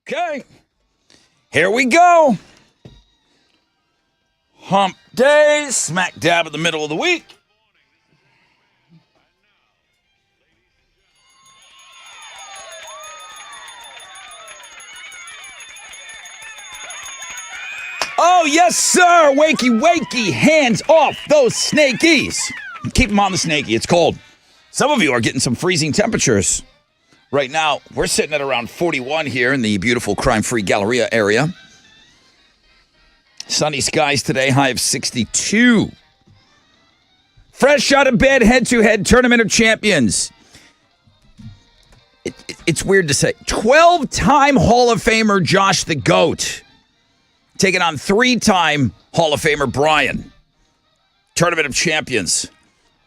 Okay, here we go. Hump day, smack dab in the middle of the week. Oh, yes, sir. Wakey, wakey. Hands off those snakies. Keep them on the snaky. It's cold. Some of you are getting some freezing temperatures. Right now, we're sitting at around 41 here in the beautiful crime-free Galleria area. Sunny skies today, high of 62. Fresh out of bed, head-to-head Tournament of Champions. It's weird to say. 12-time Hall of Famer Josh the GOAT taking on 3-time Hall of Famer Brian. Tournament of Champions.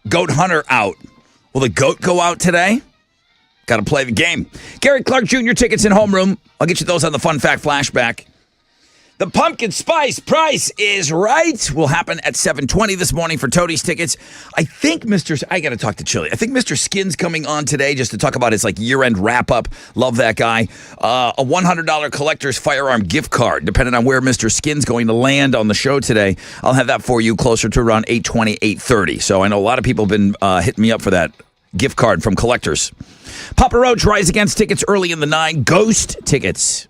Goat Hunter out. Will the GOAT go out today? Got to play the game. Gary Clark Jr. tickets in homeroom. I'll get you those on the Fun Fact Flashback. The pumpkin spice price is right. Will happen at 7:20 this morning for Toadies tickets. I think I got to talk to Chili. I think Mr. Skin's coming on today just to talk about his year-end wrap-up. Love that guy. A $100 collector's firearm gift card, depending on where Mr. Skin's going to land on the show today. I'll have that for you closer to around 8:20, 8:30. So I know a lot of people have been hitting me up for that gift card from collectors. Papa Roach, Rise Against tickets early in the 9. Ghost tickets.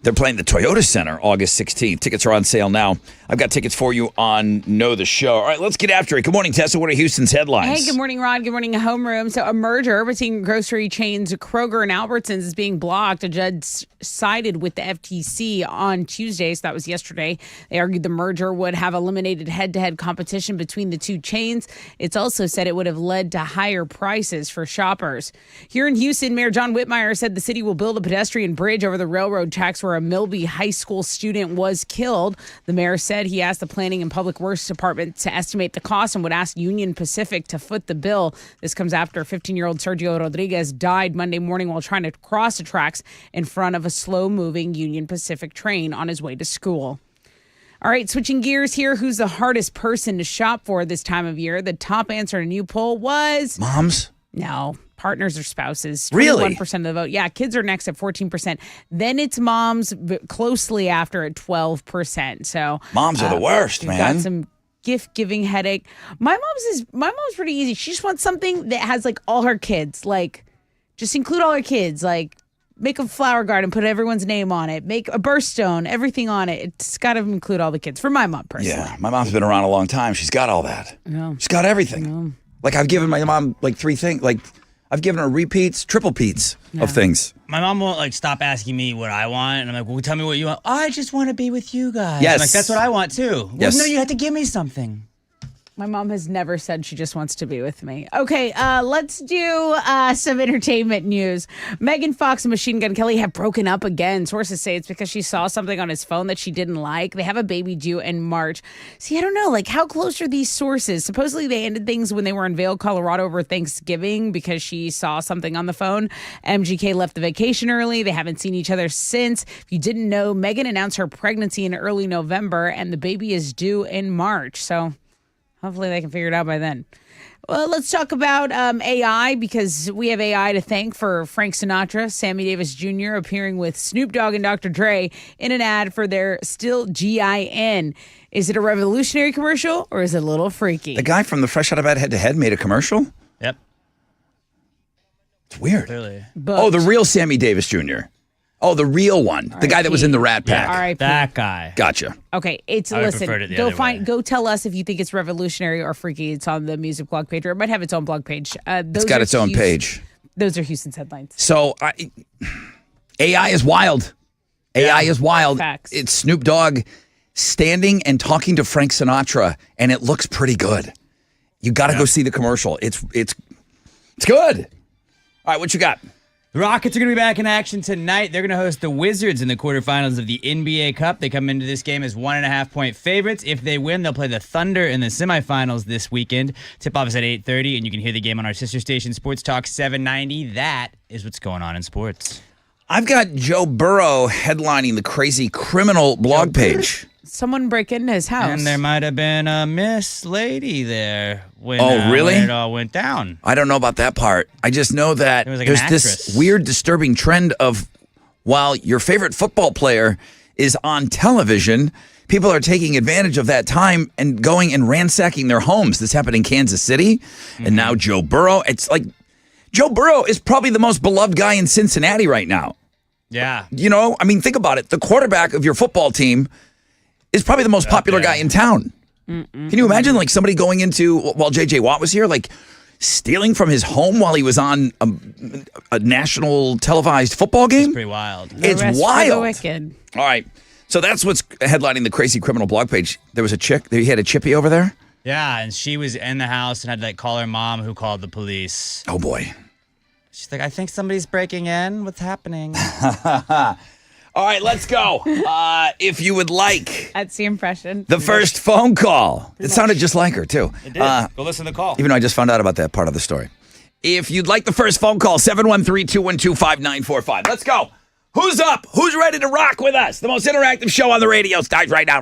They're playing the Toyota Center August 16th. Tickets are on sale now. I've got tickets for you on Know the Show. All right, let's get after it. Good morning, Tessa. What are Houston's headlines? Hey, good morning, Rod. Good morning, Homeroom. So a merger between grocery chains Kroger and Albertsons is being blocked. A judge sided with the FTC on Tuesday, so that was yesterday. They argued the merger would have eliminated head-to-head competition between the two chains. It's also said it would have led to higher prices for shoppers. Here in Houston, Mayor John Whitmire said the city will build a pedestrian bridge over the railroad tracks where a Milby High School student was killed. The mayor said he asked the Planning and Public Works Department to estimate the cost and would ask Union Pacific to foot the bill. This comes after 15-year-old Sergio Rodriguez died Monday morning while trying to cross the tracks in front of a slow-moving Union Pacific train on his way to school. All right, switching gears here. Who's the hardest person to shop for this time of year? The top answer in a new poll was... Moms? No. Partners or spouses. Really? 21% of the vote. Yeah, kids are next at 14%. Then it's moms closely after at 12%. So moms are the worst, man. Got some gift-giving headache. My mom's pretty easy. She just wants something that has all her kids. Just include all her kids. Make a flower garden, put everyone's name on it. Make a birthstone, everything on it. It's got to include all the kids. For my mom, personally. Yeah, my mom's been around a long time. She's got all that. Yeah. She's got everything. Yeah. I've given my mom 3 things. I've given her repeats, triple peats of things. My mom won't stop asking me what I want, and I'm like, well, tell me what you want. Oh, I just want to be with you guys. Yes. I'm like, that's what I want too. Yes. Well, no, you have to give me something. My mom has never said she just wants to be with me. Okay, let's do some entertainment news. Megan Fox and Machine Gun Kelly have broken up again. Sources say it's because she saw something on his phone that she didn't like. They have a baby due in March. See, I don't know, how close are these sources? Supposedly they ended things when they were in Vail, Colorado over Thanksgiving because she saw something on the phone. MGK left the vacation early. They haven't seen each other since. If you didn't know, Megan announced her pregnancy in early November, and the baby is due in March. So... hopefully they can figure it out by then. Well, let's talk about AI because we have AI to thank for Frank Sinatra, Sammy Davis Jr. appearing with Snoop Dogg and Dr. Dre in an ad for their Still GIN. Is it a revolutionary commercial or is it a little freaky? The guy from the Fresh Out of Bed Head-to-Head made a commercial? Yep. It's weird. Clearly. Oh, the real Sammy Davis Jr. Oh, the real one. The guy that was in the Rat Pack. All right, that guy. Gotcha. Okay, preferred it the other way. Go tell us if you think it's revolutionary or freaky. It's on the music blog page, or it might have its own blog page. It's got its own page. Those are Houston's headlines. So AI is wild. AI is wild. Facts. It's Snoop Dogg standing and talking to Frank Sinatra, and it looks pretty good. You got to go see the commercial. It's good. All right, what you got? The Rockets are going to be back in action tonight. They're going to host the Wizards in the quarterfinals of the NBA Cup. They come into this game as 1.5-point favorites. If they win, they'll play the Thunder in the semifinals this weekend. Tip-off is at 8:30, and you can hear the game on our sister station, Sports Talk 790. That is what's going on in sports. I've got Joe Burrow headlining the Crazy Criminal blog page. Someone break into his house. And there might have been a Miss Lady there when, really? when it all went down. I don't know about that part. I just know that It was like there's an this actress. weird, disturbing trend of while your favorite football player is on television, people are taking advantage of that time and going and ransacking their homes. This happened in Kansas City, and now Joe Burrow. It's like Joe Burrow is probably the most beloved guy in Cincinnati right now. Yeah. You know, I mean, think about it. The quarterback of your football team is probably the most popular guy in town. Can you imagine, like, somebody going into, while J.J. Watt was here, like, stealing from his home while he was on a national televised football game? It's pretty wild. It's Rest for the wild. wicked. All right. So that's what's headlining the Crazy Criminal blog page. There was a chick, he had a chippy over there. Yeah, and she was in the house and had to like call her mom, who called the police. Oh, boy. She's like, I think somebody's breaking in. What's happening? All right, let's go. If you would like That's the impression. the first phone call. It sounded just like her, too. It did. Go listen to the call. Even though I just found out about that part of the story. If you'd like the first phone call, 713-212-5945. Let's go. Who's up? Who's ready to rock with us? The most interactive show on the radio starts right now.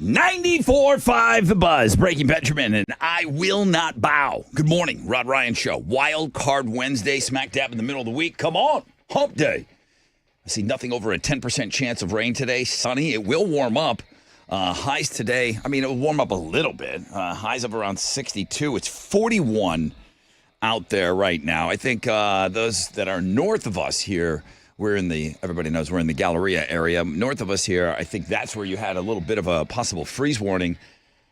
.94.5 The Buzz. Breaking Benjamin and I Will Not Bow. Good morning, Rod Ryan Show. Wild Card Wednesday, smack dab in the middle of the week. Come on, hump day. I see nothing over a 10% chance of rain today. Sunny. It will warm up. Highs today, I mean, it'll warm up a little bit. Highs of around 62. It's 41 out there right now. I think those that are north of us here, everybody knows we're in the Galleria area. North of us here, I think that's where you had a little bit of a possible freeze warning.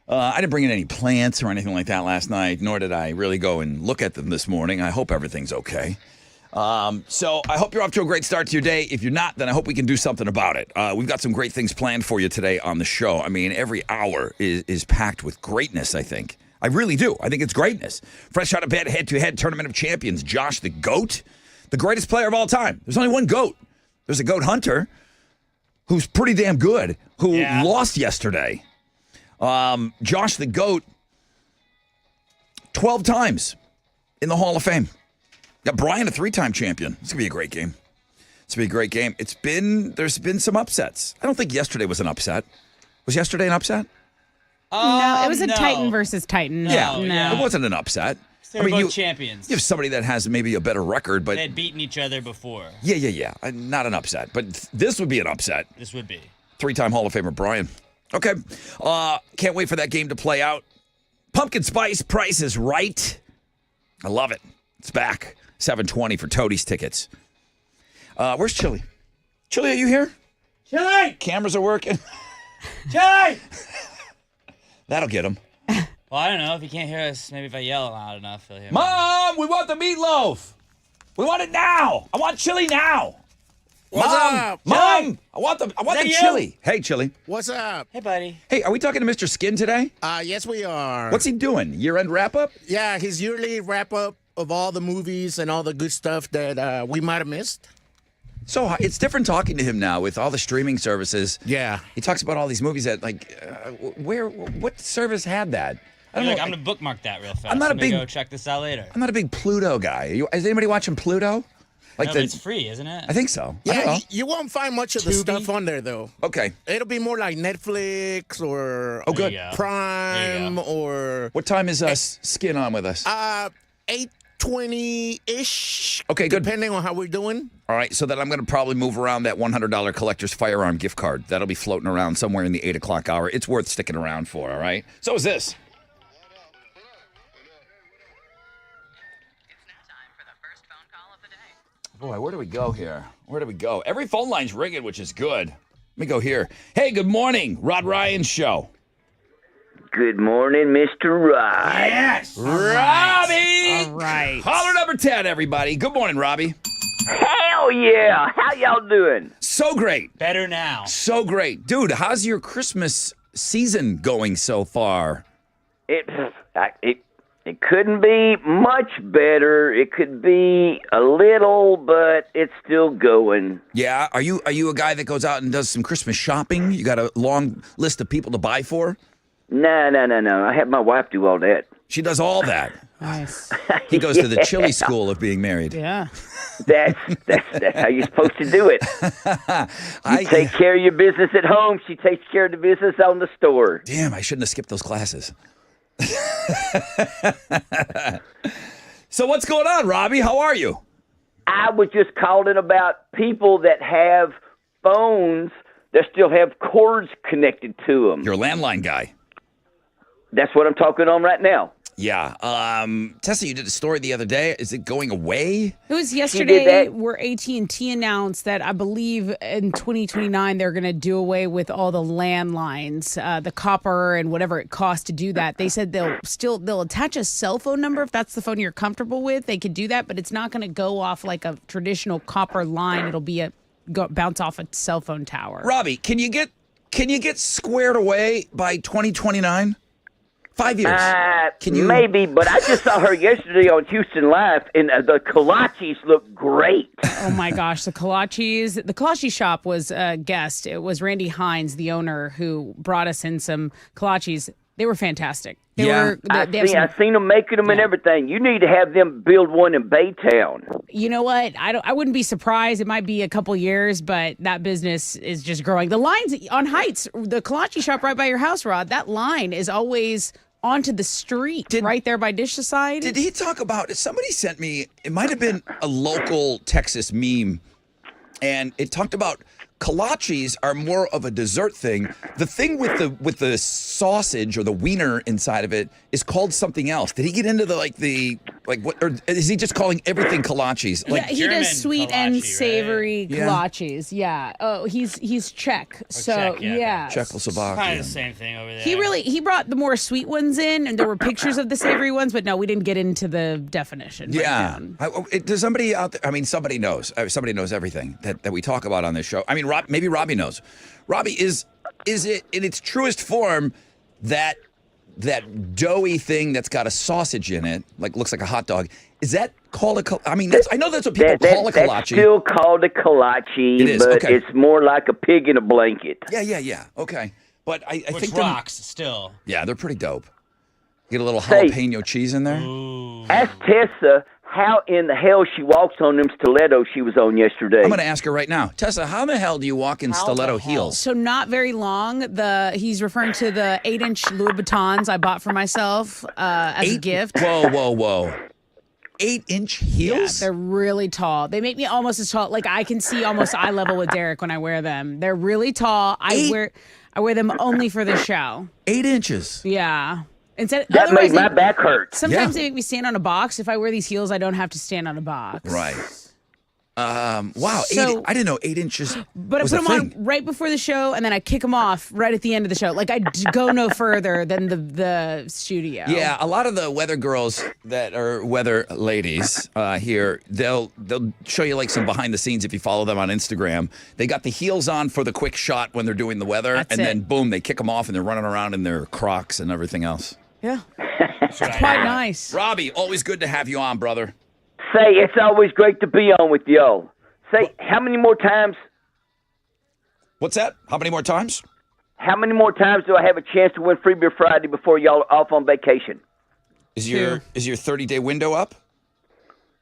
I didn't bring in any plants or anything like that last night, nor did I really go and look at them this morning. I hope everything's okay. So I hope you're off to a great start to your day. If you're not, then I hope we can do something about it. We've got some great things planned for you today on the show. I mean, every hour is packed with greatness, I think. I really do. I think it's greatness. Fresh out of bed, head-to-head Tournament of Champions. Josh the GOAT, the greatest player of all time. There's only one GOAT. There's a GOAT hunter who's pretty damn good, who lost yesterday. Josh the GOAT, 12 times in the Hall of Fame. Got Brian, a 3-time champion. It's going to be a great game. It's going to be a great game. There's been some upsets. I don't think yesterday was an upset. Was yesterday an upset? No, it was a Titan versus Titan. No, no. It wasn't an upset. They were both champions. You have somebody that has maybe a better record, but... They had beaten each other before. Yeah. Not an upset, but this would be an upset. This would be. 3-time Hall of Famer Brian. Okay. Can't wait for that game to play out. Pumpkin Spice Price is Right. I love it. It's back. $7.20 for Toadies tickets. Where's Chili? Chili, are you here? Chili! Cameras are working. Chili! That'll get him. Well, I don't know. If he can't hear us, maybe if I yell loud enough, he'll hear me. Mom, we want the meatloaf. We want it now. I want chili now. What's up? Mom, I want the chili. Hey, Chili. What's up? Hey, buddy. Hey, are we talking to Mr. Skin today? Yes, we are. What's he doing? Year-end wrap-up? Yeah, his yearly wrap-up of all the movies and all the good stuff that we might have missed. So it's different talking to him now with all the streaming services. Yeah. He talks about all these movies that, what service had that? I don't know. I'm going to bookmark that real fast. I'm not a big... go check this out later. I'm not a big Pluto guy. Is anybody watching Pluto? No, but it's free, isn't it? I think so. Yeah, you won't find much of the stuff on there, though. Okay. It'll be more like Netflix or Prime or... What time is Skin on with us? 8:20-ish. Okay, good. Depending on how we're doing. All right, so then I'm going to probably move around that $100 collector's firearm gift card. That'll be floating around somewhere in the 8 o'clock hour. It's worth sticking around for, all right? So is this. Boy, where do we go here? Where do we go? Every phone line's ringing, which is good. Let me go here. Hey, good morning. Rod Ryan Show. Good morning, Mr. Ryan. Yes. Robbie. All right. Caller number 10, everybody. Good morning, Robbie. Hell yeah. How y'all doing? So great. Better now. So great. Dude, how's your Christmas season going so far? It couldn't be much better. It could be a little, but it's still going. Yeah. Are you a guy that goes out and does some Christmas shopping? You got a long list of people to buy for? No. I have my wife do all that. She does all that. Nice. He goes to the chili school of being married. Yeah. That's how you're supposed to do it. You take care of your business at home. She takes care of the business on the store. Damn, I shouldn't have skipped those classes. So what's going on, Robbie? How are you? I was just calling about people that have phones that still have cords connected to them. You're a landline guy. That's what I'm talking on right now. Yeah. Tessa, you did a story the other day. Is it going away? It was yesterday where AT&T announced that I believe in 2029 they're going to do away with all the landlines, the copper and whatever it costs to do that. They said they'll attach a cell phone number if that's the phone you're comfortable with. They could do that, but it's not going to go off like a traditional copper line. It'll be bounce off a cell phone tower. Robbie, can you get squared away by 2029? 5 years. Maybe, but I just saw her yesterday on Houston Live, and the kolaches look great. Oh my gosh, the kolache shop was a guest. It was Randy Hines, the owner, who brought us in some kolaches. They were fantastic. I've seen them making them and everything. You need to have them build one in Baytown. You know what? I wouldn't be surprised. It might be a couple years, but that business is just growing. The lines on Heights, the kolache shop right by your house, Rod, that line is always onto the street right there by Dish Side. Did he talk about, somebody sent me, it might have been a local Texas meme, and it talked about Kolaches are more of a dessert thing. The thing with the sausage or the wiener inside of it is called something else. Did he get into what? Or is he just calling everything kolaches? Yeah, he German does sweet kolache, and right? savory Yeah. kolaches. Yeah. Oh, he's Czech. So Czech, yeah. yeah. Czechoslovakia. Kind of the same thing over there. He brought the more sweet ones in, and there were pictures of the savory ones, but no, we didn't get into the definition. Yeah. breakdown. Does somebody out there? I mean, somebody knows. Somebody knows everything that we talk about on this show. I mean, maybe Robbie knows. Robbie, is it in its truest form that doughy thing that's got a sausage in it, looks like a hot dog? Is that called I mean, I know that's what people call a kolache. That's still called a kolache, It is, but okay. it's more like a pig in a blanket. Yeah. Okay. But I Which think rocks still. yeah, they're pretty dope. Get a little Hey. jalapeno cheese in there. Ask Tessa how in the hell she walks on them stilettos she was on yesterday. I'm going to ask her right now. Tessa, how the hell do you walk in stiletto heels? So not very long. He's referring to the 8-inch Louis Vuittons I bought for myself as a gift. Whoa. 8-inch Yeah, heels? they're really tall. They make me almost as tall. Like I can see almost eye level with Derek when I wear them. They're really tall. I wear them only for the show. 8 inches. Yeah. that Otherwise made my they- back hurt. Sometimes Yeah. they make me stand on a box. If I wear these heels, I don't have to stand on a box. Right. Wow. So- I didn't know 8 inches But I was put a them thing. on right before the show, and then I kick them off right at the end of the show. Like I go no further than the studio. Yeah, a lot of the weather girls that are weather ladies here, they'll show you like some behind the scenes if you follow them on Instagram. They got the heels on for the quick shot when they're doing the weather, That's and it. then boom, they kick them off and they're running around in their Crocs and everything else. Yeah. It's quite nice. Robbie, always good to have you on, brother. Say, it's always great to be on with y'all. Say, how many more times What's that? How many more times? do I have a chance to win Free Beer Friday before y'all are off on vacation? Is your 30-day window up?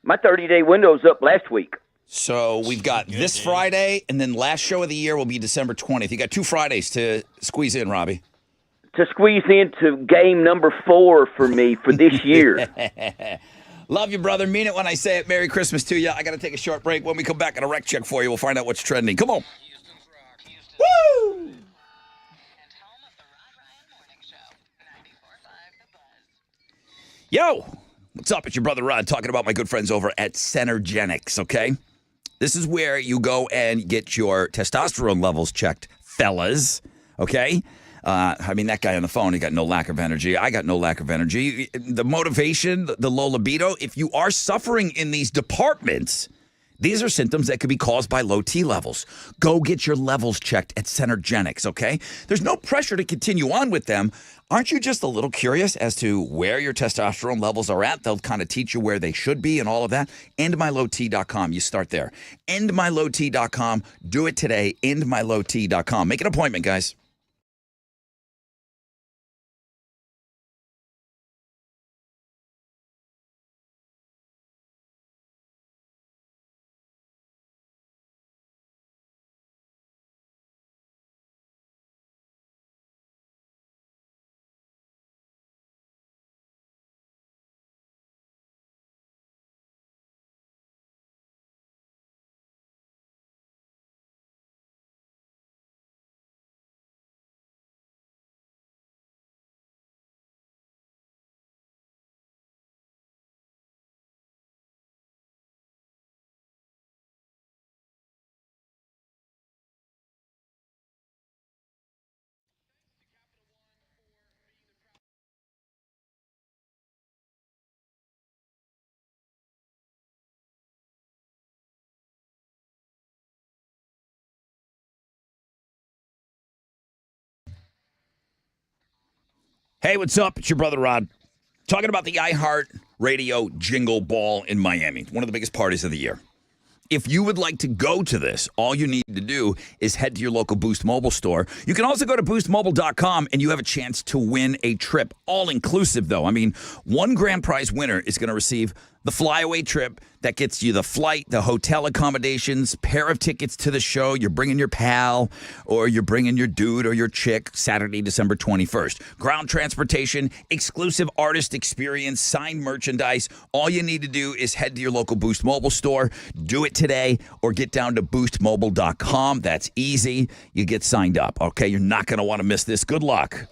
My 30-day window's up last week. So we've got this Friday, and then last show of the year will be December 20th. You got 2 Fridays to squeeze in, Robbie. To squeeze into game number 4 for me for this year. Love you, brother. Mean it when I say it. Merry Christmas to you. I got to take a short break. When we come back, on a rec check for you. We'll find out what's trending. Come on. Woo! Yo, what's up? It's your brother Rod talking about my good friends over at Centergenics, okay? This is where you go and get your testosterone levels checked, fellas, okay? I mean, that guy on the phone, he got no lack of energy. I got no lack of energy. The motivation, the low libido, if you are suffering in these departments, these are symptoms that could be caused by low T levels. Go get your levels checked at Centergenics, okay? There's no pressure to continue on with them. Aren't you just a little curious as to where your testosterone levels are at? They'll kind of teach you where they should be and all of that. EndMyLowT.com. You start there. EndMyLowT.com. Do it today. EndMyLowT.com. Make an appointment, guys. Hey, what's up? It's your brother Rod. Talking about the iHeart Radio Jingle Ball in Miami, one of the biggest parties of the year. If you would like to go to this, all you need to do is head to your local Boost Mobile store. You can also go to boostmobile.com and you have a chance to win a trip. All inclusive, though. I mean, one grand prize winner is going to receive The flyaway trip that gets you the flight, the hotel accommodations, pair of tickets to the show. You're bringing your pal or you're bringing your dude or your chick Saturday, December 21st. Ground transportation, exclusive artist experience, signed merchandise. All you need to do is head to your local Boost Mobile store. Do it today or get down to boostmobile.com. That's easy. You get signed up, okay? You're not going to want to miss this. Good luck.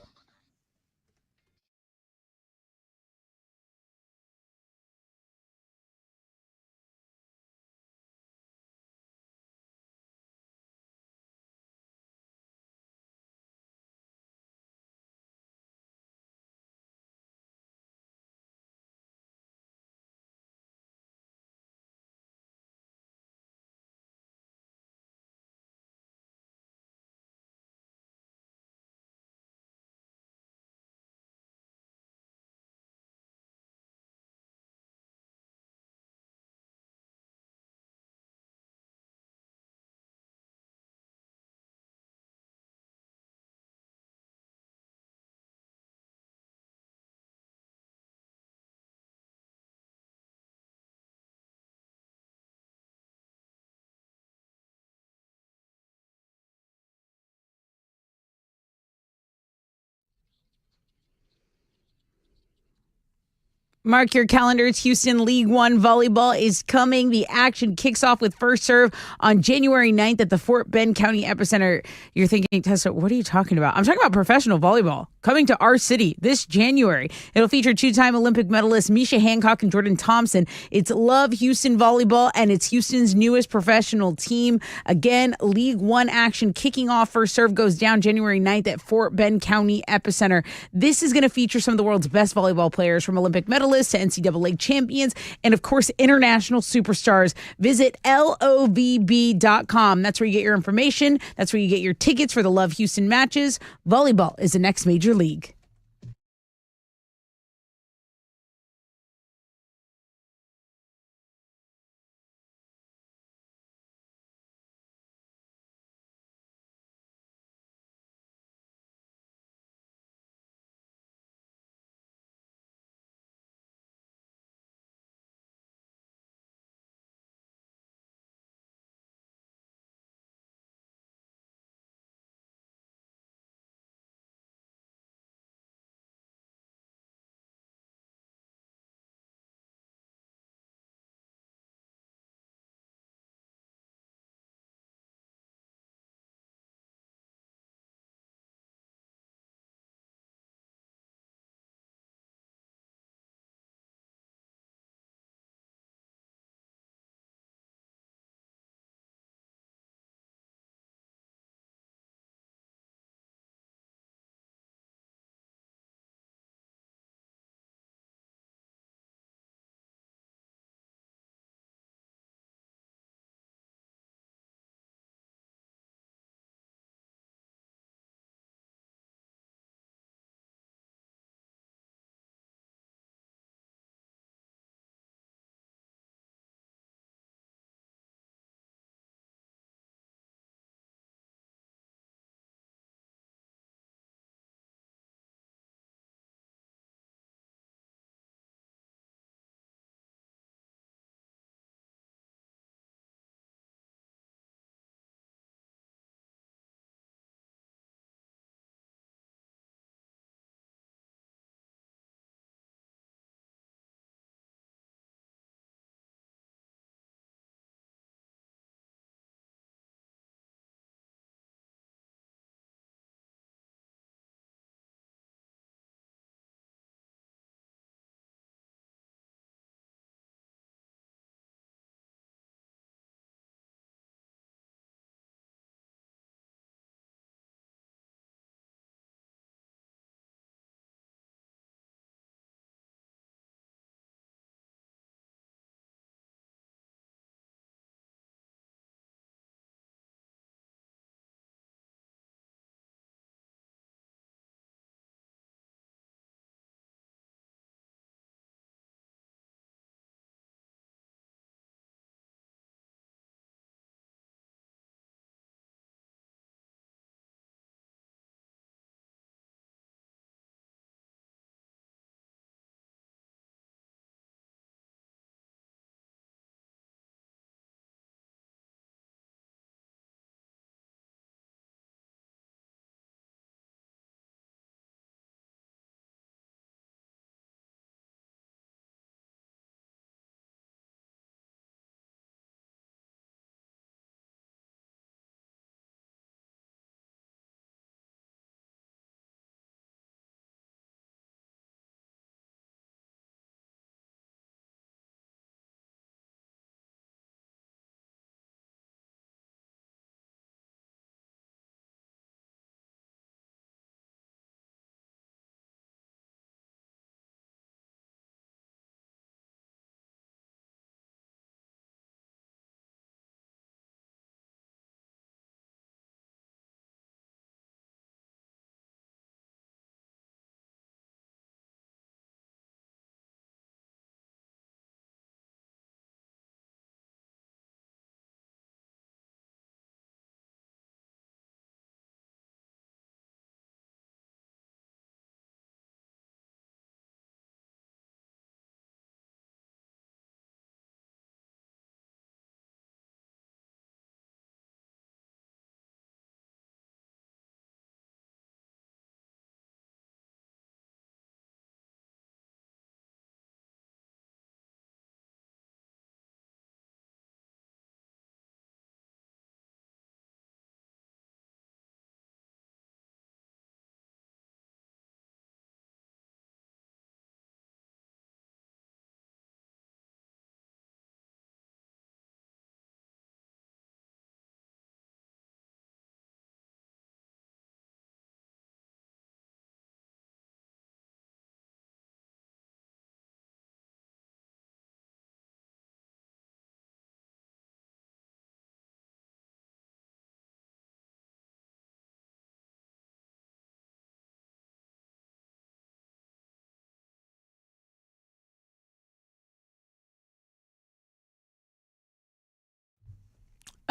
Mark your calendars. Houston League One Volleyball is coming. The action kicks off with first serve on January 9th at the Fort Bend County Epicenter. You're thinking, Tessa, what are you talking about? I'm talking about professional volleyball coming to our city this January. It'll feature two-time Olympic medalists Misha Hancock and Jordan Thompson. It's Love Houston Volleyball, and it's Houston's newest professional team. Again, League One action kicking off. First serve goes down January 9th at Fort Bend County Epicenter. This is going to feature some of the world's best volleyball players, from Olympic medalists to NCAA champions, and of course, international superstars. Visit lovb.com. That's where you get your information. That's where you get your tickets for the Love Houston matches. Volleyball is the next major league.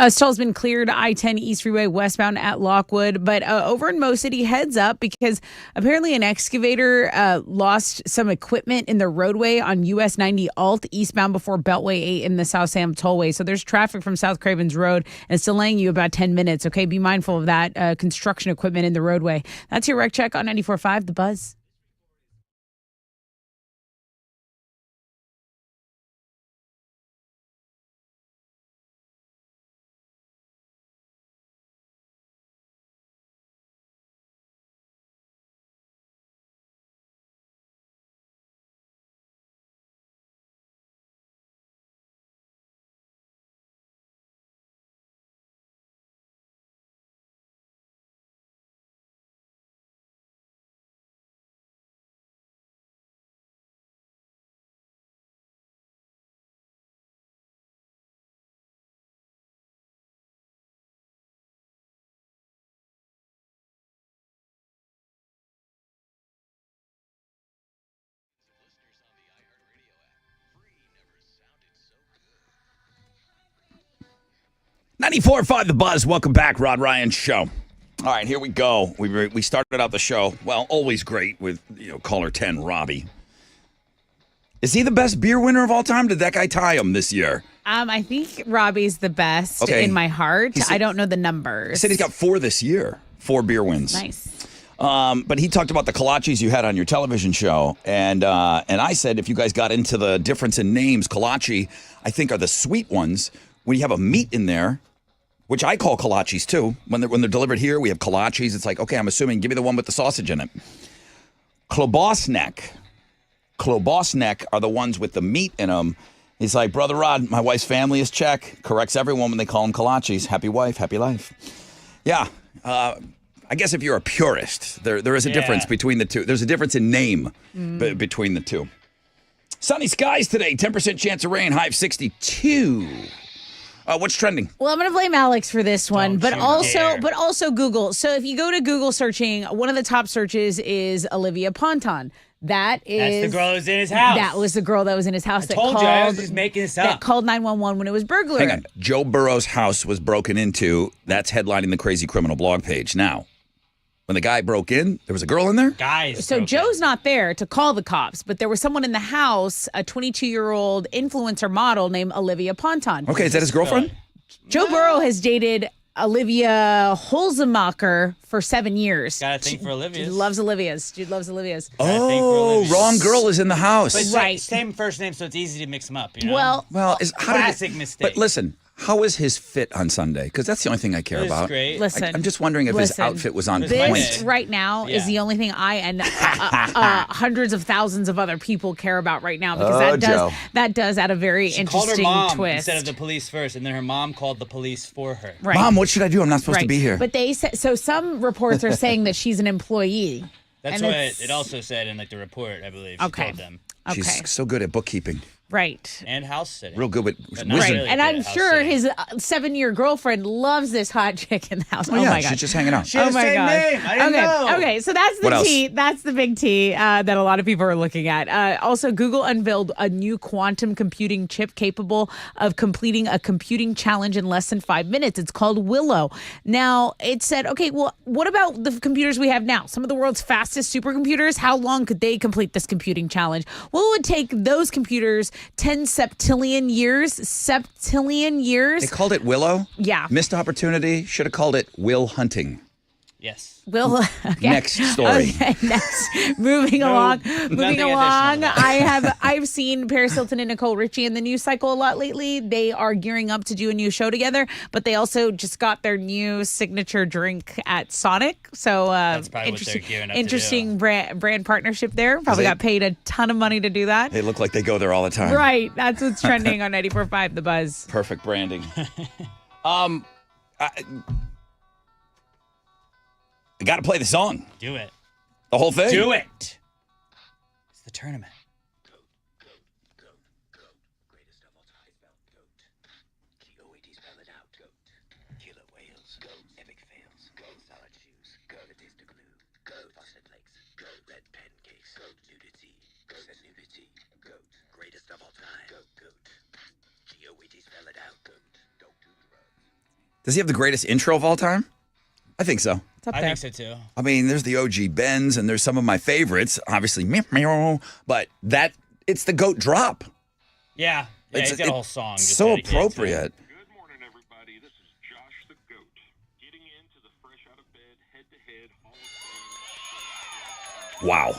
Stall's been cleared I-10 East Freeway westbound at Lockwood, but over in Mo City, heads up because apparently an excavator lost some equipment in the roadway on US 90 Alt eastbound before Beltway 8 in the South Sam Tollway. So there's traffic from South Cravens Road and it's delaying you about 10 minutes. Okay, be mindful of that construction equipment in the roadway. That's your Rec Check on 94.5 The Buzz. .94.5 The Buzz. Welcome back, Rod Ryan Show. All right, here we go. We started out the show, well, always great with caller 10, Robbie. Is he the best beer winner of all time? Did that guy tie him this year? I think Robbie's the best in my heart. I don't know the numbers. He said he's got 4 this year, 4 beer wins. Nice. But he talked about the kolaches you had on your television show, and I said if you guys got into the difference in names, kolache, I think are the sweet ones. When you have a meat in there, which I call kolaches too. When they're delivered here, we have kolaches. It's like, okay, I'm assuming, give me the one with the sausage in it. Klobosnek are the ones with the meat in them. He's like, Brother Rod, my wife's family is Czech. Corrects everyone when they call them kolaches. Happy wife, happy life. Yeah, I guess if you're a purist, there is a difference between the two. There's a difference in name between the two. Sunny skies today, 10% chance of rain, high of 62. What's trending? Well, I'm going to blame Alex for this one, but also Google. So if you go to Google searching, one of the top searches is Olivia Ponton. That's the girl that was in his house. That was the girl that was in his house. I was just making this up. That called 911 when it was burglary. Hang on. Joe Burrow's house was broken into. That's headlining the Crazy Criminal blog page. Now, when the guy broke in, there was a girl in there? So Joe's not there to call the cops, but there was someone in the house, a 22-year-old influencer model named Olivia Ponton. Okay, is that his girlfriend? Joe Burrow has dated Olivia Holzemacher for 7 years. Got a thing for Olivia's. Dude loves Olivia's. Oh, wrong girl is in the house. But right. Same first name, so it's easy to mix them up. You know? Well, classic mistake. But listen, how is his fit on Sunday? Because that's the only thing I care about. Great. Listen, I'm just wondering if his outfit was on this point. right now is the only thing I and hundreds of thousands of other people care about right now because that does add a very interesting called her mom twist. instead of the police first, and then her mom called the police for her. Right. Mom, what should I do? I'm not supposed to be here. But they said so. Some reports are saying that she's an employee. That's what it also said in the report, I believe. She told them. She's so good at bookkeeping. Right. And house sitting. Real good with Right. wizard. And I'm sure his 7-year girlfriend loves this hot chick in the house. Oh, yeah, my God. she's just hanging out. She has the same name. I didn't know. Okay, so that's What the else? T. That's the big T that a lot of people are looking at. Also, Google unveiled a new quantum computing chip capable of completing a computing challenge in less than 5 minutes. It's called Willow. Now, it said, okay, well, what about the computers we have now? Some of the world's fastest supercomputers, how long could they complete this computing challenge? Well, it would take those computers 10 septillion years. They called it Willow? Yeah. Missed opportunity. Should have called it Will Hunting. Yes. Okay. Next story. Okay, next. Moving along. I've seen Paris Hilton and Nicole Richie in the news cycle a lot lately. They are gearing up to do a new show together, but they also just got their new signature drink at Sonic. So That's probably what they're gearing up to interesting do. brand partnership there. Probably got paid a ton of money to do that. They look like they go there all the time. Right. That's what's trending on 94.5 The Buzz. Perfect branding. I got to play the song. Do it. The whole thing? Do it. It's the tournament. Does he have the greatest intro of all time? I think so. It's up I there. think so too. I mean, there's the OG Benz, and there's some of my favorites. Obviously, meow, meow, but it's the GOAT drop. Yeah. Yeah, he's got a whole song. Just So dedicated to it. appropriate. Good morning, everybody. This is Josh the GOAT, getting into the fresh out of bed, head-to-head Hall of Fame. Wow.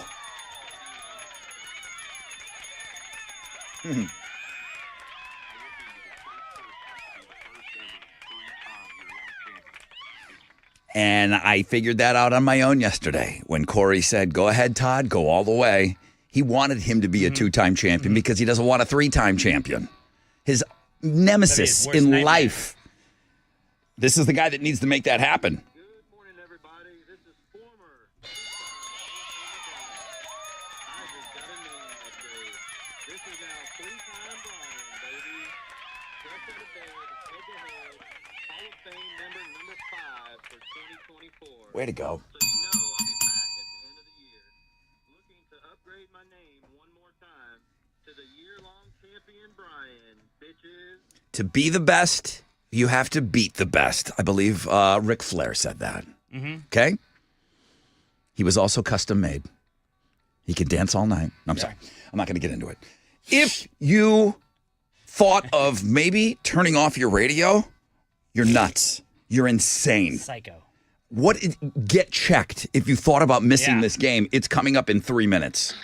And I figured that out on my own yesterday when Corey said, go ahead, Todd, go all the way. He wanted him to be a two-time champion because he doesn't want a three-time champion. His nemesis worst in nightmare. life. This is the guy that needs to make that happen. Good morning, everybody. This is former. I just got a name upgrade. This is now three-time Brian, baby. Fresh out of bed, head-to-head, Hall of Fame member number 5 for 2024. Way to go. So you know I'll be back at the end of the year, looking to upgrade my name one more time to the year-long champion Brian, bitches. To be the best, you have to beat the best. I believe Ric Flair said that. Okay? He was also custom made. He could dance all night. I'm sorry. I'm not going to get into it. If you thought of maybe turning off your radio, you're nuts. You're insane. Psycho. Get checked if you thought about missing Yeah. this game. It's coming up in 3 minutes.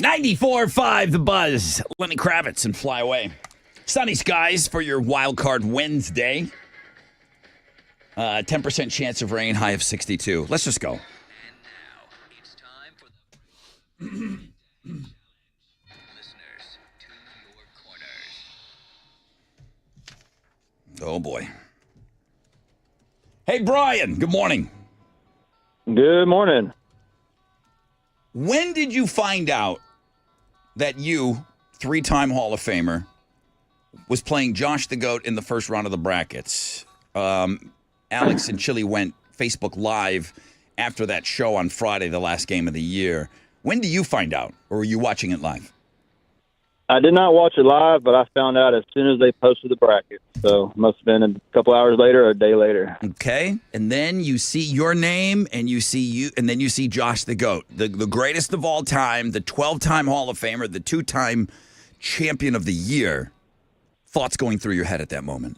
.94.5 The Buzz. Lenny Kravitz and Fly Away. Sunny skies for your wild card Wednesday. 10% chance of rain, high of 62. Let's just go. And now it's time for the Oh, boy. Hey, Brian, good morning. Good morning. When did you find out that you, three-time Hall of Famer, was playing Josh the GOAT in the first round of the brackets? Alex and Chili went Facebook Live after that show on Friday, the last game of the year. When do you find out, or were you watching it live? I did not watch it live, but I found out as soon as they posted the bracket. So must have been a couple hours later or a day later. Okay, and then you see your name, and then you see Josh the GOAT, the greatest of all time, the 12-time Hall of Famer, the 2-time champion of the year. Thoughts going through your head at that moment?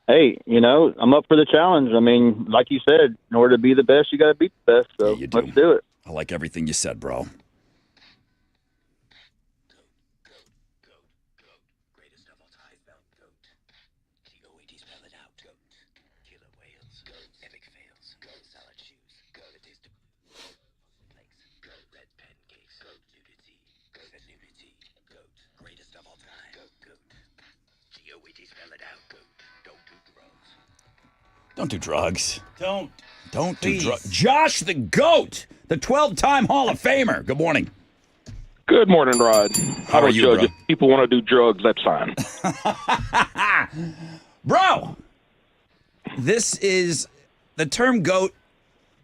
Hey, I'm up for the challenge. I mean, like you said, in order to be the best, you got to beat the best. So Yeah, you do. let's do it. I like everything you said, bro. Don't do drugs. Don't. Don't do Please. drugs. Josh the GOAT, the 12-time Hall of Famer. Good morning. Good morning, Rod. How are you, judge bro? If people want to do drugs, that's fine. Bro, this is the term GOAT.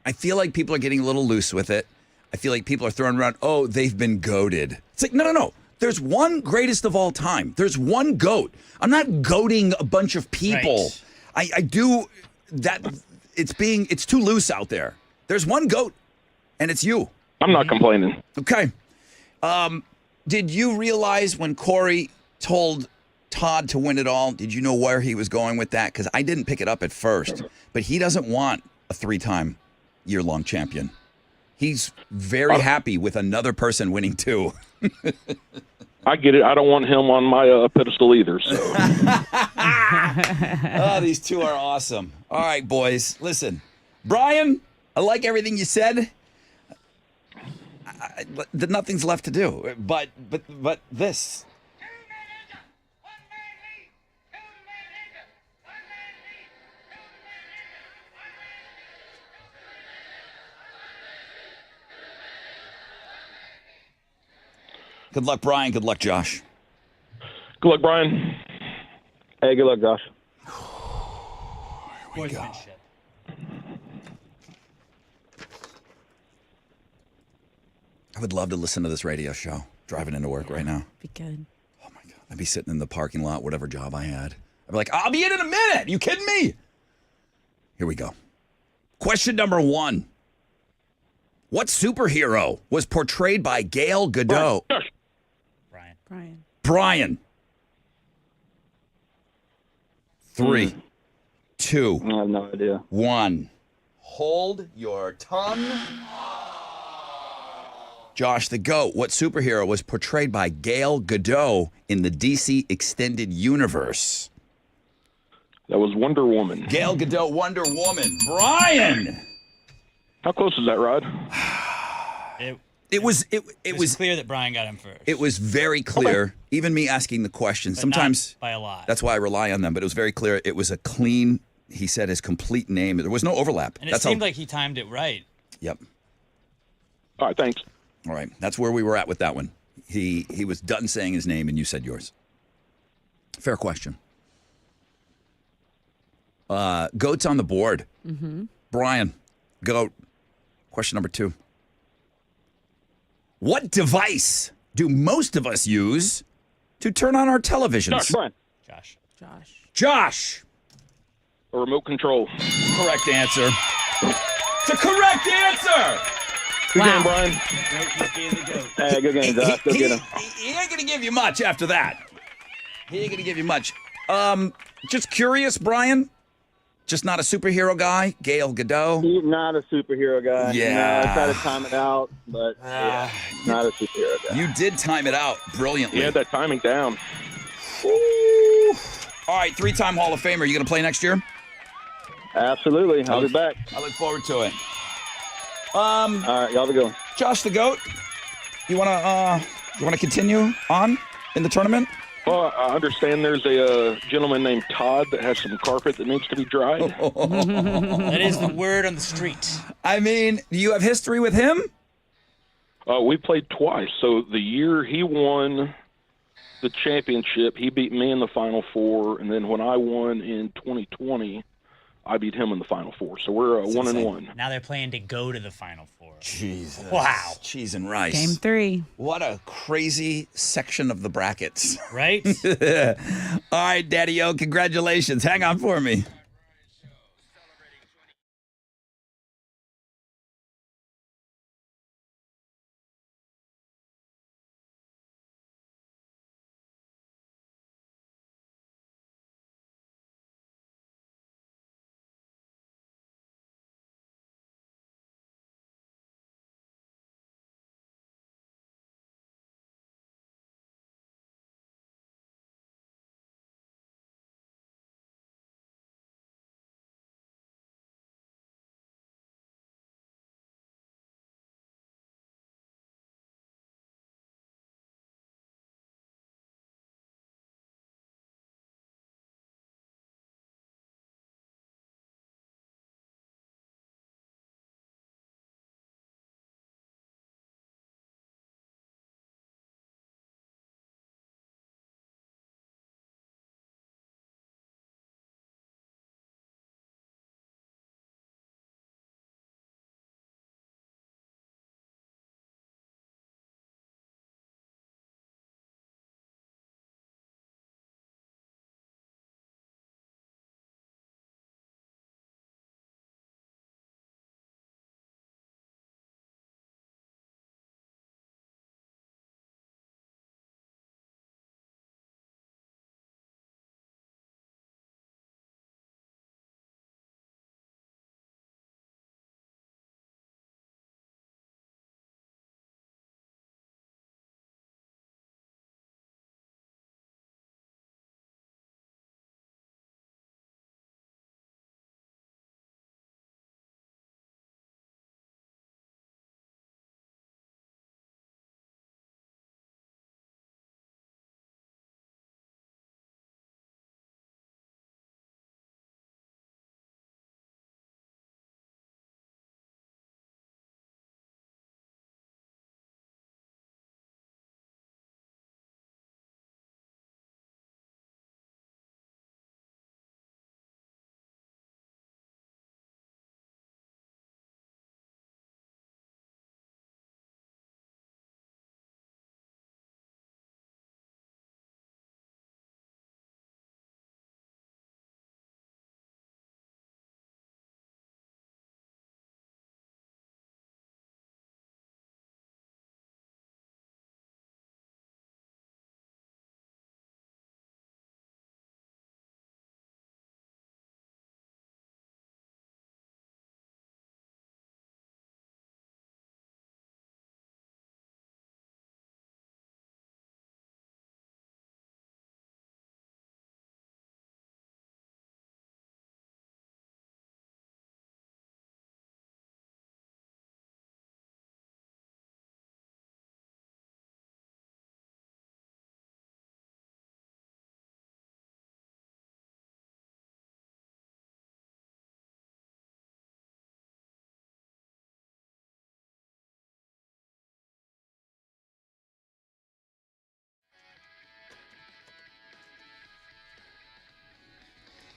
I feel like people are getting a little loose with it. I feel like people are throwing around, oh, they've been goated. It's like, no. There's one greatest of all time. There's one GOAT. I'm not goating a bunch of people. Right. I do that. It's too loose out there. There's one GOAT, and it's you. I'm not complaining. Okay. Did you realize when Corey told Todd to win it all, did you know where he was going with that? Because I didn't pick it up at first, but he doesn't want a 3-time year-long champion. He's very happy with another person winning 2. I get it. I don't want him on my pedestal either. So Oh, these two are awesome. All right, boys. Listen, Brian, I like everything you said. Nothing's left to do, but this. Good luck, Brian. Good luck, Josh. good luck, Brian. Hey, good luck, Josh. Sportsmanship. I would love to listen to this radio show driving into work right now. Be good. Oh, my God. I'd be sitting in the parking lot, whatever job I had. I'd be like, I'll be in a minute. You kidding me? Here we go. Question number 1. What superhero was portrayed by Gal Gadot? Brian. Brian. 3, 2, I have no idea. 1. Hold your tongue. Josh the GOAT, what superhero was portrayed by Gal Gadot in the DC Extended Universe? That was Wonder Woman. Gal Gadot, Wonder Woman. Brian! How close is that, Rod? It was clear that Brian got him first. It was very clear. Even me asking the question, But sometimes not by a lot. that's why I rely on them, but it was very clear. It was a clean, he said his complete name. There was no overlap. And it seemed like he timed it right. Yep. All right, thanks. All right. That's where we were at with that one. He was done saying his name and you said yours. Fair question. GOAT's on the board. Mm-hmm. Brian, GOAT. Question number 2. What device do most of us use to turn on our televisions? Josh, Brian. Josh. A remote control. Correct answer. It's a correct answer. Good game, Brian. Hey, good game, Josh. Go get him. He ain't going to give you much after that. He ain't going to give you much. Just curious, Brian. Just not a superhero guy? Gal Gadot? He's not a superhero guy. Yeah. No, I tried to time it out, but yeah, not a superhero guy. You did time it out brilliantly. He had that timing down. Ooh. All right, 3-time Hall of Famer. You going to play next year? Absolutely. I'll be back. I look forward to it. All right, y'all be going. Josh the Goat, you wanna continue on in the tournament? Well, I understand there's a gentleman named Todd that has some carpet that needs to be dried. That is the word on the street. I mean, do you have history with him? We played twice. So the year he won the championship, he beat me in the Final Four, and then when I won in 2020, I beat him in the Final Four. So we're 1-1. Now they're playing to go to the Final Four. Jesus. Wow. Cheese and rice. Game 3. What a crazy section of the brackets. Right? All right, Daddy-O, congratulations. Hang on for me.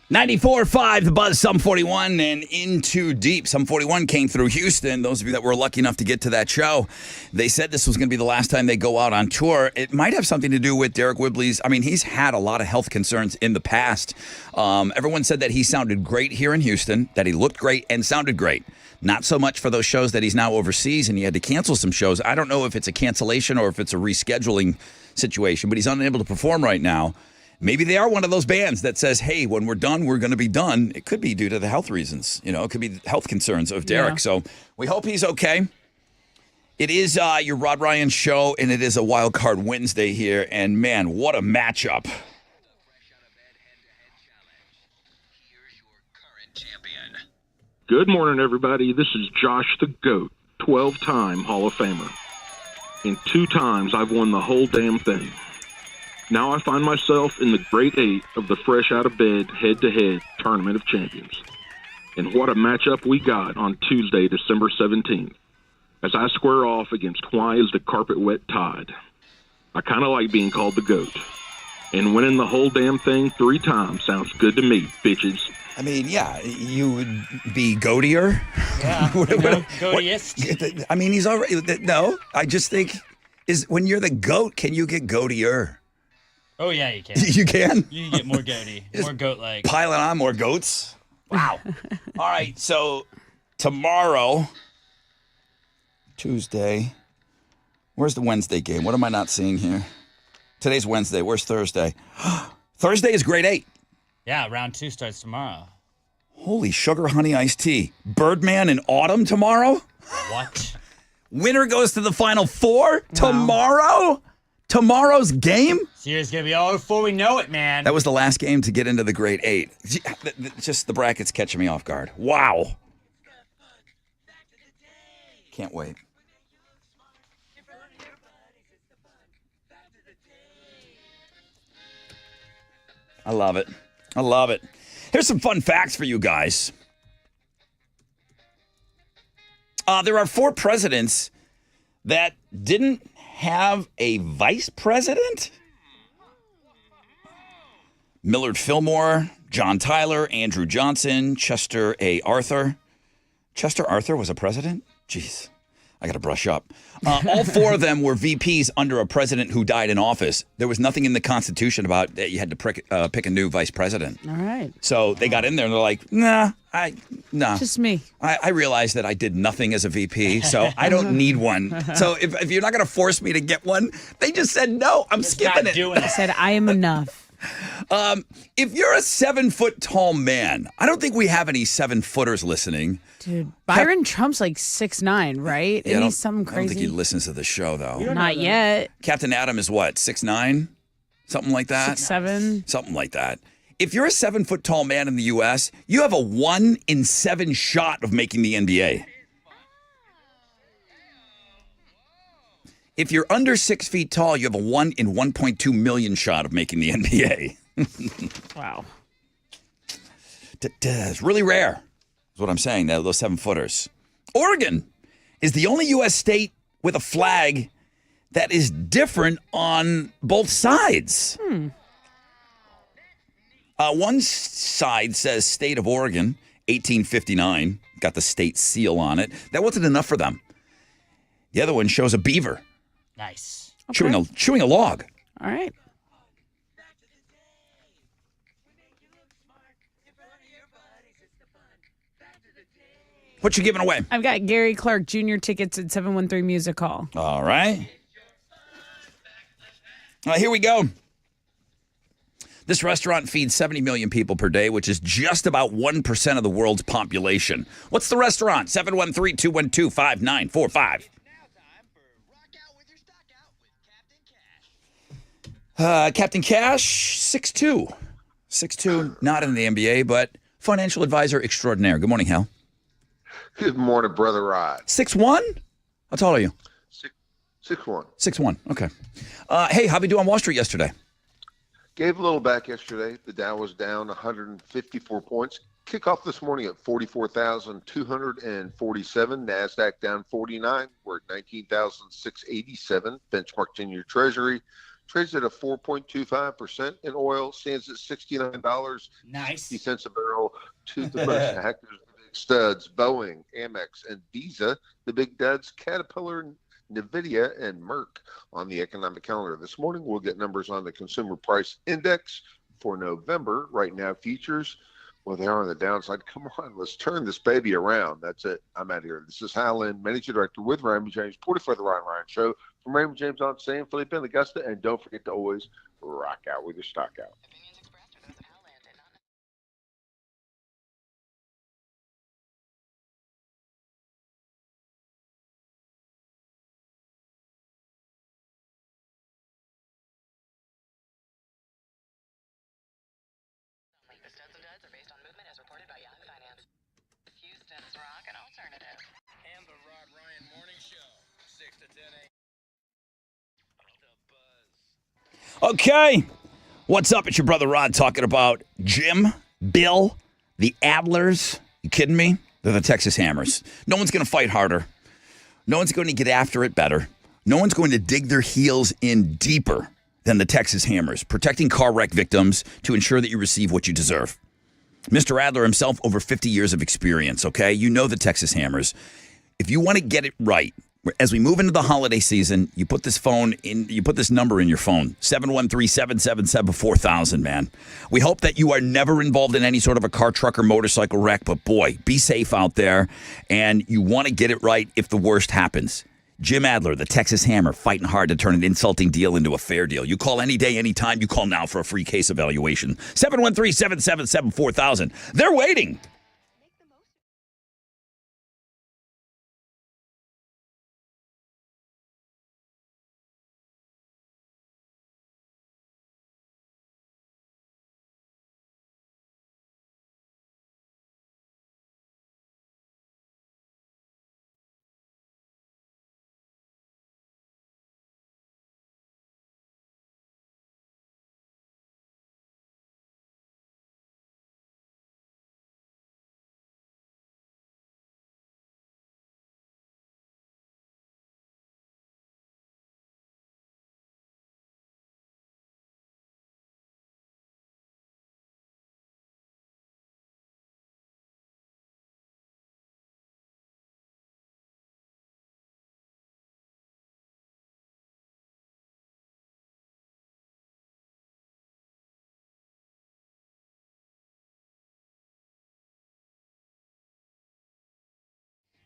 .94.5, The Buzz, Sum 41, and Into Deep. Sum 41 came through Houston. Those of you that were lucky enough to get to that show, they said this was going to be the last time they go out on tour. It might have something to do with Derek Whibley's. I mean, he's had a lot of health concerns in the past. Everyone said that he sounded great here in Houston, that he looked great and sounded great. Not so much for those shows that he's now overseas and he had to cancel some shows. I don't know if it's a cancellation or if it's a rescheduling situation, but he's unable to perform right now. Maybe they are one of those bands that says, hey, when we're done, we're going to be done. It could be due to the health reasons. You know, it could be the health concerns of Derek. Yeah. So we hope he's okay. It is your Rod Ryan show, and it is a Wild Card Wednesday here. And, man, what a matchup. Good morning, everybody. This is Josh the Goat, 12-time Hall of Famer. And 2 times I've won the whole damn thing. Now I find myself in the Great 8 of the Fresh Out of Bed head-to-head Tournament of Champions. And what a matchup we got on Tuesday, December 17th, as I square off against Why Is the Carpet Wet Tide. I kind of like being called the GOAT. And winning the whole damn thing 3 times sounds good to me, bitches. I mean, yeah, you would be goatier. Yeah, goatiest. I mean, he's already. No, I just think when you're the GOAT, can you get goatier? Oh, yeah, you can. You can? You can get more goaty, more goat-like. Piling on more goats? Wow. All right, so tomorrow, Tuesday, where's the Wednesday game? What am I not seeing here? Today's Wednesday. Where's Thursday? Thursday is grade 8. Yeah, round 2 starts tomorrow. Holy sugar honey iced tea. Birdman in autumn tomorrow? What? Winner goes to the Final Four tomorrow? Tomorrow's game? Series gonna be all before we know it, man. That was the last game to get into the grade 8. Just the brackets catching me off guard. Wow. Can't wait. I love it. I love it. Here's some fun facts for you guys. There are 4 presidents that didn't have a vice president. Millard Fillmore, John Tyler, Andrew Johnson, Chester A. Arthur. Chester Arthur was a president? Jeez, I got to brush up. All 4 of them were VPs under a president who died in office. There was nothing in the Constitution about that you had to pick a new vice president. All right. So they got in there and they're like, nah. Just me. I realized that I did nothing as a VP, so I don't need one. So if you're not going to force me to get one, they just said, no, I'm skipping it. I said, I am enough. If you're a 7-foot tall man, I don't think we have any 7-footers listening. Dude, Byron Trump's like 6'9", right? Yeah, Isn't he something I don't crazy? think he listens to the show, though. Not yet. Captain Adam is what, 6'9"? Something like that? 6'7". Something like that. If you're a 7-foot tall man in the U.S., you have a 1 in 7 shot of making the NBA. If you're under 6 feet tall, you have a 1 in 1.2 million shot of making the NBA. Wow. It's really rare, is what I'm saying, those 7-footers. Oregon is the only U.S. state with a flag that is different on both sides. One side says State of Oregon, 1859, got the state seal on it. That wasn't enough for them. The other one shows a beaver. Nice. Okay. Chewing a log. All right. What you giving away? I've got Gary Clark Jr. tickets at 713 Music Hall. All right. Here we go. This restaurant feeds 70 million people per day, which is just about 1% of the world's population. What's the restaurant? 713-212-5945. Captain Cash, 6'2". 6'2", not in the NBA, but financial advisor extraordinaire. Good morning, Hal. Good morning, Brother Rod. 6'1"? How tall are you? 6'1". 6'1", okay. Hey, how'd we do on Wall Street yesterday? Gave a little back yesterday. The Dow was down 154 points. Kickoff this morning at 44,247. NASDAQ down 49. We're at 19,687. Benchmark 10-year Treasury trades at a 4.25%. And oil stands at $69. Nice. 60 cents a barrel to the most active big studs. Boeing, Amex, and Visa. The big duds, Caterpillar, NVIDIA, and Merck on the economic calendar. This morning, we'll get numbers on the Consumer Price Index for November. Right now, futures, well, they are on the downside. Come on, let's turn this baby around. That's it. I'm out of here. This is Hal Lynn, Managing Director with Raymond James, reporter for the Ryan Ryan Show. From Raymond James on San Felipe and Augusta. And don't forget to always rock out with your stock out. The studs and duds are based on movement as reported by Yahoo Finance. Houston's rock and alternative. And the Rod Ryan Morning Okay. What's up? It's your brother Rod talking about Jim, Bill, the Adlers. You kidding me? They're the Texas Hammers. No one's going to fight harder. No one's going to get after it better. No one's going to dig their heels in deeper than the Texas Hammers, protecting car wreck victims to ensure that you receive what you deserve. Mr. Adler himself, over 50 years of experience, okay? You know the Texas Hammers. If you want to get it right, as we move into the holiday season, you put this number in your phone, 713-777-4000, man. We hope that you are never involved in any sort of a car, truck, or motorcycle wreck, but boy, be safe out there, and you want to get it right if the worst happens. Jim Adler, the Texas Hammer, fighting hard to turn an insulting deal into a fair deal. You call any day, anytime. You call now for a free case evaluation. 713-777-4000. They're waiting.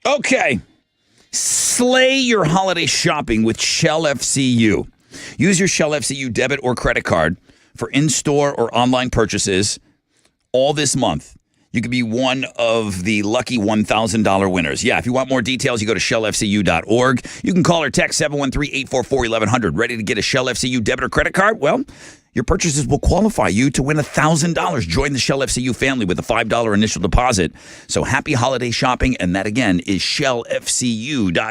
Okay. Slay your holiday shopping with Shell FCU. Use your Shell FCU debit or credit card for in-store or online purchases all this month. You could be one of the lucky $1,000 winners. Yeah, if you want more details, you go to shellfcu.org. You can call or text 713-844-1100. Ready to get a Shell FCU debit or credit card? Well, your purchases will qualify you to win $1,000. Join the Shell FCU family with a $5 initial deposit. So happy holiday shopping, and that again is shellfcu.org.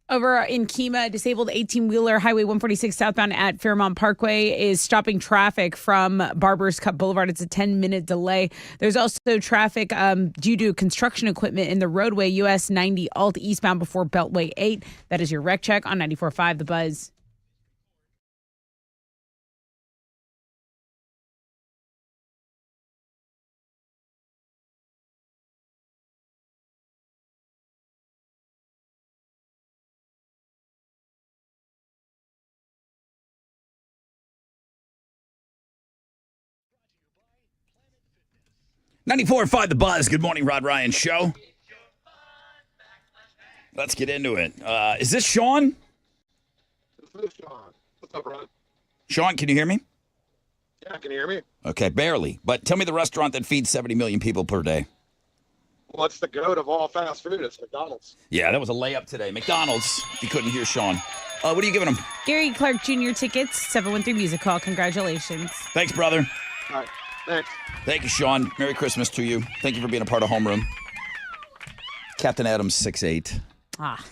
Over in Kemah, a disabled 18-wheeler Highway 146 southbound at Fairmont Parkway is stopping traffic from Barbers Cup Boulevard. It's a 10-minute delay. There's also traffic due to construction equipment in the roadway, US 90 Alt eastbound before Beltway 8. That is your wreck check on 94.5 The Buzz. .94.5 The Buzz. Good morning, Rod Ryan Show. Let's get into it. Is this Sean? This is Sean. What's up, Ron? Sean, can you hear me? Yeah, can you hear me? Okay, barely. But tell me the restaurant that feeds 70 million people per day. Well, it's the goat of all fast food. It's McDonald's. Yeah, that was a layup today. McDonald's, if you couldn't hear Sean. What are you giving him? Gary Clark Jr. tickets, 713 Music Hall. Congratulations. Thanks, brother. All right, thanks. Thank you, Sean. Merry Christmas to you. Thank you for being a part of Homeroom. Captain Adams, 6'8". Ah.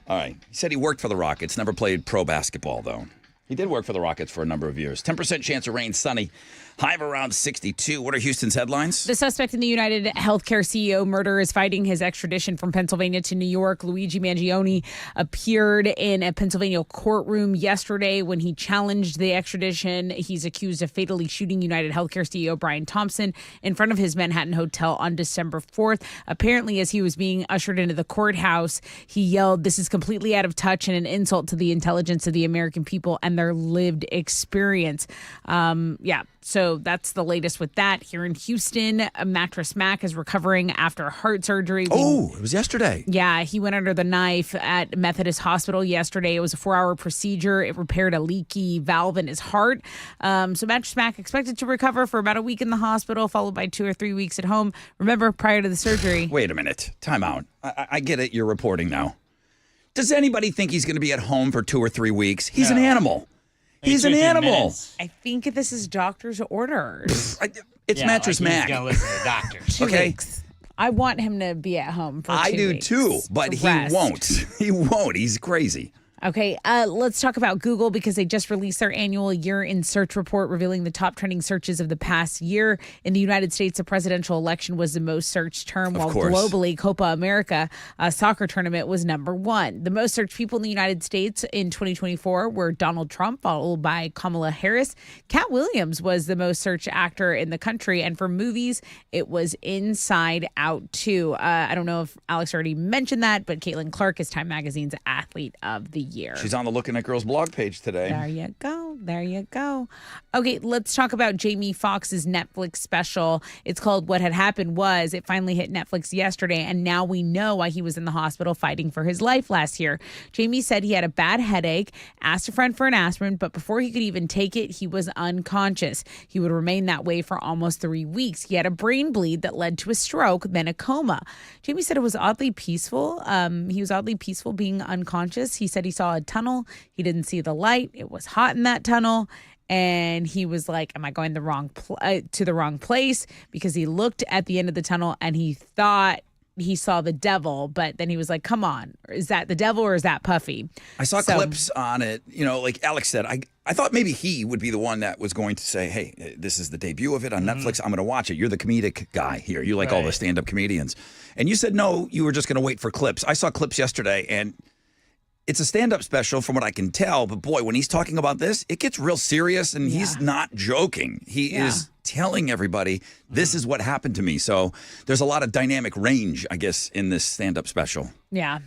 All right. He said he worked for the Rockets, never played pro basketball, though. He did work for the Rockets for a number of years. 10% chance of rain, sunny. High of around 62. What are Houston's headlines? The suspect in the United Healthcare CEO murder is fighting his extradition from Pennsylvania to New York. Luigi Mangione appeared in a Pennsylvania courtroom yesterday when he challenged the extradition. He's accused of fatally shooting United Healthcare CEO Brian Thompson in front of his Manhattan hotel on December 4th. Apparently, as he was being ushered into the courthouse, he yelled, "This is completely out of touch and an insult to the intelligence of the American people and their lived experience." So that's the latest with that. Here in Houston, Mattress Mac is recovering after heart surgery. Oh, it was yesterday. Yeah, he went under the knife at Methodist Hospital yesterday. It was a 4-hour procedure. It repaired a leaky valve in his heart. So Mattress Mac expected to recover for about a week in the hospital, followed by 2 or 3 weeks at home. Remember, prior to the surgery. Wait a minute. Time out. I get it. You're reporting now. Does anybody think he's going to be at home for 2 or 3 weeks? He's an animal. He's an animal. I think this is doctor's orders. It's Mattress Mac. He's going to listen to doctors. 2 Okay. weeks. I want him to be at home for 2 I do weeks too, but to he rest. won't. He won't. He's crazy. Okay, let's talk about Google because they just released their annual year in search report revealing the top trending searches of the past year. In the United States, the presidential election was the most searched term, while course. globally, Copa America, a soccer tournament, was number one. The most searched people in the United States in 2024 were Donald Trump, followed by Kamala Harris. Cat Williams was the most searched actor in the country. And for movies, it was Inside Out 2. I don't know if Alex already mentioned that, but Caitlin Clark is Time Magazine's Athlete of the Year. She's on the Looking at Girls blog page today. There you go. There you go. Okay, let's talk about Jamie Foxx's Netflix special. It's called What Had Happened Was. It finally hit Netflix yesterday, and now we know why he was in the hospital fighting for his life last year. Jamie said he had a bad headache, asked a friend for an aspirin, but before he could even take it, he was unconscious. He would remain that way for almost 3 weeks. He had a brain bleed that led to a stroke, then a coma. Jamie said it was oddly peaceful. He was oddly peaceful being unconscious. He said he saw a tunnel. He didn't see the light. It was hot in that tunnel. And he was like, am I going to the wrong place? Because he looked at the end of the tunnel and he thought he saw the devil. But then he was like, come on, is that the devil or is that Puffy? I saw clips on it. You know, like Alex said, I thought maybe he would be the one that was going to say, hey, this is the debut of it on Netflix. I'm going to watch it. You're the comedic guy here. You like all the stand-up comedians. And you said, no, you were just going to wait for clips. I saw clips yesterday, and it's a stand-up special from what I can tell, but boy, when he's talking about this, it gets real serious, and he's not joking. He is telling everybody, this is what happened to me. So there's a lot of dynamic range, I guess, in this stand-up special. Yeah.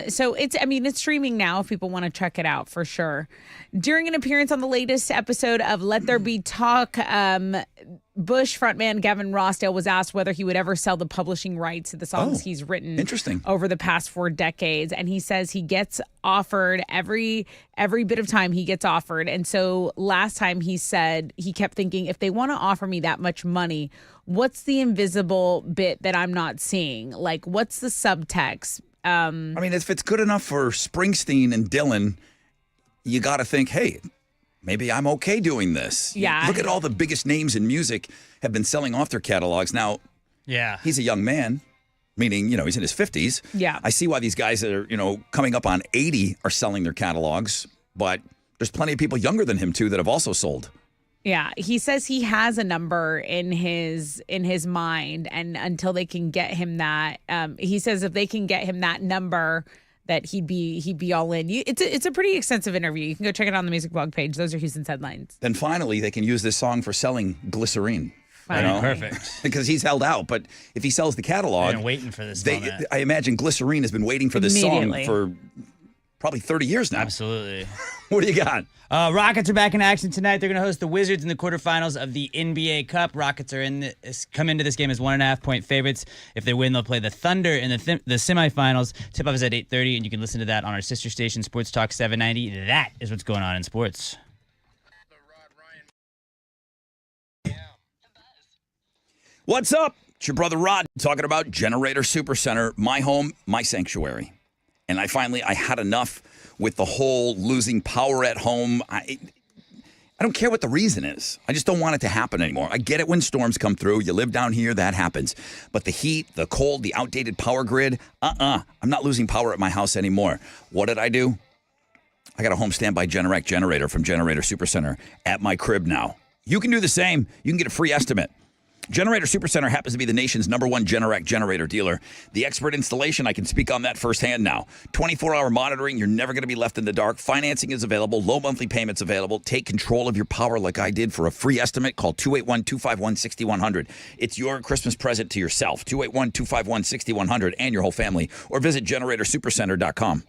So it's streaming now if people want to check it out for sure. During an appearance on the latest episode of Let There Be Talk, Bush frontman Gavin Rossdale was asked whether he would ever sell the publishing rights to the songs he's written over the past 4 decades. And he says he gets offered every bit of time he gets offered. And so last time he said he kept thinking, if they want to offer me that much money, what's the invisible bit that I'm not seeing? Like, what's the subtext? I mean, if it's good enough for Springsteen and Dylan, you got to think, hey, maybe I'm okay doing this. Yeah. Look at all the biggest names in music have been selling off their catalogs. Now, he's a young man. meaning, he's in his 50s. Yeah. I see why these guys that are, coming up on 80 are selling their catalogs, but there's plenty of people younger than him, too, that have also sold. Yeah, he says he has a number in his mind, and until they can get him that, he says if they can get him that number, that he'd be all in. It's a pretty extensive interview. You can go check it out on the Music Blog page. Those are Houston's headlines. Then finally, they can use this song for selling glycerine. Perfect. Because he's held out, but if he sells the catalog, I've been waiting for this moment. I imagine glycerine has been waiting for this song for probably 30 years now. Absolutely. What do you got? Rockets are back in action tonight. They're going to host the Wizards in the quarterfinals of the NBA Cup. Rockets are come into this game as 1.5-point favorites. If they win, they'll play the Thunder in the semifinals. Tip-off is at 8:30, and you can listen to that on our sister station, Sports Talk 790. That is what's going on in sports. What's up? It's your brother Rod talking about Generator Supercenter, my home, my sanctuary. And I had enough with the whole losing power at home. I don't care what the reason is. I just don't want it to happen anymore. I get it when storms come through. You live down here, that happens. But the heat, the cold, the outdated power grid, I'm not losing power at my house anymore. What did I do? I got a home standby Generac generator from Generator Supercenter at my crib now. You can do the same. You can get a free estimate. Generator Supercenter happens to be the nation's #1 Generac generator dealer. The expert installation, I can speak on that firsthand now. 24-hour monitoring, you're never going to be left in the dark. Financing is available, low monthly payments available. Take control of your power like I did for a free estimate. Call 281-251-6100. It's your Christmas present to yourself. 281-251-6100 and your whole family. Or visit GeneratorSupercenter.com.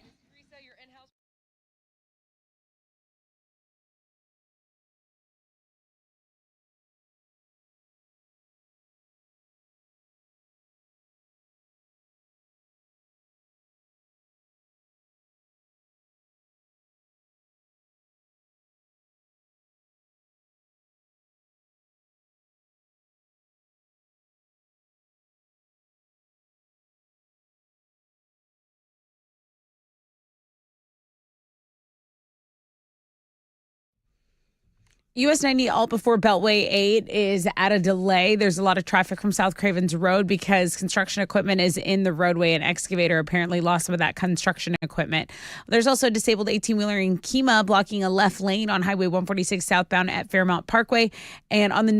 US 90 Alt before Beltway 8 is at a delay. There's a lot of traffic from South Cravens Road because construction equipment is in the roadway. An excavator apparently lost some of that construction equipment. There's also a disabled 18-wheeler in Kemah blocking a left lane on Highway 146 southbound at Fairmount Parkway. And on the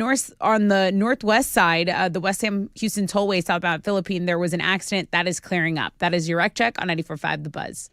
northwest side, the West Ham Houston Tollway southbound at Philippine, there was an accident that is clearing up. That is your Rec Check on 94.5 The Buzz.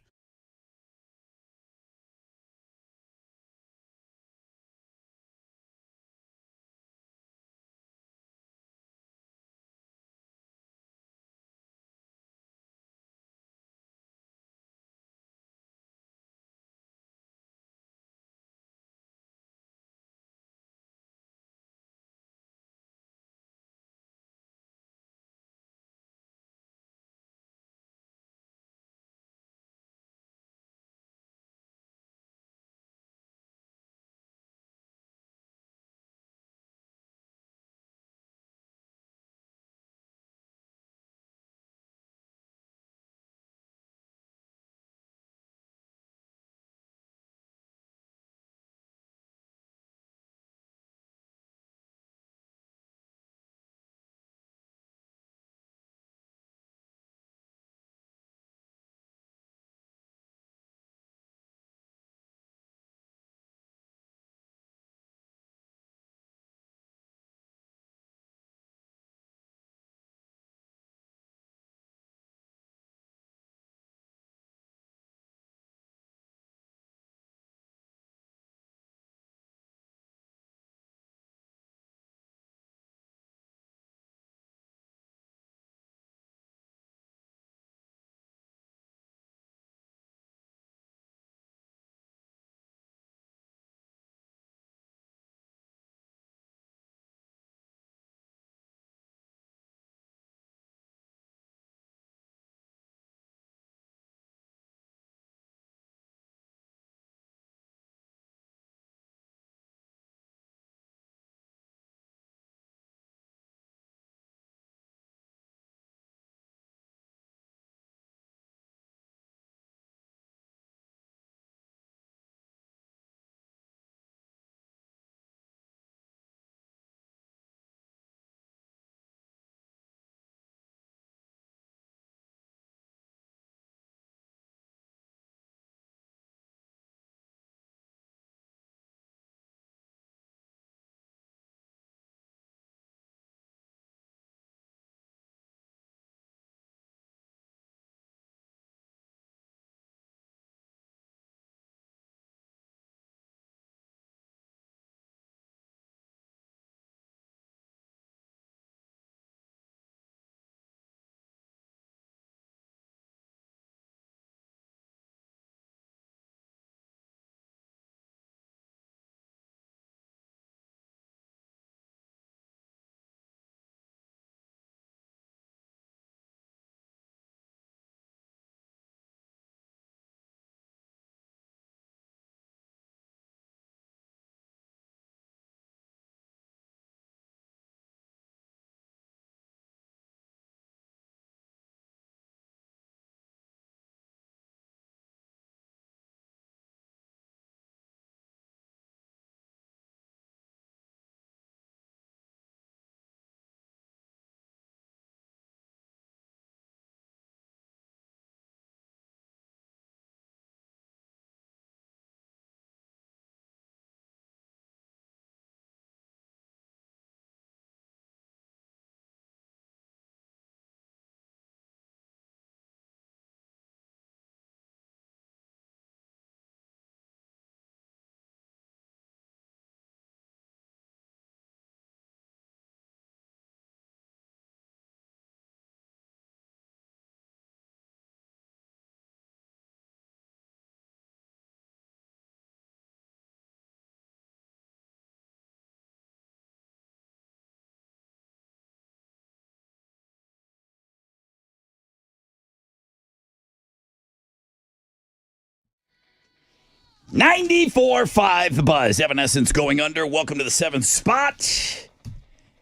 94.5 The Buzz. Evanescence going under. Welcome to the 7th spot.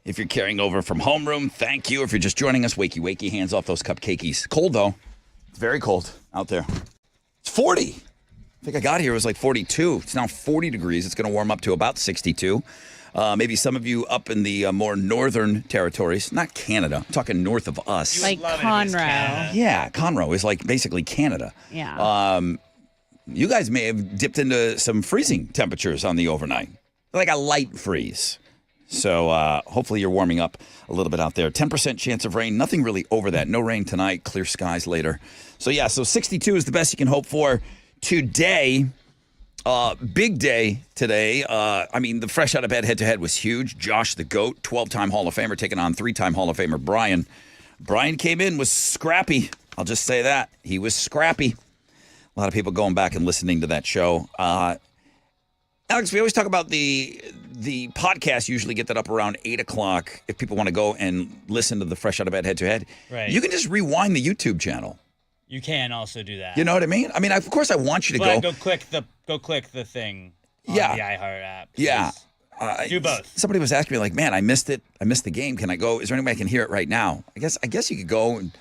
If you're carrying over from homeroom, thank you. If you're just joining us, wakey, hands off those cupcakies. Cold, though. It's very cold out there. It's 40. I think I got here, it was like 42. It's now 40 degrees. It's going to warm up to about 62. Maybe some of you up in the more northern territories, not Canada. I'm talking north of us. Like Conroe. Yeah, Conroe is like basically Canada. Yeah. You guys may have dipped into some freezing temperatures on the overnight, like a light freeze. So hopefully you're warming up a little bit out there. 10% chance of rain. Nothing really over that. No rain tonight. Clear skies later. So 62 is the best you can hope for today. Big day today. The fresh out of bed head-to-head was huge. Josh the GOAT, 12-time Hall of Famer, taking on 3-time Hall of Famer Brian. Brian came in, was scrappy. I'll just say that. He was scrappy. A lot of people going back and listening to that show. Alex, we always talk about the podcast. Usually get that up around 8 o'clock if people want to go and listen to the fresh out of bed head-to-head. Right. You can just rewind the YouTube channel. You can also do that. You know what I mean? I mean, of course, I want you to But go click the thing on the iHeart app. Yeah. Do both. Somebody was asking me, like, man, I missed it. I missed the game. Can I go? Is there any way I can hear it right now? I guess you could go and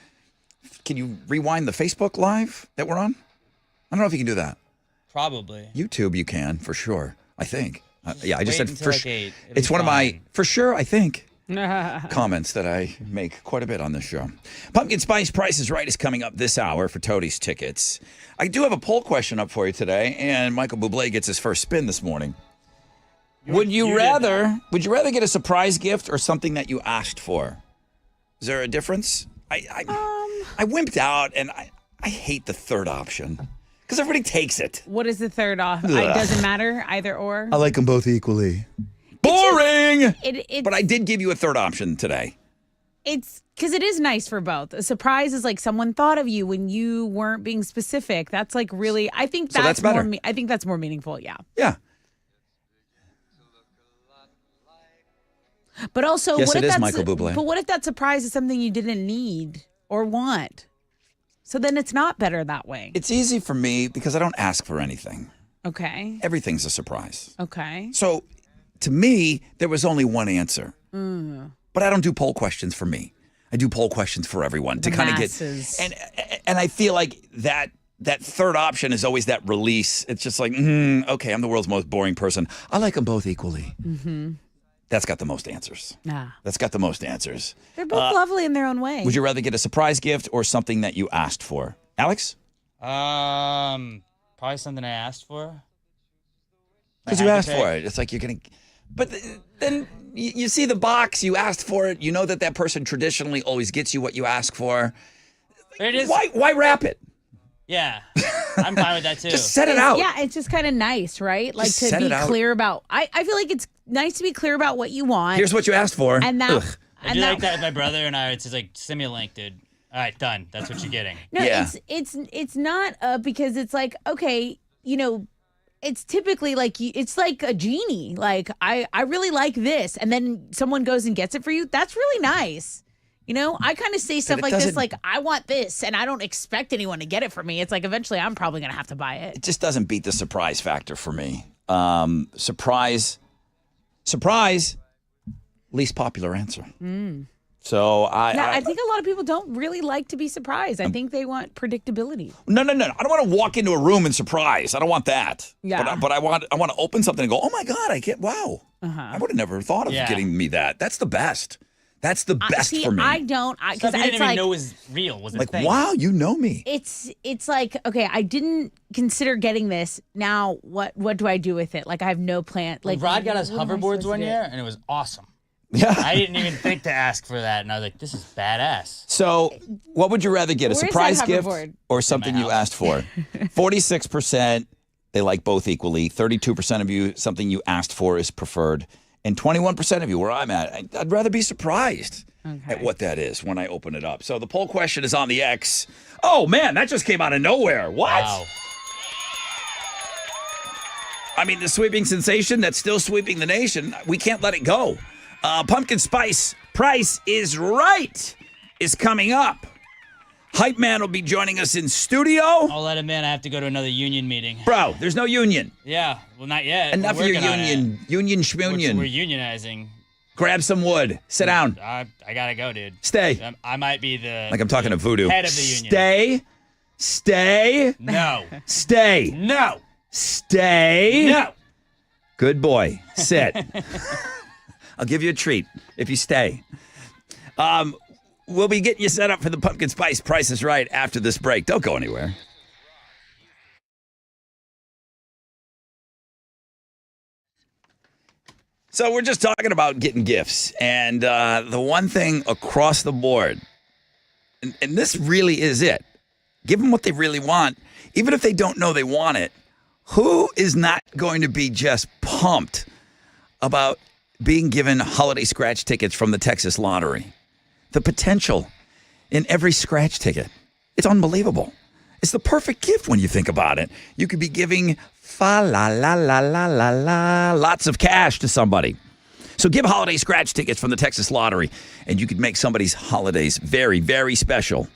can you rewind the Facebook Live that we're on? I don't know if you can do that. Probably. YouTube, you can for sure. I think. I just said until for like sure. 8. It's one of my for sure. I think. Oh. Comments that I make quite a bit on this show. Pumpkin Spice Price is Right is coming up this hour for Toadies tickets. I do have a poll question up for you today, and Michael Bublé gets his first spin this morning. Would you rather get a surprise gift or something that you asked for? Is there a difference? I wimped out, and I hate the third option because everybody takes it. What is the third off? It doesn't matter, either or. I like them both equally. Boring! It's but I did give you a third option today. It's because it is nice for both. A surprise is like someone thought of you when you weren't being specific. That's like really, I think that's better. more. I think that's more meaningful. Yeah. Yeah. But also, Yes, what it if is that's Michael Bublé. But what if that surprise is something you didn't need or want? So then it's not better that way. It's easy for me because I don't ask for anything. Okay. Everything's a surprise. Okay. So to me, there was only one answer. But I don't do poll questions for me. I do poll questions for everyone to kind of get. And I feel like that third option is always that release. It's just like, okay, I'm the world's most boring person. I like them both equally. Mm-hmm. That's got the most answers. Nah. That's got the most answers. They're both lovely in their own way. Would you rather get a surprise gift or something that you asked for? Alex? Probably something I asked for. Because you asked for it. It's like you're going to... But then you see the box, you asked for it, you know that person traditionally always gets you what you ask for. It is. Why wrap it? Yeah, I'm fine with that too. Just set it out. Yeah, it's just kind of nice, right? Like Just to set be it out. clear about. I feel like it's nice to be clear about what you want. Here's what you asked for. And that. Ugh. I do like that with my brother and I. It's just like Simulink, dude. All right, done. That's what you're getting. No, Yeah. it's not because it's like, okay, it's typically like it's like a genie. Like I really like this, and then someone goes and gets it for you. That's really nice. I kind of say stuff it like this, doesn't- like I want this, and I don't expect anyone to get it for me. It's like eventually I'm probably gonna have to buy it. It just doesn't beat the surprise factor for me. Surprise, least popular answer. So I think a lot of people don't really like to be surprised. I think they want predictability. No. I don't want to walk into a room and surprise. I don't want that. Yeah. But I want to open something and go, oh my God, wow. I would have never thought of getting me that. That's the best. That's the best for me. I don't. Stuff you didn't even know was real. Was a like, thing. wow, you know me. It's like, okay, I didn't consider getting this. Now what do I do with it? Like I have no plan. Like Rod got us what am I hoverboards supposed to one do? year, and it was awesome. Yeah. I didn't even think to ask for that, and I was like, "This is badass." So, what would you rather get? A Where is surprise that gift hoverboard? or something In my you house. asked for? 46%, they like both equally. 32% of you, something you asked for is preferred. And 21% of you, where I'm at, I'd rather be surprised at what that is when I open it up. So, the poll question is on the X. Oh, man, that just came out of nowhere. What? Wow. I mean, the sweeping sensation that's still sweeping the nation, we can't let it go. Pumpkin Spice Price is Right is coming up. Hype Man will be joining us in studio. I'll let him in. I have to go to another union meeting. Bro, there's no union. Yeah, well, not yet. Enough of We're your working on union. Union it. schmunion. We're unionizing. Grab some wood. Sit down. I gotta go, dude. Stay. I might be the Like I'm talking to Voodoo. head of the union. Stay. Stay. No. Stay. No. Stay. No. Good boy. Sit. I'll give you a treat if you stay. We'll be getting you set up for the Pumpkin Spice Price is Right after this break. Don't go anywhere. So we're just talking about getting gifts. And the one thing across the board, and this really is it, give them what they really want. Even if they don't know they want it, who is not going to be just pumped about being given holiday scratch tickets from the Texas Lottery? The potential in every scratch ticket. It's unbelievable. It's the perfect gift when you think about it. You could be giving fa la la la la la la lots of cash to somebody. So give holiday scratch tickets from the Texas Lottery, and you could make somebody's holidays very, very special.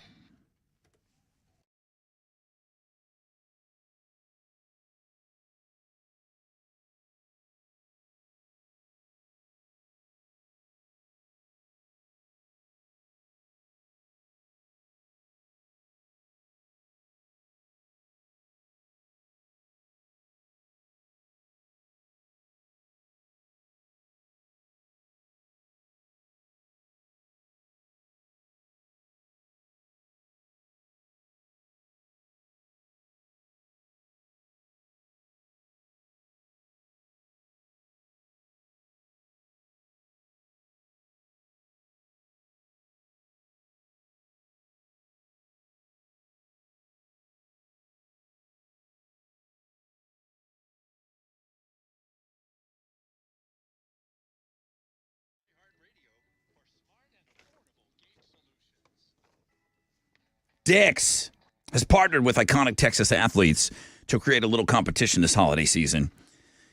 Dick's has partnered with iconic Texas athletes to create a little competition this holiday season.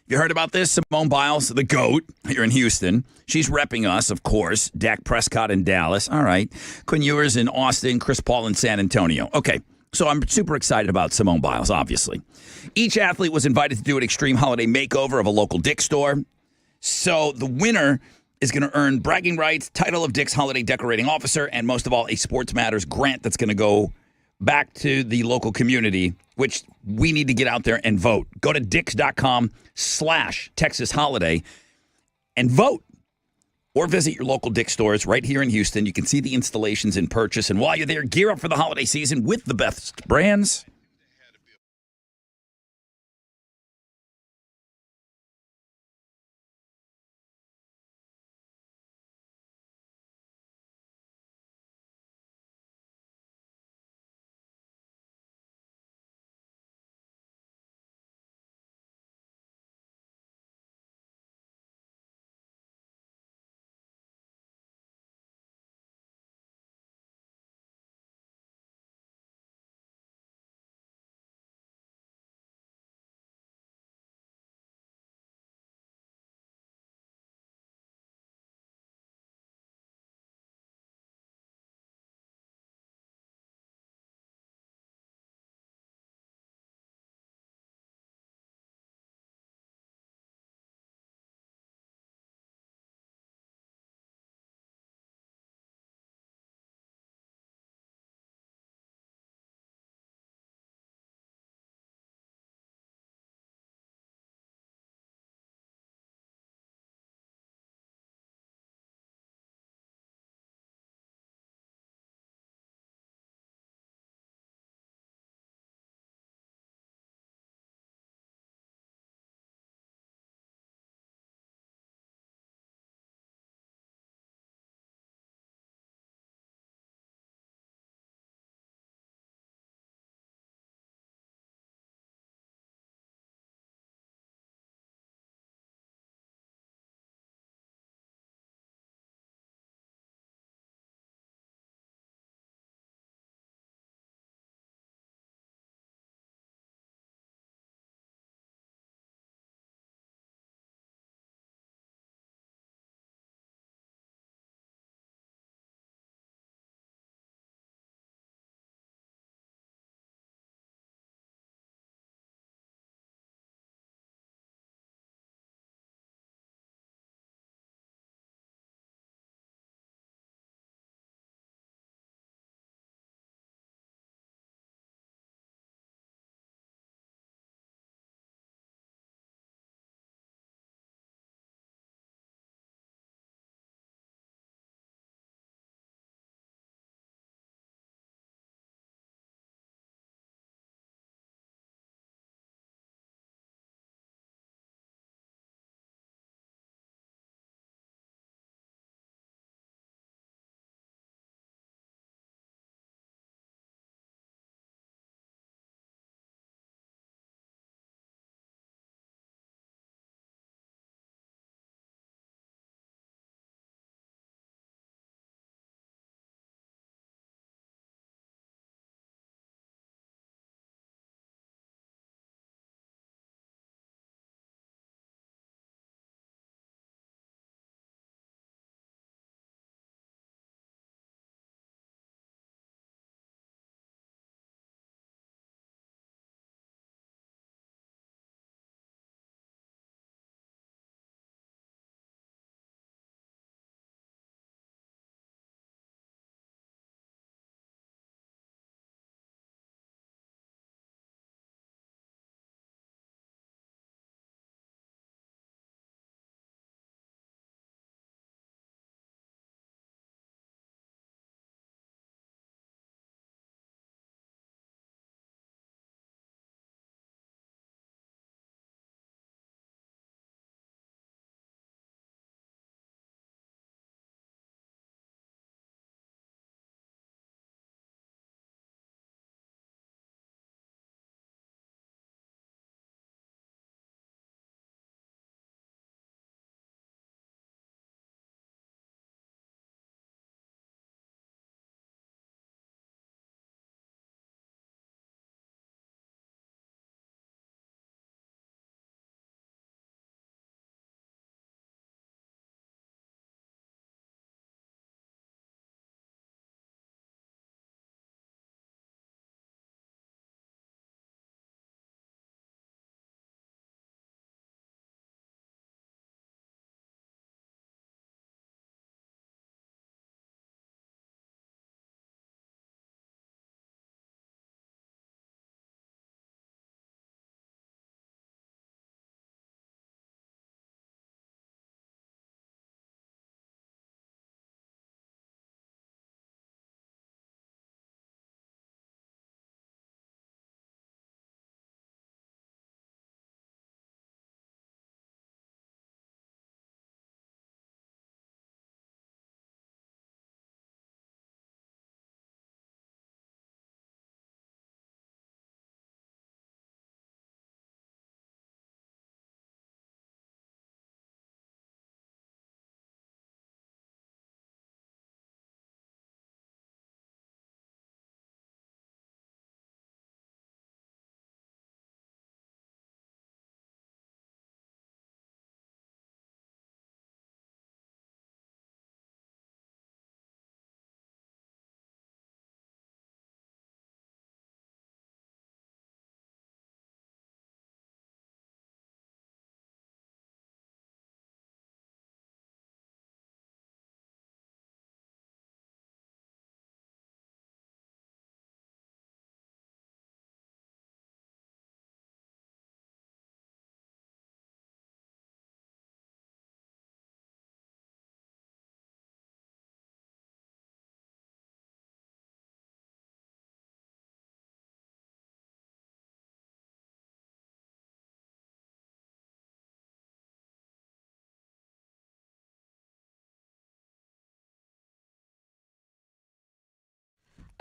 You heard about this? Simone Biles, the GOAT, here in Houston. She's repping us, of course. Dak Prescott in Dallas. All right. Quinn Ewers in Austin. Chris Paul in San Antonio. Okay. So I'm super excited about Simone Biles, obviously. Each athlete was invited to do an extreme holiday makeover of a local Dick's store. So the winner is going to earn bragging rights, title of Dick's Holiday Decorating Officer, and most of all, a Sports Matters grant that's going to go back to the local community, which we need to get out there and vote. Go to Dicks.com/Texas Holiday and vote. Or visit your local Dick's stores right here in Houston. You can see the installations and purchase. And while you're there, gear up for the holiday season with the best brands.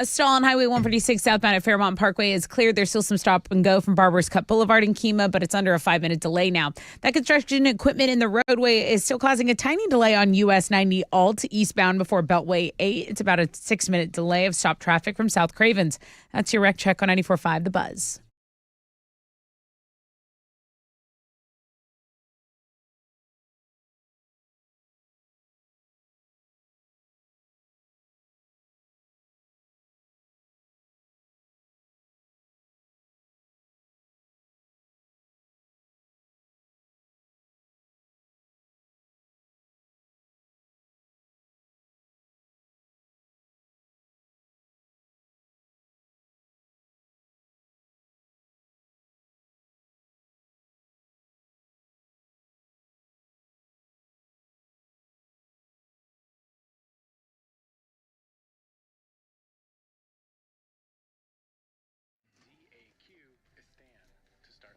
A stall on Highway 146 southbound at Fairmont Parkway is cleared. There's still some stop and go from Barber's Cut Boulevard in Kemah, but it's under a 5-minute delay now. That construction equipment in the roadway is still causing a tiny delay on US 90 Alt eastbound before Beltway 8. It's about a 6-minute delay of stop traffic from South Cravens. That's your wreck check on 94.5 The Buzz. To start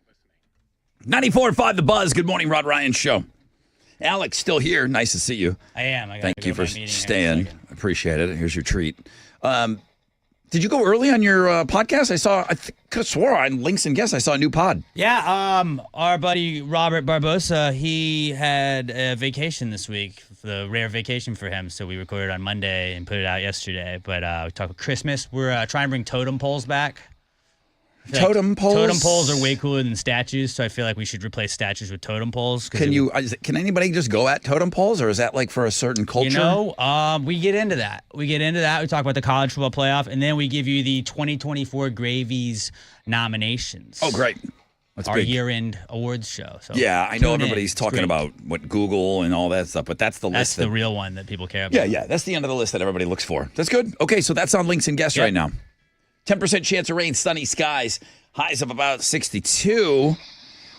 listening. 94.5 The Buzz. Good morning, Rod Ryan Show. Alex, still here. Nice to see you. I am. Thank you for staying. Appreciate it. Here's your treat. Did you go early on your podcast? I could have swore on Links and Guests I saw a new pod. Yeah, our buddy Robert Barbosa, he had a vacation this week, the rare vacation for him. So we recorded on Monday and put it out yesterday. But we talked about Christmas. We're trying to bring totem poles back. Totem poles? Totem poles are way cooler than statues, so I feel like we should replace statues with totem poles. Can anybody just go at totem poles, or is that like for a certain culture? You know, we get into that. We talk about the college football playoff, and then we give you the 2024 Gravies nominations. Oh, great. That's our big. year-end awards show. So yeah, I know everybody's talking about what Google and all that stuff, but that's the list. That's the real one that people care about. Yeah, that's the end of the list that everybody looks for. That's good. Okay, so that's on Links and Guests right now. 10% chance of rain, sunny skies, highs of about 62.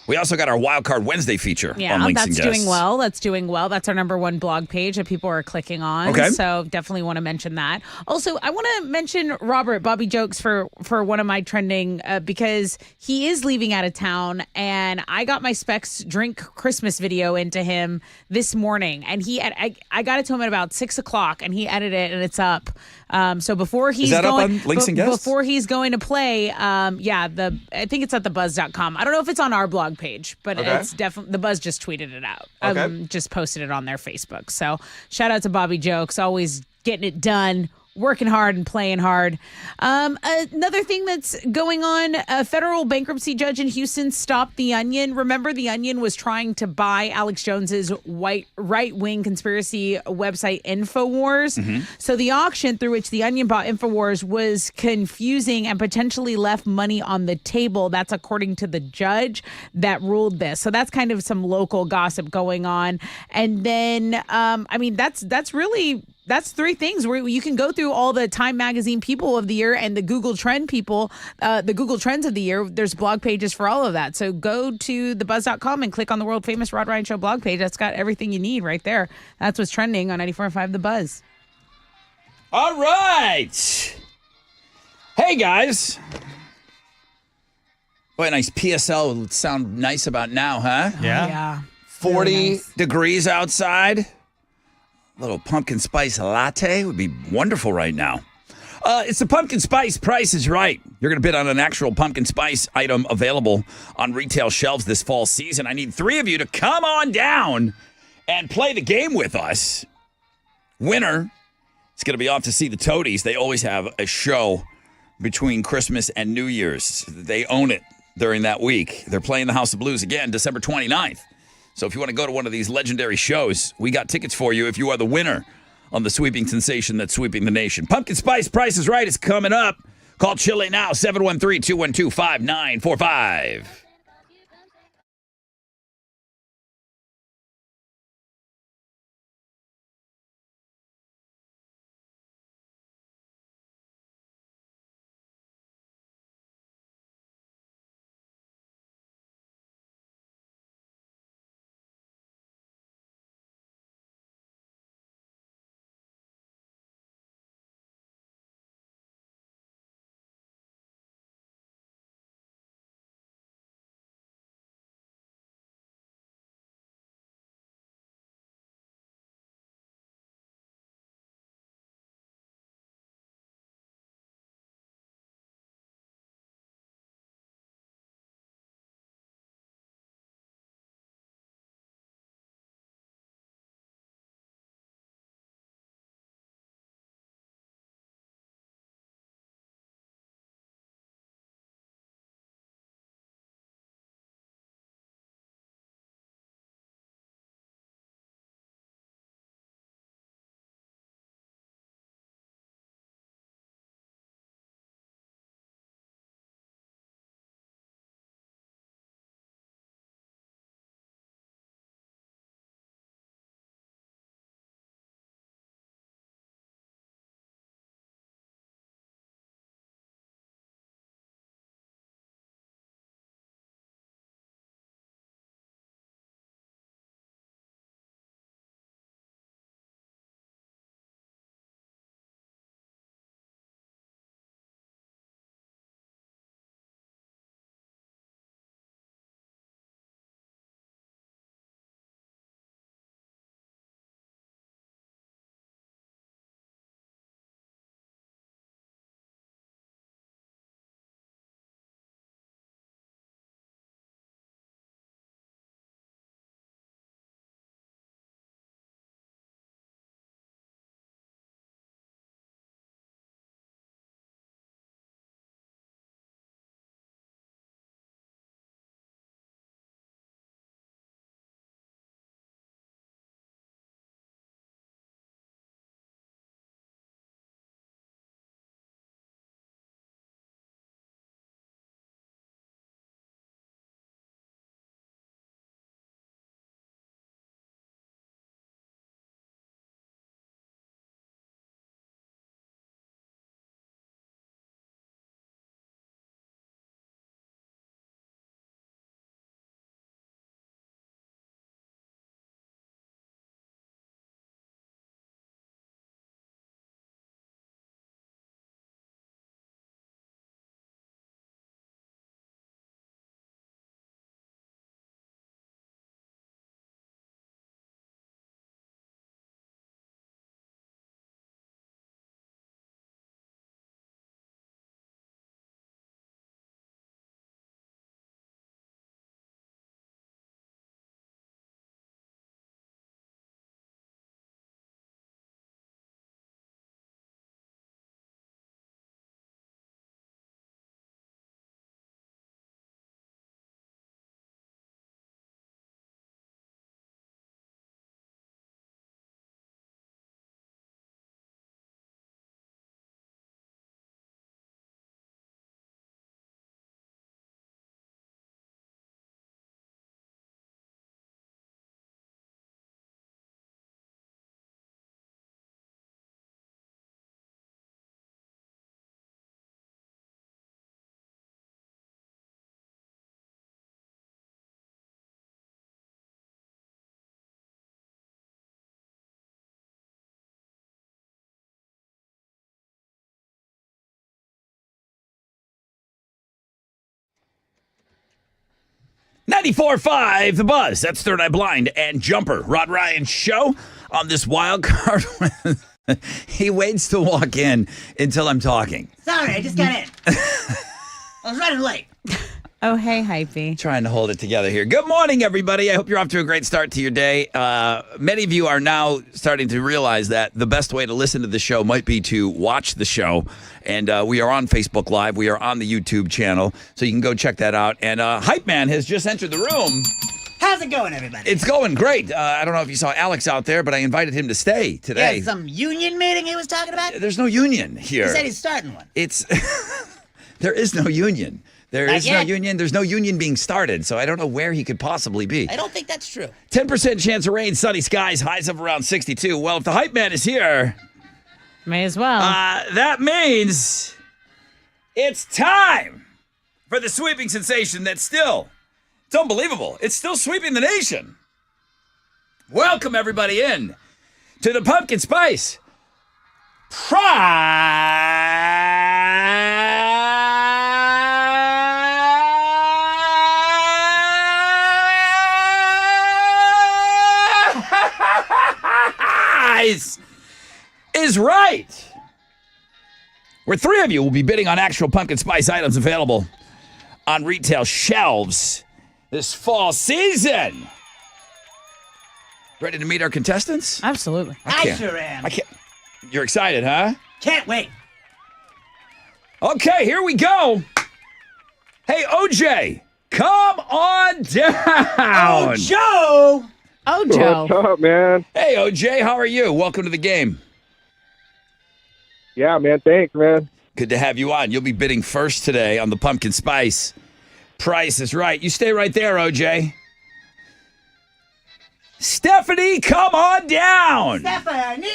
We also got our Wild Card Wednesday feature on Links and Guests. That's doing well. That's our #1 blog page that people are clicking on. Okay. So definitely want to mention that. Also, I want to mention Robert Bobby Jokes for one of my trending because he is leaving out of town, and I got my Specs Drink Christmas video into him this morning, and I got it to him at about 6:00, and he edited it, and it's up. So before he's up going, on Links and Guests? Before he's going to play, I think it's at thebuzz.com. I don't know if it's on our blog page, but it's definitely The Buzz just tweeted it out. Just posted it on their Facebook. So shout out to Bobby Jokes, always getting it done, working hard and playing hard. Another thing that's going on, a federal bankruptcy judge in Houston stopped The Onion. Remember, The Onion was trying to buy Alex Jones's right-wing conspiracy website InfoWars. Mm-hmm. So the auction through which The Onion bought InfoWars was confusing and potentially left money on the table. That's according to the judge that ruled this. So that's kind of some local gossip going on. And then, that's three things where you can go through all the Time Magazine People of the Year and the Google Trend people, the Google Trends of the Year. There's blog pages for all of that. So go to thebuzz.com and click on the world famous Rod Ryan Show blog page. That's got everything you need right there. That's what's trending on 94.5 The Buzz. All right. Hey, guys. Boy, a nice PSL would sound nice about now, huh? Yeah. 40 Really nice. degrees outside. A little pumpkin spice latte would be wonderful right now. It's the pumpkin spice Price is Right. You're going to bid on an actual pumpkin spice item available on retail shelves this fall season. I need 3 of you to come on down and play the game with us. Winner is going to be off to see the Toadies. They always have a show between Christmas and New Year's. They own it during that week. They're playing the House of Blues again, December 29th. So if you want to go to one of these legendary shows, we got tickets for you if you are the winner on the sweeping sensation that's sweeping the nation. Pumpkin Spice Price is Right is coming up. Call Chile now, 713-212-5945. 94.5 The Buzz. That's Third Eye Blind and Jumper. Rod Ryan show on this wild card. He waits to walk in until I'm talking. Sorry, I just got in. I was running late. Oh, hey, Hypey. Trying to hold it together here. Good morning, everybody. I hope you're off to a great start to your day. Many of you are now starting to realize that the best way to listen to the show might be to watch the show. And we are on Facebook Live. We are on the YouTube channel, so you can go check that out. And Hype Man has just entered the room. How's it going, everybody? It's going great. I don't know if you saw Alex out there, but I invited him to stay today. Yeah, some union meeting he was talking about? There's no union here. He said he's starting one. There is no union. There Not is no yet. union. There's no union being started, so I don't know where he could possibly be. I don't think that's true. 10% chance of rain, sunny skies, highs of around 62. Well, if the Hype Man is here, May as well. that means it's time for the sweeping sensation that's still, it's unbelievable. It's still sweeping the nation. Welcome, everybody, in to the Pumpkin Spice Prize is right. Where three of you will be bidding on actual pumpkin spice items available on retail shelves this fall season. Ready to meet our contestants? Absolutely. I sure am. I can't. You're excited, huh? Can't wait. Okay, here we go. Hey, OJ, come on down. Oh, Joe! Oh, Joe. What's up, man? Hey, OJ, how are you? Welcome to the game. Yeah, man. Thanks, man. Good to have you on. You'll be bidding first today on the pumpkin spice. Price is right. You stay right there, OJ. Stephanie, come on down. Stephanie!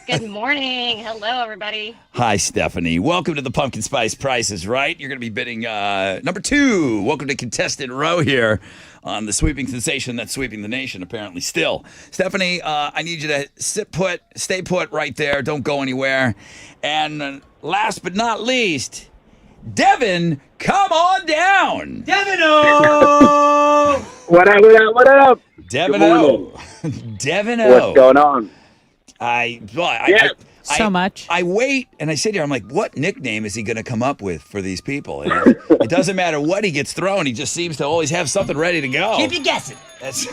Good morning. Hello, everybody. Hi, Stephanie. Welcome to the Pumpkin Spice Price is Right. You're going to be bidding number 2. Welcome to contestant row here on the sweeping sensation that's sweeping the nation, apparently still. Stephanie, I need you to stay put right there. Don't go anywhere. And last but not least, Devin, come on down. Devin-o! What up, what up, what up? Devin Good O. morning. Devin O. What's going on? So much. I wait and I sit here. I'm like, what nickname is he going to come up with for these people? And it doesn't matter what he gets thrown. He just seems to always have something ready to go. Keep you guessing. That's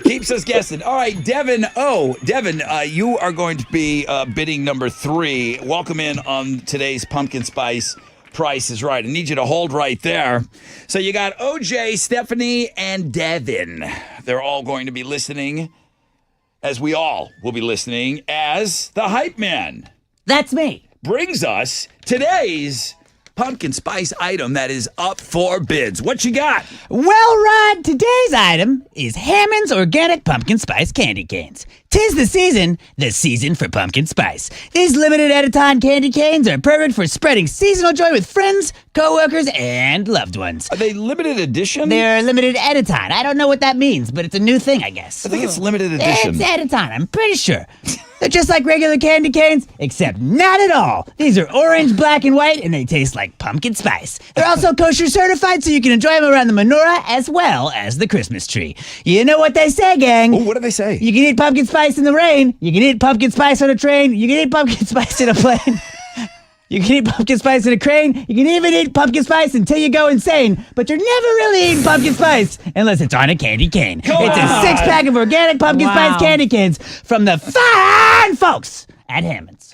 keeps us guessing. All right, Devin O. Devin, you are going to be bidding number 3. Welcome in on today's Pumpkin Spice Price is Right. I need you to hold right there. So you got OJ, Stephanie, and Devin. They're all going to be listening, as we all will be listening, as the Hype Man That's me. brings us today's pumpkin spice item that is up for bids. What you got? Well, Rod, today's item is Hammond's Organic Pumpkin Spice Candy Canes. 'Tis the season for pumpkin spice. These limited edition candy canes are perfect for spreading seasonal joy with friends, coworkers, and loved ones. Are they limited edition? They're limited edition. I don't know what that means, but it's a new thing, I guess. I think it's limited edition. It's edition, I'm pretty sure. They're just like regular candy canes, except not at all. These are orange, black, and white, and they taste like pumpkin spice. They're also kosher certified, so you can enjoy them around the menorah as well as the Christmas tree. You know what they say, gang. Oh, what do they say? You can eat pumpkin spice in the rain. You can eat pumpkin spice on a train. You can eat pumpkin spice in a plane. You can eat pumpkin spice in a crane. You can even eat pumpkin spice until you go insane. But you're never really eating pumpkin spice unless it's on a candy cane. It's a 6-pack of organic pumpkin spice candy canes from the fine folks at Hammond's.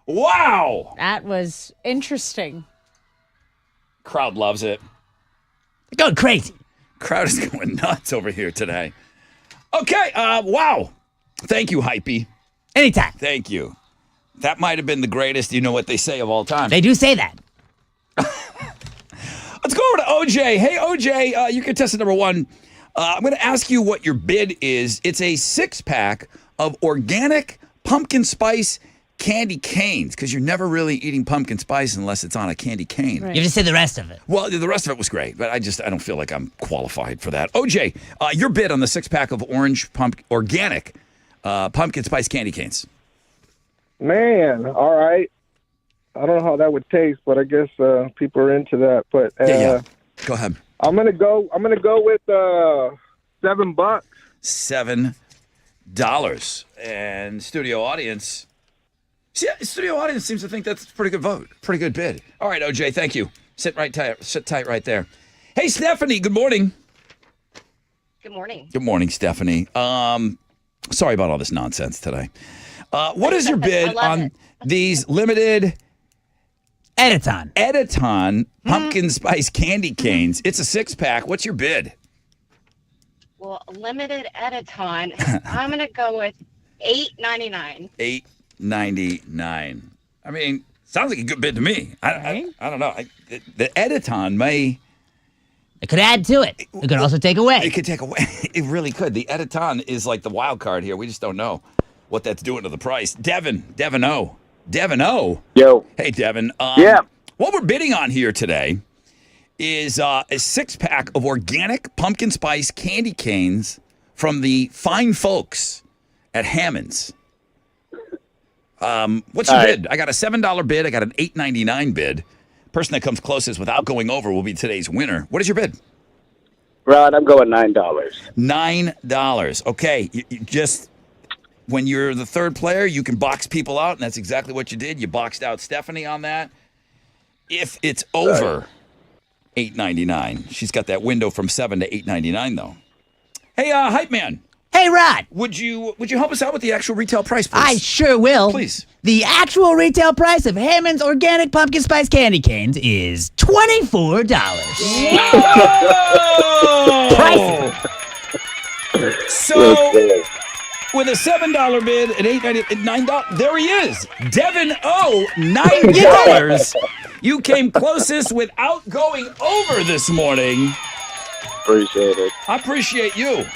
Wow. That was interesting. Crowd loves it. They're going crazy. Crowd is going nuts over here today. Okay, wow. Thank you, Hypey. Anytime. Thank you. That might have been the greatest you know what they say of all time. They do say that. Let's go over to OJ. Hey, OJ, you're contestant number 1. I'm going to ask you what your bid is. It's a 6-pack of organic pumpkin spice candy canes, because you're never really eating pumpkin spice unless it's on a candy cane. You have to say the rest of it. Well, the rest of it was great, but I don't feel like I'm qualified for that. OJ, your bid on the 6-pack of organic pumpkin spice candy canes. Man, all right. I don't know how that would taste, but I guess people are into that. But Yeah. Go ahead. I'm gonna go with $7. $7. And studio audience. See, studio audience seems to think that's a pretty good vote. Pretty good bid. All right, OJ, thank you. Sit tight right there. Hey, Stephanie, good morning. Good morning. Good morning, Stephanie. Sorry about all this nonsense today. What is your bid on these limited Editon pumpkin spice candy canes? It's a 6-pack. What's your bid? Well, limited Editon. I'm gonna go with $8.99. $8.99. I mean, sounds like a good bid to me. I don't know. The Editon may. It could add to it. It could also take away. It could take away. It really could. The Editon is like the wild card here. We just don't know what that's doing to the price. Devin O. Yo. Hey, Devin. Yeah. What we're bidding on here today is a 6-pack of organic pumpkin spice candy canes from the fine folks at Hammond's. What's your bid? I got a $7 bid. I got an $8.99 bid. Person that comes closest without going over will be today's winner. What is your bid? Rod, I'm going $9. $9. Okay. You just, when you're the third player, you can box people out, and that's exactly what you did. You boxed out Stephanie on that. If it's over $8.99, she's got that window from $7 to $8.99, though. Hey, Hype Man. Hey, Rod. Would you help us out with the actual retail price, please? I sure will. Please. The actual retail price of Hammond's organic pumpkin spice candy canes is $24. Whoa! So, with a $7 bid and $9, there he is. Devin O, $9. You came closest without going over this morning. Appreciate it. I appreciate you.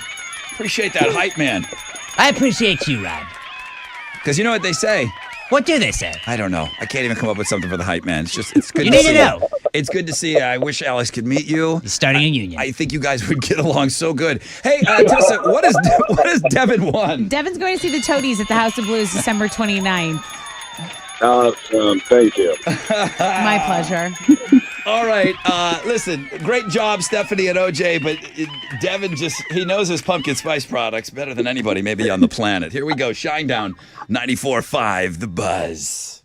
Appreciate that, Hype Man. I appreciate you, Rod. Because you know what they say? What do they say? I don't know. I can't even come up with something for the Hype Man. It's good You to need see to know. It's good to see you. I wish Alex could meet you. He's starting a union. I think you guys would get along so good. Hey, Tessa, what is Devin won? Devin's going to see the Toadies at the House of Blues December 29th. Awesome. Thank you. My pleasure. All right. Listen, great job, Stephanie and OJ, but Devin he knows his pumpkin spice products better than anybody maybe on the planet. Here we go. Shinedown 94.5, The Buzz.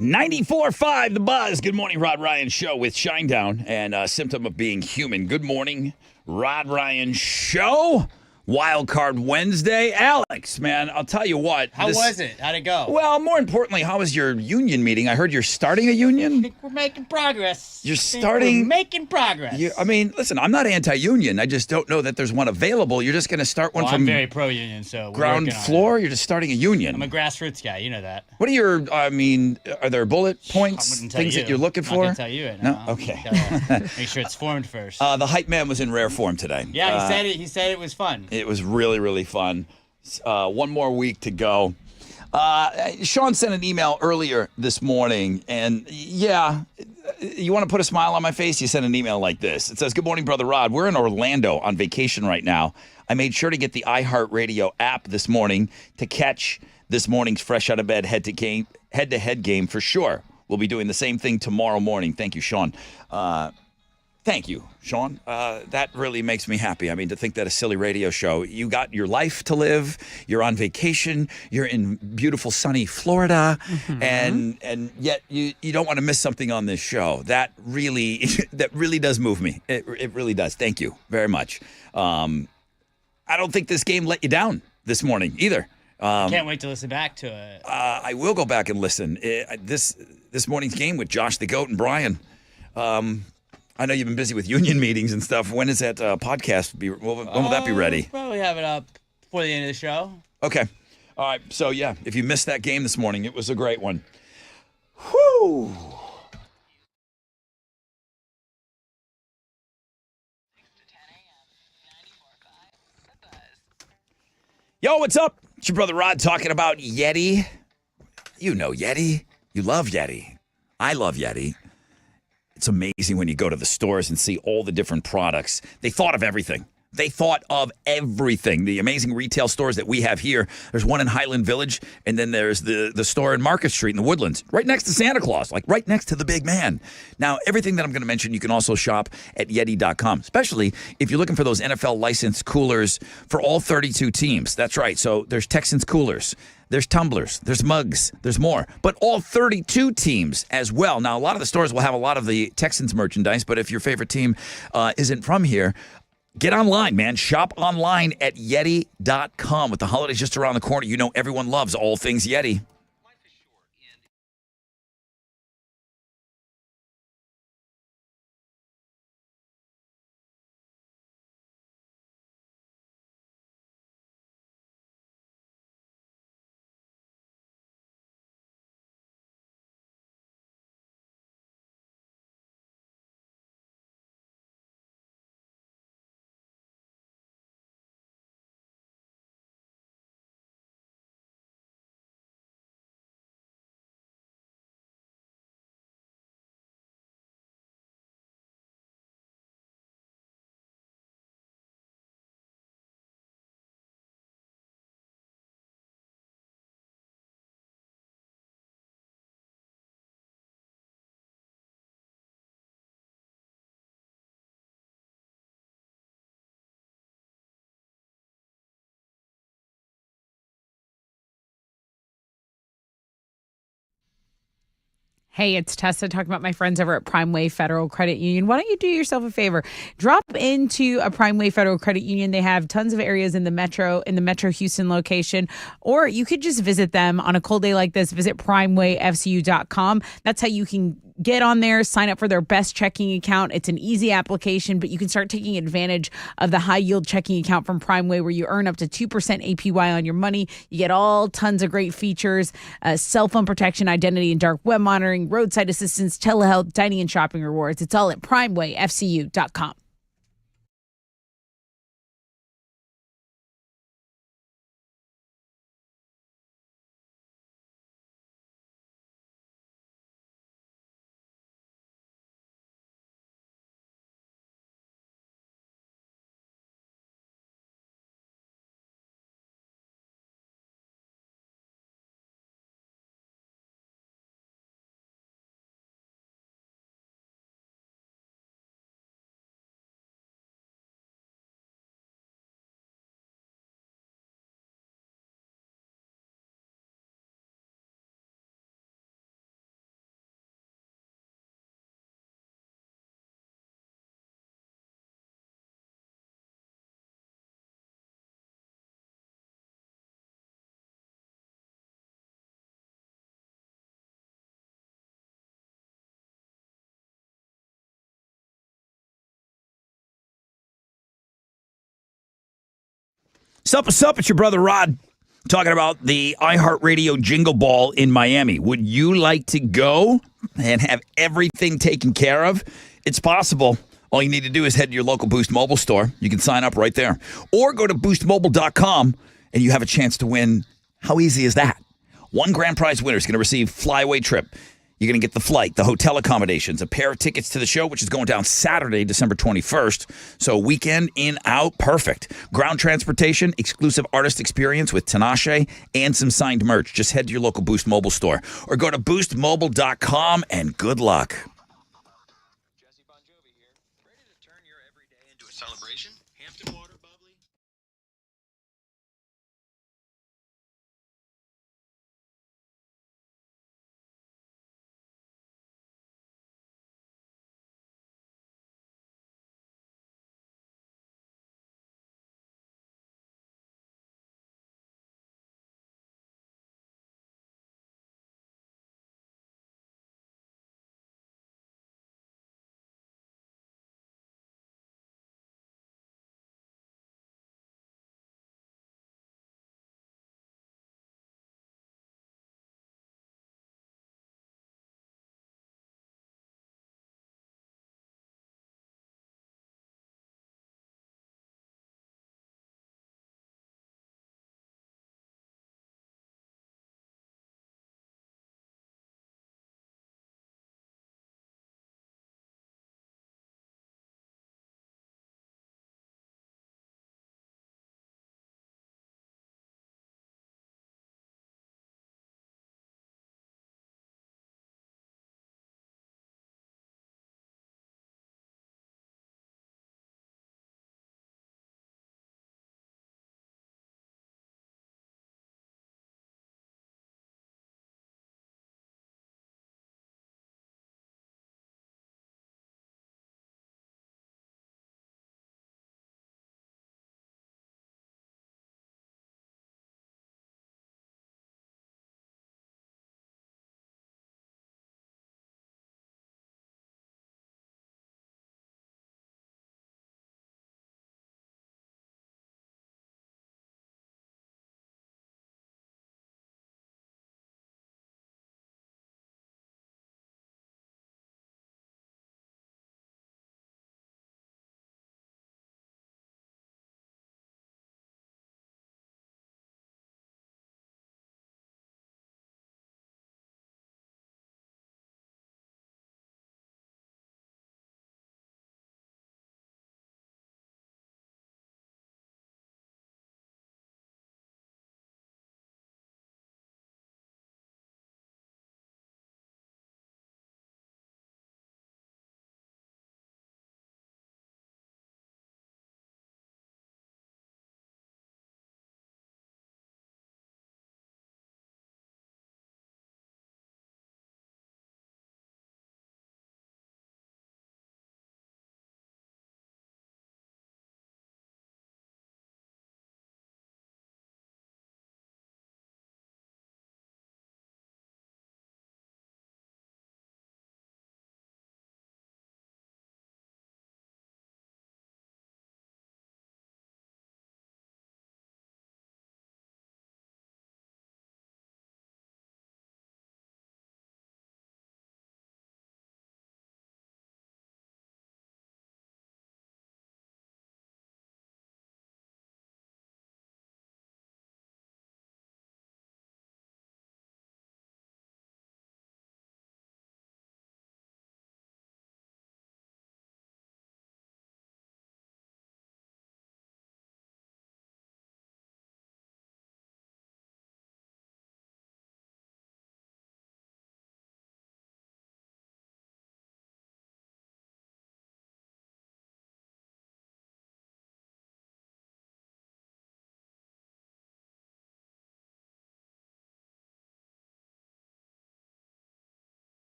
94.5 The Buzz. Good morning, Rod Ryan Show with Shinedown and Symptom of Being Human. Good morning, Rod Ryan Show. Wild Card Wednesday. Alex, man, I'll tell you what. How was it? How'd it go? Well, more importantly, how was your union meeting? I heard you're starting a union. I think we're making progress. You're starting. We're making progress. Listen, I'm not anti-union. I just don't know that there's one available. You're just going to start one Well, from I'm very pro-union, so we're ground working on floor. it. You're just starting a union. I'm a grassroots guy. You know that. What are your? Are there bullet points? I wouldn't tell Things you. that you're looking I'm for? not gonna tell you it. No. Okay. Make sure it's formed first. The hype man was in rare form today. Yeah, he said it. He said it was fun. It was really, really fun. One more week to go. Sean sent an email earlier this morning, and yeah, you want to put a smile on my face? You sent an email like this. It says, "Good morning, Brother Rod. We're in Orlando on vacation right now. I made sure to get the iHeartRadio app this morning to catch this morning's fresh out of bed head-to-head game for sure. We'll be doing the same thing tomorrow morning." Thank you, Sean. Thank you, Sean. That really makes me happy. I mean, to think that a silly radio show, you got your life to live, you're on vacation, you're in beautiful sunny Florida, and yet you don't want to miss something on this show. That really does move me. It really does. Thank you very much. I don't think this game let you down this morning either. Can't wait to listen back to it. I will go back and listen. This morning's game with Josh the Goat and Brian. I know you've been busy with union meetings and stuff. When is that podcast when will that be ready? Probably have it up before the end of the show. Okay. All right. So, yeah, if you missed that game this morning, it was a great one. Whew. Yo, what's up? It's your brother Rod talking about Yeti. You know Yeti. You love Yeti. I love Yeti. It's amazing when you go to the stores and see all the different products. They thought of everything. The amazing retail stores that we have here. There's one in Highland Village, and then there's the store in Market Street in the Woodlands, right next to Santa Claus, like right next to the big man. Now, everything that I'm going to mention, you can also shop at Yeti.com, especially if you're looking for those NFL licensed coolers for all 32 teams. That's right. So there's Texans coolers. There's tumblers, there's mugs, there's more, but all 32 teams as well. Now, a lot of the stores will have a lot of the Texans merchandise, but if your favorite team isn't from here, get online, man. Shop online at Yeti.com. With the holidays just around the corner, you know everyone loves all things Yeti. Hey, it's Tessa talking about my friends over at Primeway Federal Credit Union. Why don't you do yourself a favor? Drop into a Primeway Federal Credit Union. They have tons of areas in the Metro Houston location, or you could just visit them on a cold day like this. Visit primewayfcu.com. That's how you can get on there, sign up for their best checking account. It's an easy application, but you can start taking advantage of the high yield checking account from Primeway where you earn up to 2% APY on your money. You get all tons of great features, cell phone protection, identity and dark web monitoring, roadside assistance, telehealth, dining and shopping rewards. It's all at primewayfcu.com. Sup, what's up? It's your brother Rod talking about the iHeartRadio Jingle Ball in Miami. Would you like to go and have everything taken care of? It's possible. All you need to do is head to your local Boost Mobile store. You can sign up right there. Or go to boostmobile.com and you have a chance to win. How easy is that? One grand prize winner is going to receive flyaway trip. You're going to get the flight, the hotel accommodations, a pair of tickets to the show, which is going down Saturday, December 21st. So weekend in, out, perfect. Ground transportation, exclusive artist experience with Tinashe, and some signed merch. Just head to your local Boost Mobile store or go to boostmobile.com and good luck.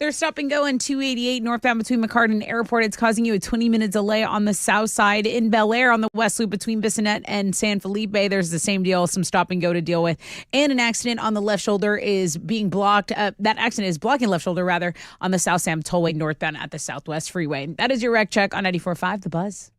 There's stop and go in 288 northbound between McCartan and Airport. It's causing you a 20-minute delay on the south side. In Bel Air on the west loop between Bissonnette and San Felipe, there's the same deal, some stop and go to deal with. And an accident on the left shoulder is being blocked. That accident is blocking left shoulder, rather, on the South Sam Tollway northbound at the Southwest Freeway. That is your wreck check on 94.5 The Buzz.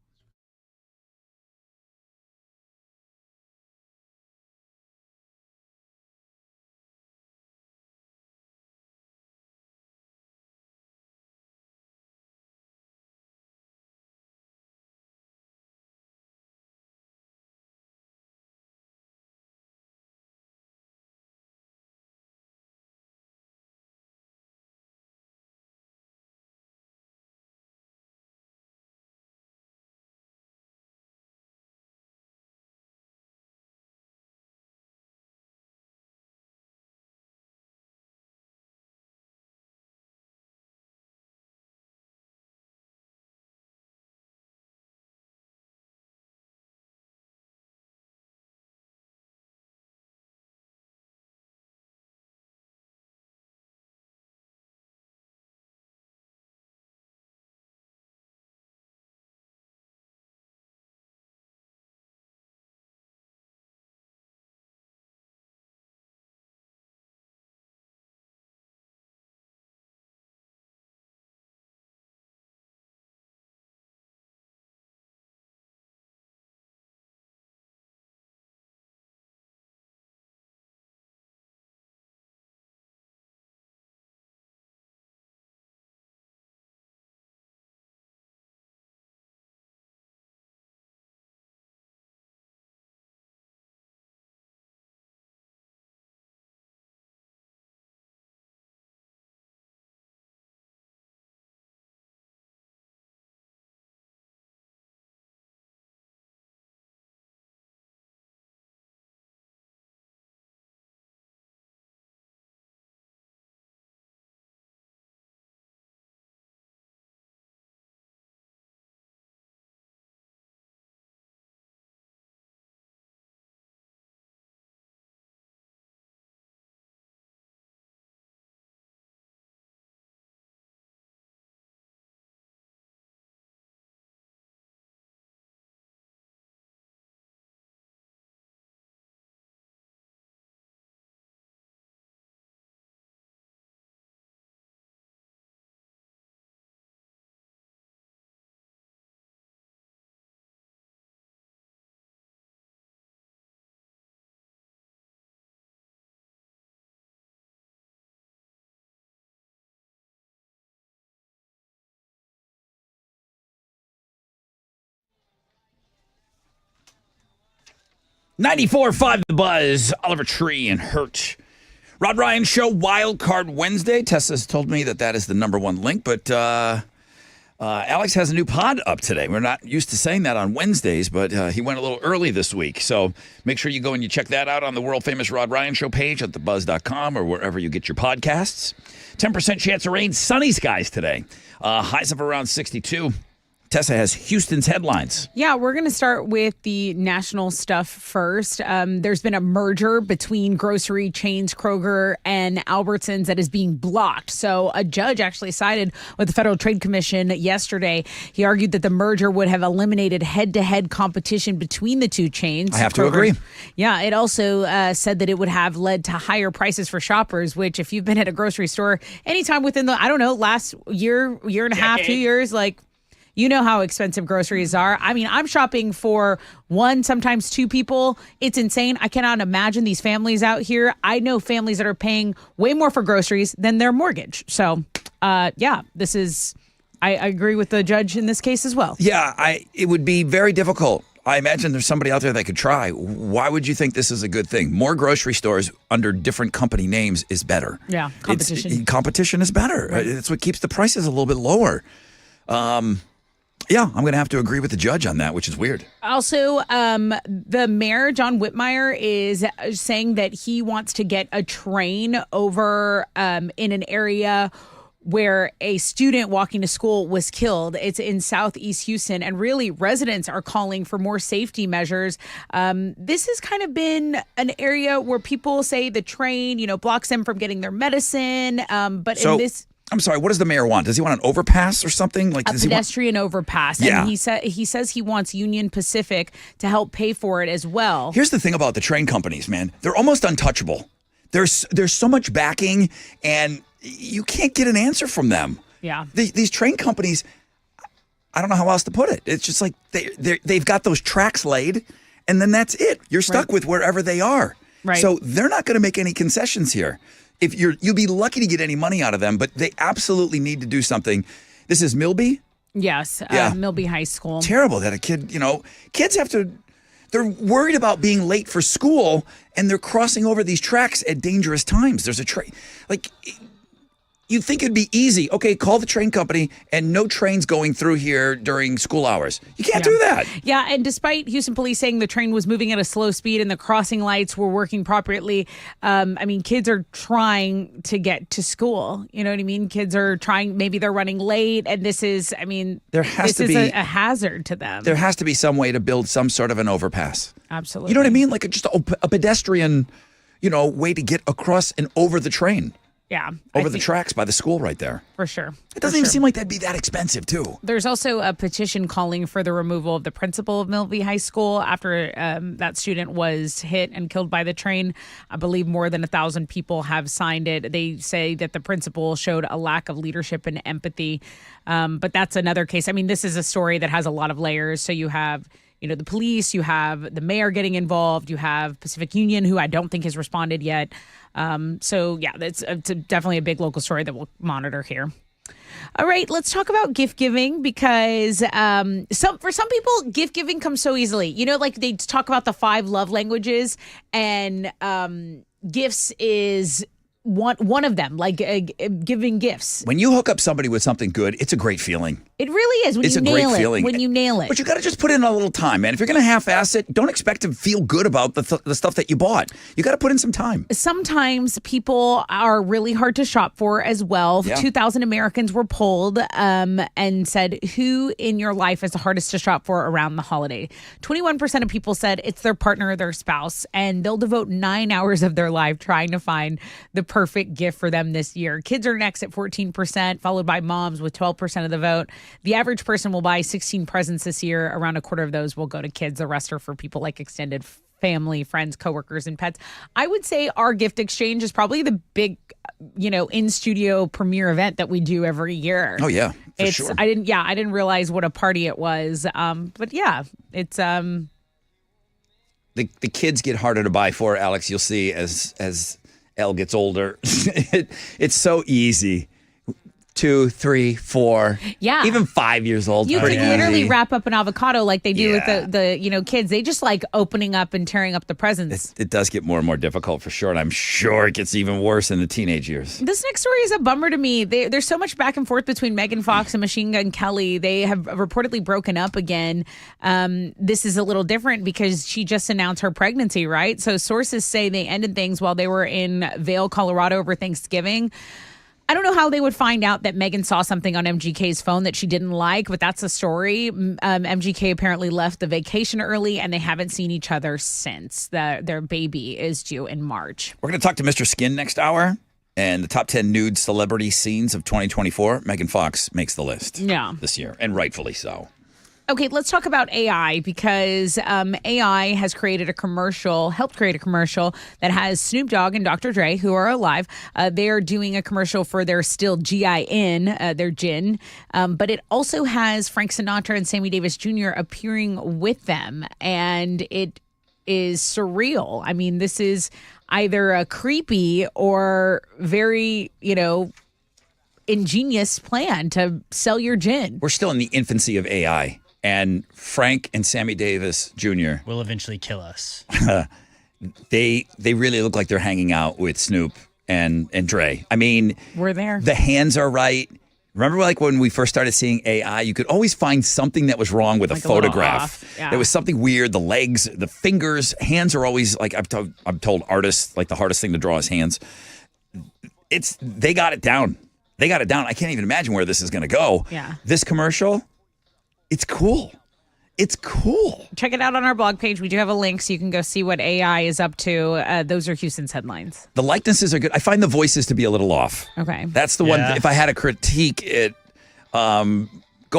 .94.5 The Buzz, Oliver Tree and Hurt. Rod Ryan Show Wild Card Wednesday. Tessa's told me that is the number one link, but Alex has a new pod up today. We're not used to saying that on Wednesdays, but he went a little early this week. So make sure you go and you check that out on the world-famous Rod Ryan Show page at thebuzz.com or wherever you get your podcasts. 10% chance of rain, sunny skies today. Highs of around 62. Tessa has Houston's headlines. Yeah, we're going to start with the national stuff first. There's been a merger between grocery chains Kroger and Albertsons that is being blocked. So a judge actually sided with the Federal Trade Commission yesterday. He argued that the merger would have eliminated head-to-head competition between the two chains. I have to agree. Yeah, it also said that it would have led to higher prices for shoppers, which if you've been at a grocery store anytime within the, last year and a half, 2 years, you know how expensive groceries are. I mean, I'm shopping for one, sometimes two people. It's insane. I cannot imagine these families out here. I know families that are paying way more for groceries than their mortgage. So, I agree with the judge in this case as well. Yeah, it would be very difficult. I imagine there's somebody out there that could try. Why would you think this is a good thing? More grocery stores under different company names is better. Yeah, competition. Competition is better. Right. It's what keeps the prices a little bit lower. Yeah, I'm going to have to agree with the judge on that, which is weird. Also, the mayor, John Whitmire, is saying that he wants to get a train over in an area where a student walking to school was killed. It's in Southeast Houston, and really residents are calling for more safety measures. This has kind of been an area where people say the train, blocks them from getting their medicine. I'm sorry, what does the mayor want? Does he want an overpass or something? Like A pedestrian overpass. Yeah. And he says he wants Union Pacific to help pay for it as well. Here's the thing about the train companies, man. They're almost untouchable. There's so much backing, and you can't get an answer from them. Yeah. These train companies, I don't know how else to put it. It's just like they've got those tracks laid, and then that's it. You're stuck with wherever they are. Right. So they're not going to make any concessions here. If you'll be lucky to get any money out of them, but they absolutely need to do something. This is Milby? Yes, Yeah. Milby High School. Terrible that a kid, kids have to, they're worried about being late for school, and they're crossing over these tracks at dangerous times. There's a train, you'd think it'd be easy. Okay, call the train company and no trains going through here during school hours. You can't do that. Yeah, and despite Houston police saying the train was moving at a slow speed and the crossing lights were working properly, kids are trying to get to school. You know what I mean? Kids are trying, maybe they're running late, and this is, there has to be a hazard to them. There has to be some way to build some sort of an overpass. Absolutely. You know what I mean? Like just a pedestrian, way to get across and over the train. Yeah. Over the tracks by the school right there. For sure. It doesn't even seem like that'd be that expensive, too. There's also a petition calling for the removal of the principal of Milby High School after that student was hit and killed by the train. I believe more than 1,000 people have signed it. They say that the principal showed a lack of leadership and empathy. But that's another case. This is a story that has a lot of layers. So you have the police, you have the mayor getting involved, you have Pacific Union, who I don't think has responded yet. It's definitely a big local story that we'll monitor here. All right, let's talk about gift giving because for some people, gift giving comes so easily. They talk about the 5 love languages, and gifts is one of them, giving gifts. When you hook up somebody with something good, it's a great feeling. It really is. It's a great feeling. When you nail it. But you got to just put in a little time, man. If you're going to half-ass it, don't expect to feel good about the stuff that you bought. You got to put in some time. Sometimes people are really hard to shop for as well. Yeah. 2,000 Americans were polled and said, who in your life is the hardest to shop for around the holiday? 21% of people said it's their partner or their spouse, and they'll devote 9 hours of their life trying to find the perfect gift for them this year. Kids are next at 14%, followed by moms with 12% of the vote. The average person will buy 16 presents this year. Around a quarter of those will go to kids. The rest are for people like extended family, friends, coworkers, and pets. I would say our gift exchange is probably the big, in-studio premiere event that we do every year. Oh yeah, for sure. I didn't realize what a party it was. But yeah, it's the kids get harder to buy for, Alex. You'll see as Elle gets older. It's so easy. 2, 3, 4. Yeah. Even 5 years old. You can pretty literally easy. wrap up an avocado like they do with the kids. They just like opening up and tearing up the presents. It does get more and more difficult for sure, and I'm sure it gets even worse in the teenage years. This next story is a bummer to me. There's so much back and forth between Megan Fox and Machine Gun Kelly. They have reportedly broken up again. This is a little different because she just announced her pregnancy, right? So sources say they ended things while they were in Vail, Colorado over Thanksgiving. I don't know how they would find out that Megan saw something on MGK's phone that she didn't like, but that's the story. MGK apparently left the vacation early, and they haven't seen each other since. Their baby is due in March. We're going to talk to Mr. Skin next hour, and the top 10 nude celebrity scenes of 2024. Megan Fox makes the list this year, and rightfully so. Okay, let's talk about AI because AI has helped create a commercial that has Snoop Dogg and Dr. Dre, who are alive. They are doing a commercial for their still GIN, their gin. But it also has Frank Sinatra and Sammy Davis Jr. appearing with them. And it is surreal. This is either a creepy or very, ingenious plan to sell your gin. We're still in the infancy of AI. And Frank and Sammy Davis Jr. will eventually kill us. They really look like they're hanging out with Snoop and Dre. We're there. The hands are right. Remember, when we first started seeing AI, you could always find something that was wrong with a photograph. Yeah. There was something weird. The legs, the fingers, hands are always I'm told artists the hardest thing to draw is hands. They got it down. I can't even imagine where this is going to go. Yeah. This commercial. It's cool. It's cool. Check it out on our blog page. We do have a link so you can go see what AI is up to. Those are Houston's headlines. The likenesses are good. I find the voices to be a little off. Okay. That's the one. If I had to critique it, go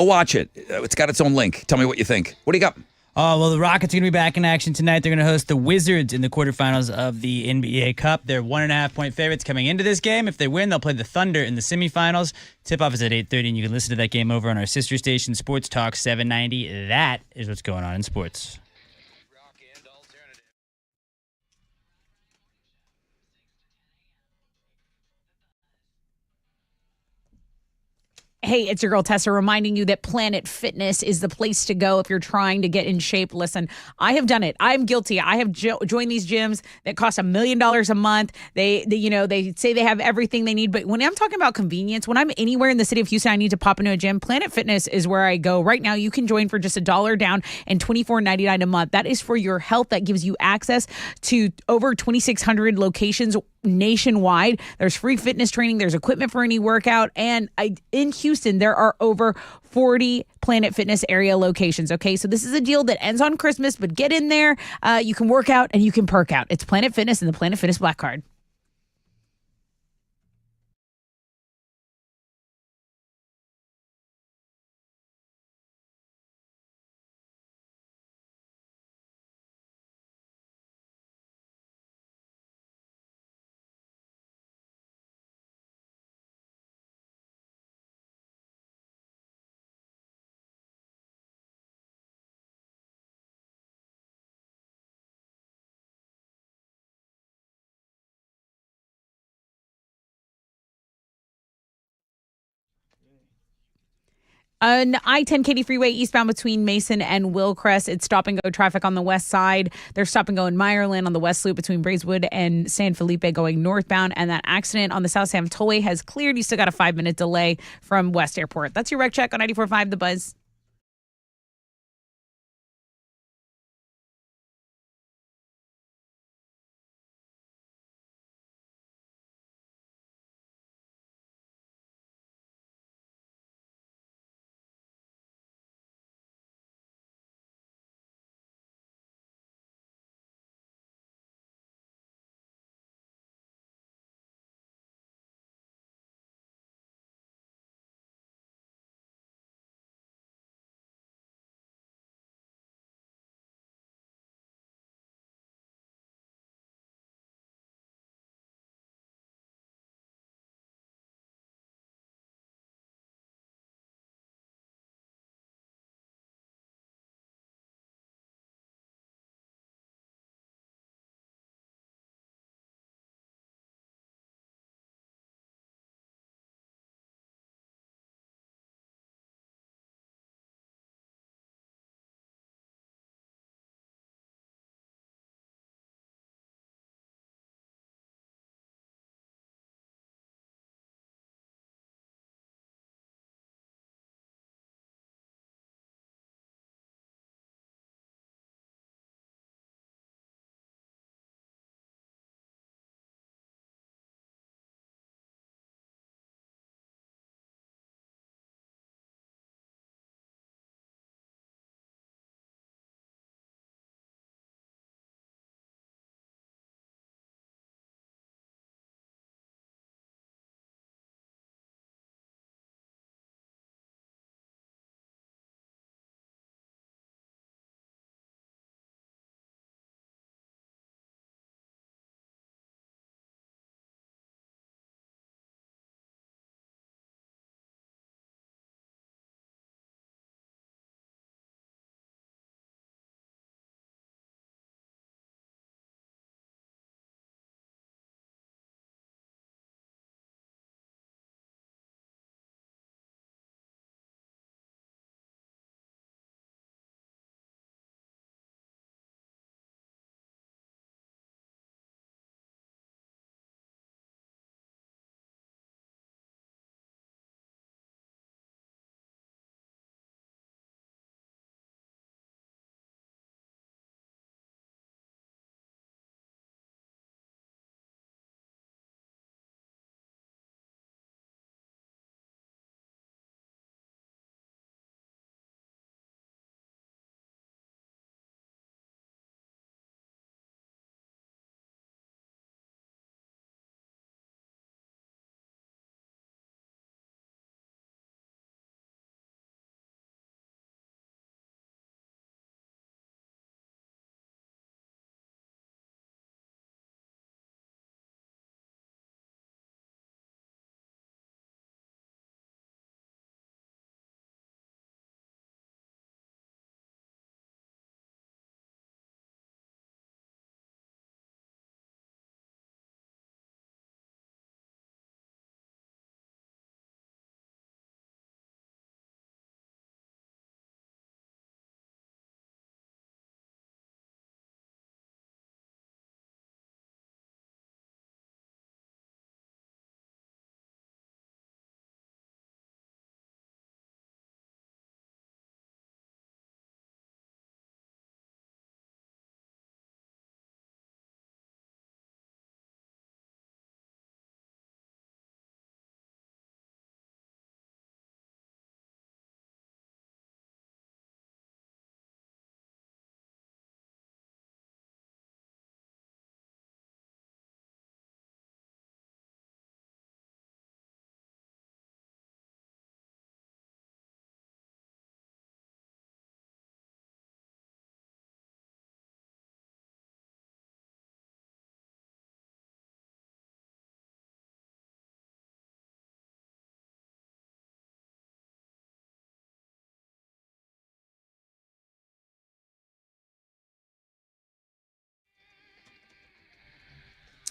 watch it. It's got its own link. Tell me what you think. What do you got? Oh, well, the Rockets are going to be back in action tonight. They're going to host the Wizards in the quarterfinals of the NBA Cup. They're 1.5-point favorites coming into this game. If they win, they'll play the Thunder in the semifinals. Tip-off is at 8:30, and you can listen to that game over on our sister station, Sports Talk 790. That is what's going on in sports. Hey, it's your girl Tessa reminding you that Planet Fitness is the place to go if you're trying to get in shape. Listen, I have done it. I'm guilty. I have joined these gyms that cost $1 million a month. They say they have everything they need. But when I'm talking about convenience, when I'm anywhere in the city of Houston, I need to pop into a gym. Planet Fitness is where I go. Right now, you can join for just $1 down and $24.99 a month. That is for your health. That gives you access to over 2,600 locations nationwide. There's free fitness training. There's equipment for any workout. And in Houston, there are over 40 Planet Fitness area locations. Okay, so this is a deal that ends on Christmas, but get in there. You can work out and you can perk out. It's Planet Fitness and the Planet Fitness Black Card. An I-10 Katy Freeway eastbound between Mason and Willcrest. It's stop and go traffic on the west side. There's stop and go in Meyerland on the west loop between Braeswood and San Felipe going northbound. And that accident on the South Sam Tollway has cleared. You still got a 5-minute delay from West Airport. That's your rec check on 94.5 The Buzz.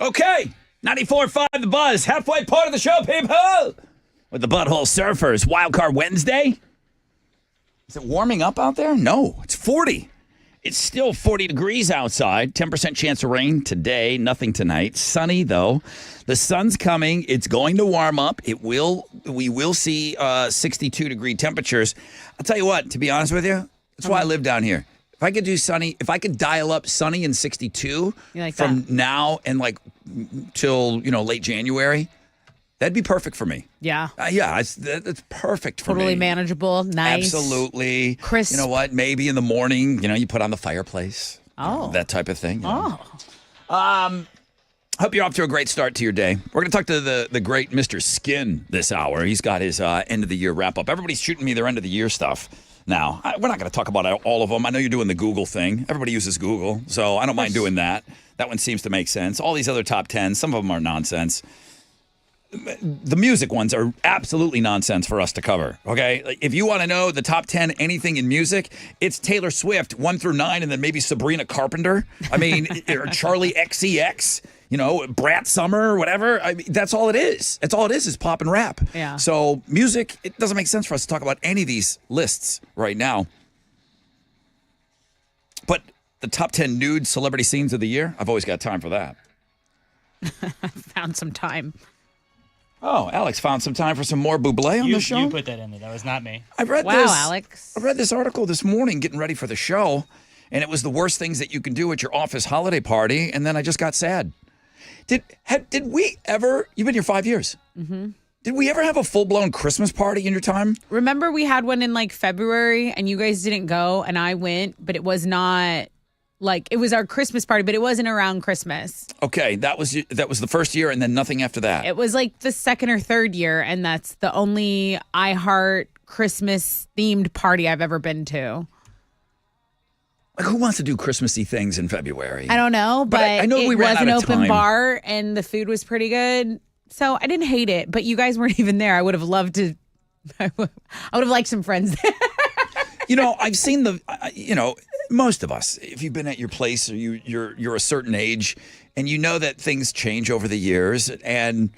Okay, 94.5 The Buzz, halfway point of the show, people. With the Butthole Surfers, Wildcard Wednesday. Is it warming up out there? No, it's 40. It's still 40 degrees outside. 10% chance of rain today. Nothing tonight. Sunny, though. The sun's coming. It's going to warm up. We will see 62-degree temperatures. I'll tell you what, to be honest with you, that's why I live down here. If I could do sunny, if I could dial up sunny and 62 from now and like till, late January, that'd be perfect for me. Yeah. That's perfect for me. Totally manageable. Nice. Absolutely. Crisp. You know what? Maybe in the morning, you put on the fireplace. Oh. That type of thing. Hope you're off to a great start to your day. We're going to talk to the great Mr. Skin this hour. He's got his end of the year wrap up. Everybody's shooting me their end of the year stuff now. We're not going to talk about all of them. I know you're doing the Google thing. Everybody uses Google, so I don't mind doing that. That one seems to make sense. All these other top 10s, some of them are nonsense. The music ones are absolutely nonsense for us to cover, okay? Like, if you want to know the top 10 anything in music, it's Taylor Swift, 1 through 9, and then maybe Sabrina Carpenter. I mean, or Charlie XCX, Brat Summer, whatever. I mean, that's all it is. That's all it is pop and rap. Yeah. So music, it doesn't make sense for us to talk about any of these lists right now. But the top 10 nude celebrity scenes of the year, I've always got time for that. I found some time. Oh, Alex found some time for some more Bublé on the show? You put that in there. That was not me. I read Wow, Alex. I read this article this morning getting ready for the show, and it was the worst things that you can do at your office holiday party, and then I just got sad. Did we ever, you've been here 5 years. Mm-hmm. Did we ever have a full-blown Christmas party in your time? Remember we had one in like February, and you guys didn't go, and I went, but it was not... it was our Christmas party, but it wasn't around Christmas. Okay, that was the first year, and then nothing after that. It was like the second or third year, and that's the only iHeart Christmas-themed party I've ever been to. Like, who wants to do Christmassy things in February? I don't know, but I know we ran was out an of open time. bar, and the food was pretty good. So I didn't hate it, but you guys weren't even there. I would have loved to. I would have liked some friends there. I've seen most of us, if you've been at your place or you're a certain age, and you know that things change over the years, and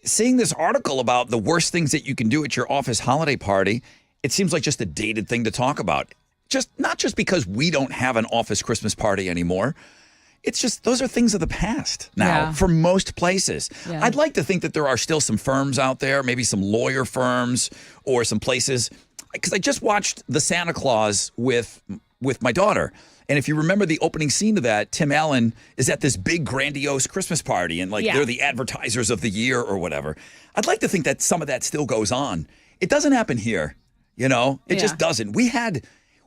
seeing this article about the worst things that you can do at your office holiday party, it seems like just a dated thing to talk about. Not just because we don't have an office Christmas party anymore. It's just those are things of the past now for most places. Yeah. I'd like to think that there are still some firms out there, maybe some lawyer firms or some places. Because I just watched The Santa Claus with my daughter. And if you remember the opening scene of that, Tim Allen is at this big, grandiose Christmas party. And they're the advertisers of the year or whatever. I'd like to think that some of that still goes on. It doesn't happen here. It just doesn't.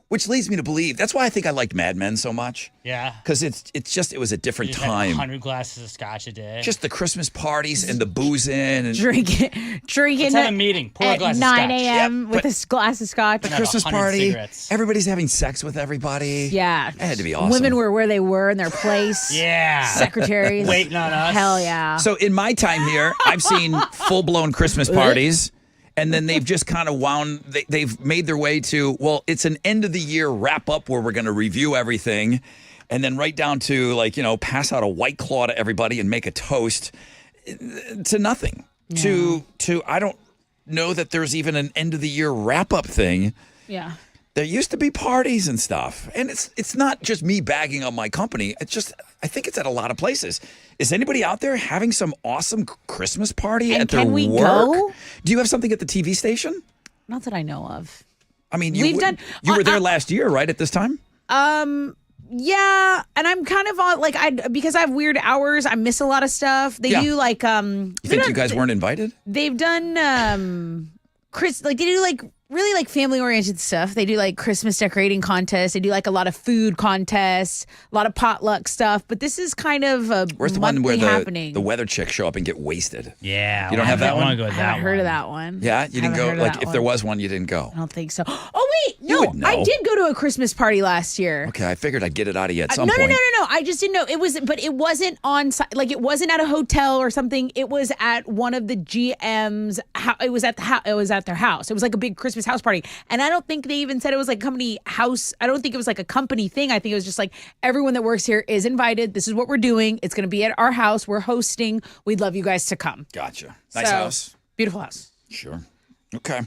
Which leads me to believe, that's why I think I liked Mad Men so much. Yeah. Because it was a different You time. 100 glasses of scotch a day. Just the Christmas parties and the boozing. And Drinking Let's have a meeting. Pour a at glass of 9 scotch. a.m. with a glass of scotch. the Christmas 100 party, cigarettes. everybody's having sex with everybody. Yeah. It had to be awesome. Women were where they were in their place. Yeah. Secretaries. Waiting on us. Hell yeah. So in my time here, I've seen full-blown Christmas parties, and then they've just kind of they've made their way to, it's an end-of-the-year wrap-up where we're going to review everything, and then right down to, pass out a White Claw to everybody and make a toast, to nothing. Yeah. To I don't know that there's even an end-of-the-year wrap-up thing. Yeah. There used to be parties and stuff. And it's not just me bagging on my company. It's just, I think it's at a lot of places. Is anybody out there having some awesome Christmas party And at their can we work? go? Do you have something at the TV station? Not that I know of. I mean, We've you done- were there last year, right, at this time? Yeah, and I'm kind of on because I have weird hours. I miss a lot of stuff. They do You think you guys weren't invited? They've done they do really family oriented stuff. They do Christmas decorating contests. They do a lot of food contests, a lot of potluck stuff. But this is kind of a Where's the one where happening. the weather chicks show up and get wasted? Yeah. You don't have that I one? want to go I with haven't that heard one. of that one. Yeah, you didn't Haven't go. heard of that If there was one, you didn't go. I don't think so. Oh You would know. I did go to a Christmas party last year. Okay, I figured I'd get it out of you at some No. point. I just didn't know. It wasn't on site. Like, it wasn't at a hotel or something. It was at one of the GM's. It was at their house. It was like a big Christmas house party. And I don't think they even said it was like company house. I don't think it was like a company thing. I think it was just like, everyone that works here is invited. This is what we're doing. It's going to be at our house. We're hosting. We'd love you guys to come. Gotcha. Nice house. Beautiful house. Sure. Okay.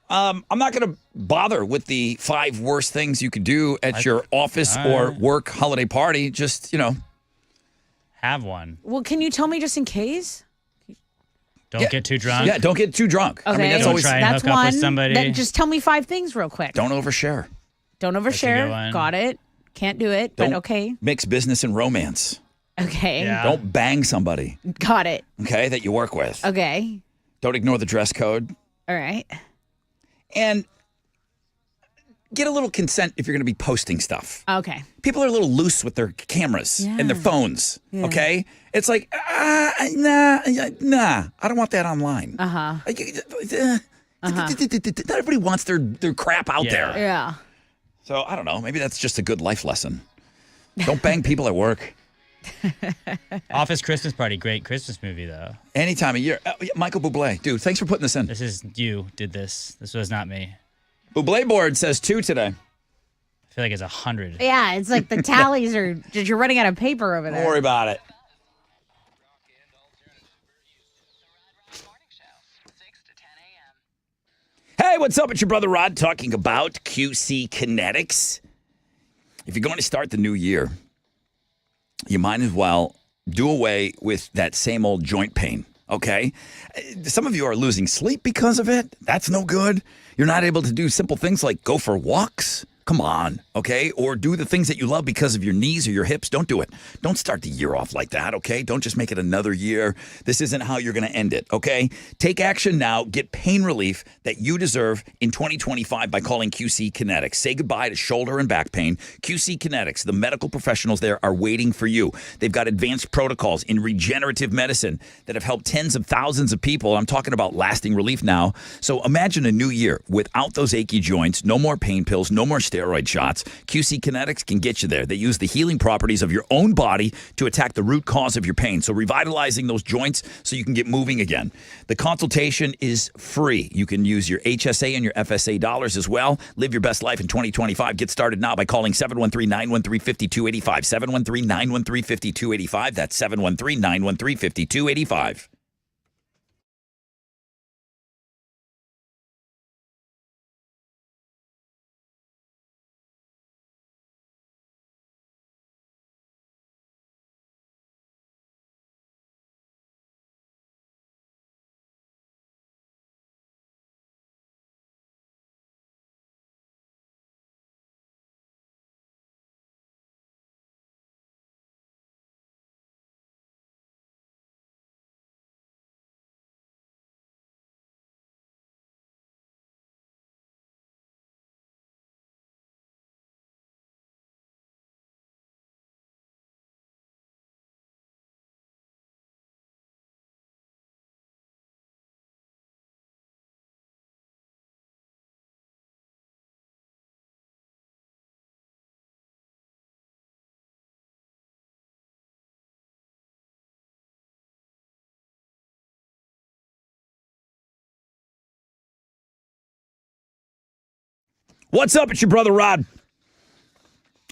I'm not going to bother with the 5 worst things you could do at your office or work holiday party. Just, have one. Well, can you tell me just in case? Don't get too drunk. Yeah, don't get too drunk. Okay. I mean, Don't try and that's hook up one. with somebody. Just tell me 5 things real quick. Don't overshare. Don't That's a good overshare. one. Got it. Can't do it, Don't but okay. mix business and romance. Okay. Yeah. Don't bang somebody, Got it. okay, that you work with. Okay. Don't ignore the dress code. All right. And get a little consent if you're going to be posting stuff. Okay. People are a little loose with their cameras and their phones, Yeah. okay? It's like, nah, I don't want that online. Uh-huh. Not everybody wants their crap out there. Yeah. So, I don't know. Maybe that's just a good life lesson. Don't bang people at work. Office Christmas Party, great Christmas movie though. Any time of year. Michael Bublé. Dude, thanks for putting this in. This is you did this. This was not me. Bublé board says 2 today. I feel like it's 100. Yeah, it's like the tallies are just, you're running out of paper over there. Don't worry about it. Hey, what's up? It's your brother Rod talking about QC Kinetics. If you're going to start the new year, you might as well do away with that same old joint pain, okay? Some of you are losing sleep because of it. That's no good. You're not able to do simple things like go for walks. Come on, okay? Or do the things that you love because of your knees or your hips. Don't do it. Don't start the year off like that, okay? Don't just make it another year. This isn't how you're going to end it, okay? Take action now. Get pain relief that you deserve in 2025 by calling QC Kinetics. Say goodbye to shoulder and back pain. QC Kinetics, the medical professionals there are waiting for you. They've got advanced protocols in regenerative medicine that have helped tens of thousands of people. I'm talking about lasting relief now. So imagine a new year without those achy joints, no more pain pills, no more steroid shots. QC Kinetics can get you there. They use the healing properties of your own body to attack the root cause of your pain. So revitalizing those joints so you can get moving again. The consultation is free. You can use your HSA and your FSA dollars as well. Live your best life in 2025. Get started now by calling 713-913-5285. 713-913-5285. That's 713-913-5285. What's up? It's your brother Rod.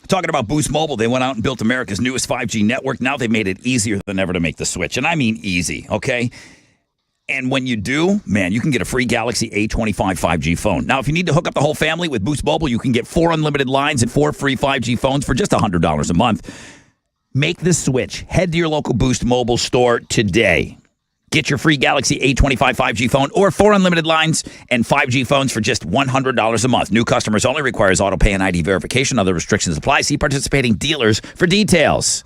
Talking about Boost Mobile. They went out and built America's newest 5G network. Now they've made it easier than ever to make the switch. And I mean easy, okay? And when you do, man, you can get a free Galaxy A25 5G phone. Now, if you need to hook up the whole family with Boost Mobile, you can get 4 unlimited lines and 4 free 5G phones for just $100 a month. Make the switch. Head to your local Boost Mobile store today. Get your free Galaxy A25 5G phone or 4 unlimited lines and 5G phones for just $100 a month. New customers only, requires auto pay and ID verification. Other restrictions apply. See participating dealers for details.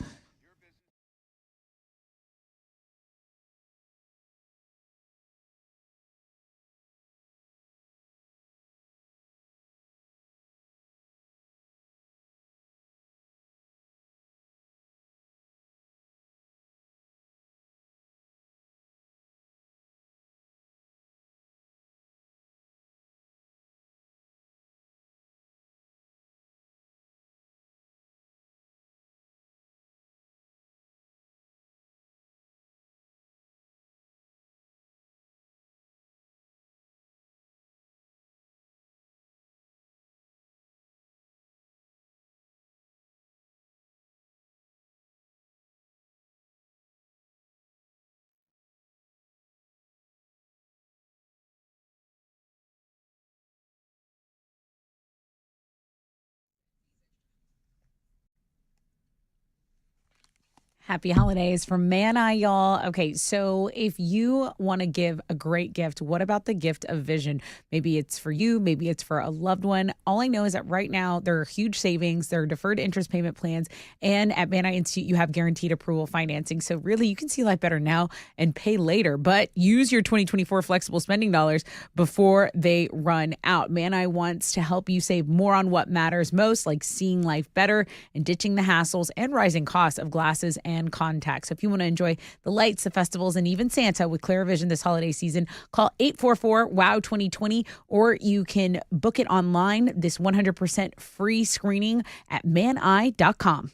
Happy holidays from Man Eye, y'all. Okay, so if you want to give a great gift, what about the gift of vision? Maybe it's for you, maybe it's for a loved one. All I know is that right now there are huge savings, there are deferred interest payment plans, and at Man Eye Institute, you have guaranteed approval financing. So really, you can see life better now and pay later, but use your 2024 flexible spending dollars before they run out. Man Eye wants to help you save more on what matters most, like seeing life better and ditching the hassles and rising costs of glasses and contacts. So if you want to enjoy the lights, the festivals, and even Santa with clear vision this holiday season, call 844-WOW-2020, or you can book it online, this 100% free screening at maneye.com.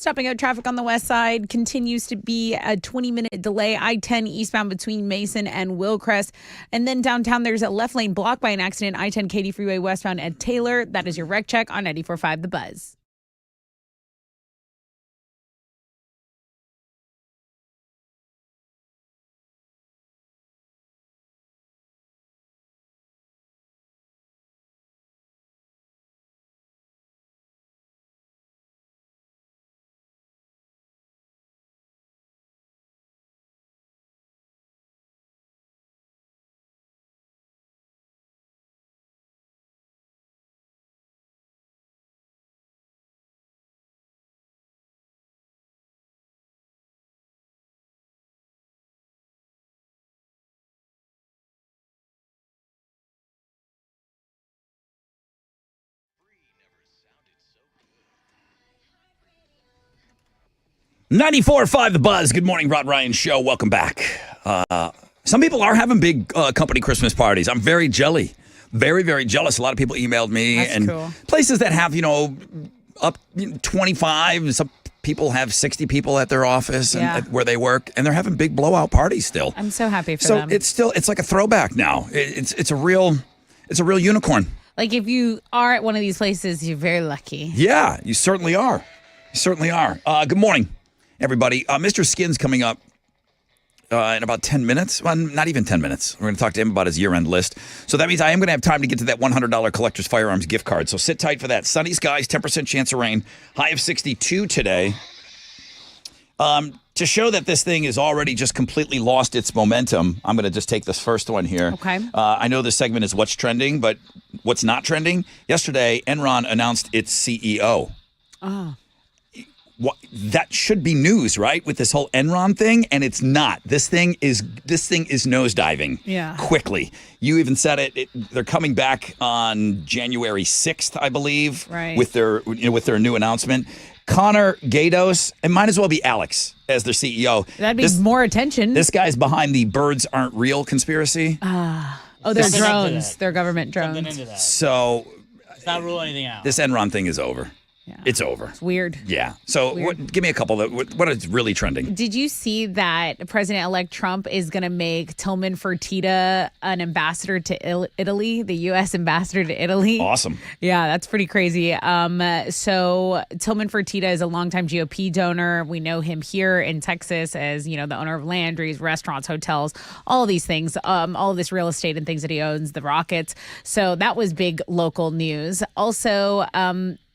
Stopping out traffic on the west side continues to be a 20-minute delay. I-10 eastbound between Mason and Willcrest. And then downtown, there's a left lane blocked by an accident. I-10 Katy Freeway westbound at Taylor. That is your wreck check on 94.5 The Buzz. .94.5 The Buzz. Good morning, Rod Ryan Show. Welcome back. Some people are having big company Christmas parties. I'm very jelly. Very, very jealous. A lot of people emailed me. That's and cool. Places that have, up 25. Some people have 60 people at their office and where they work, and they're having big blowout parties still. I'm so happy for So them. it's like a throwback now. It's a real unicorn. Like, if you are at one of these places, you're very lucky. Yeah, you certainly are. You certainly are. Good morning, everybody. Mr. Skin's coming up in about 10 minutes. Well, not even 10 minutes. We're going to talk to him about his year-end list. So that means I am going to have time to get to that $100 Collector's Firearms gift card. So sit tight for that. Sunny skies, 10% chance of rain, high of 62 today. To show that this thing has already just completely lost its momentum, I'm going to just take this first one here. Okay. I know this segment is what's trending, but what's not trending? Yesterday, Enron announced its CEO. Oh. That should be news, right? With this whole Enron thing, and it's not. This thing is nosediving quickly. You even said it. They're coming back on January 6th, I believe, right, with their new announcement. Connor Gatos, it might as well be Alex as their CEO. That'd be more attention. This guy's behind the birds aren't real conspiracy. They're drones. They're government drones. So Let's not rule anything out. this Enron thing is over. Yeah. It's over. It's weird. Yeah. So give me a couple. What is really trending? Did you see that President-elect Trump is going to make Tillman Fertitta an ambassador to Italy, the U.S. ambassador to Italy? Awesome. Yeah, that's pretty crazy. So Tillman Fertitta is a longtime GOP donor. We know him here in Texas as, the owner of Landry's, restaurants, hotels, all of these things, all of this real estate and things that he owns, the Rockets. So that was big local news. Also,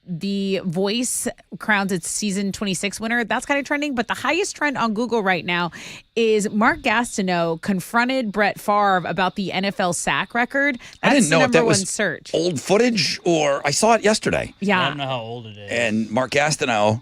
The Voice crowns its season 26 winner. That's kind of trending. But the highest trend on Google right now is Mark Gastineau confronted Brett Favre about the NFL sack record. That's I didn't know the if that number was one search. Old footage, or I saw it yesterday. Yeah. I don't know how old it is. And Mark Gastineau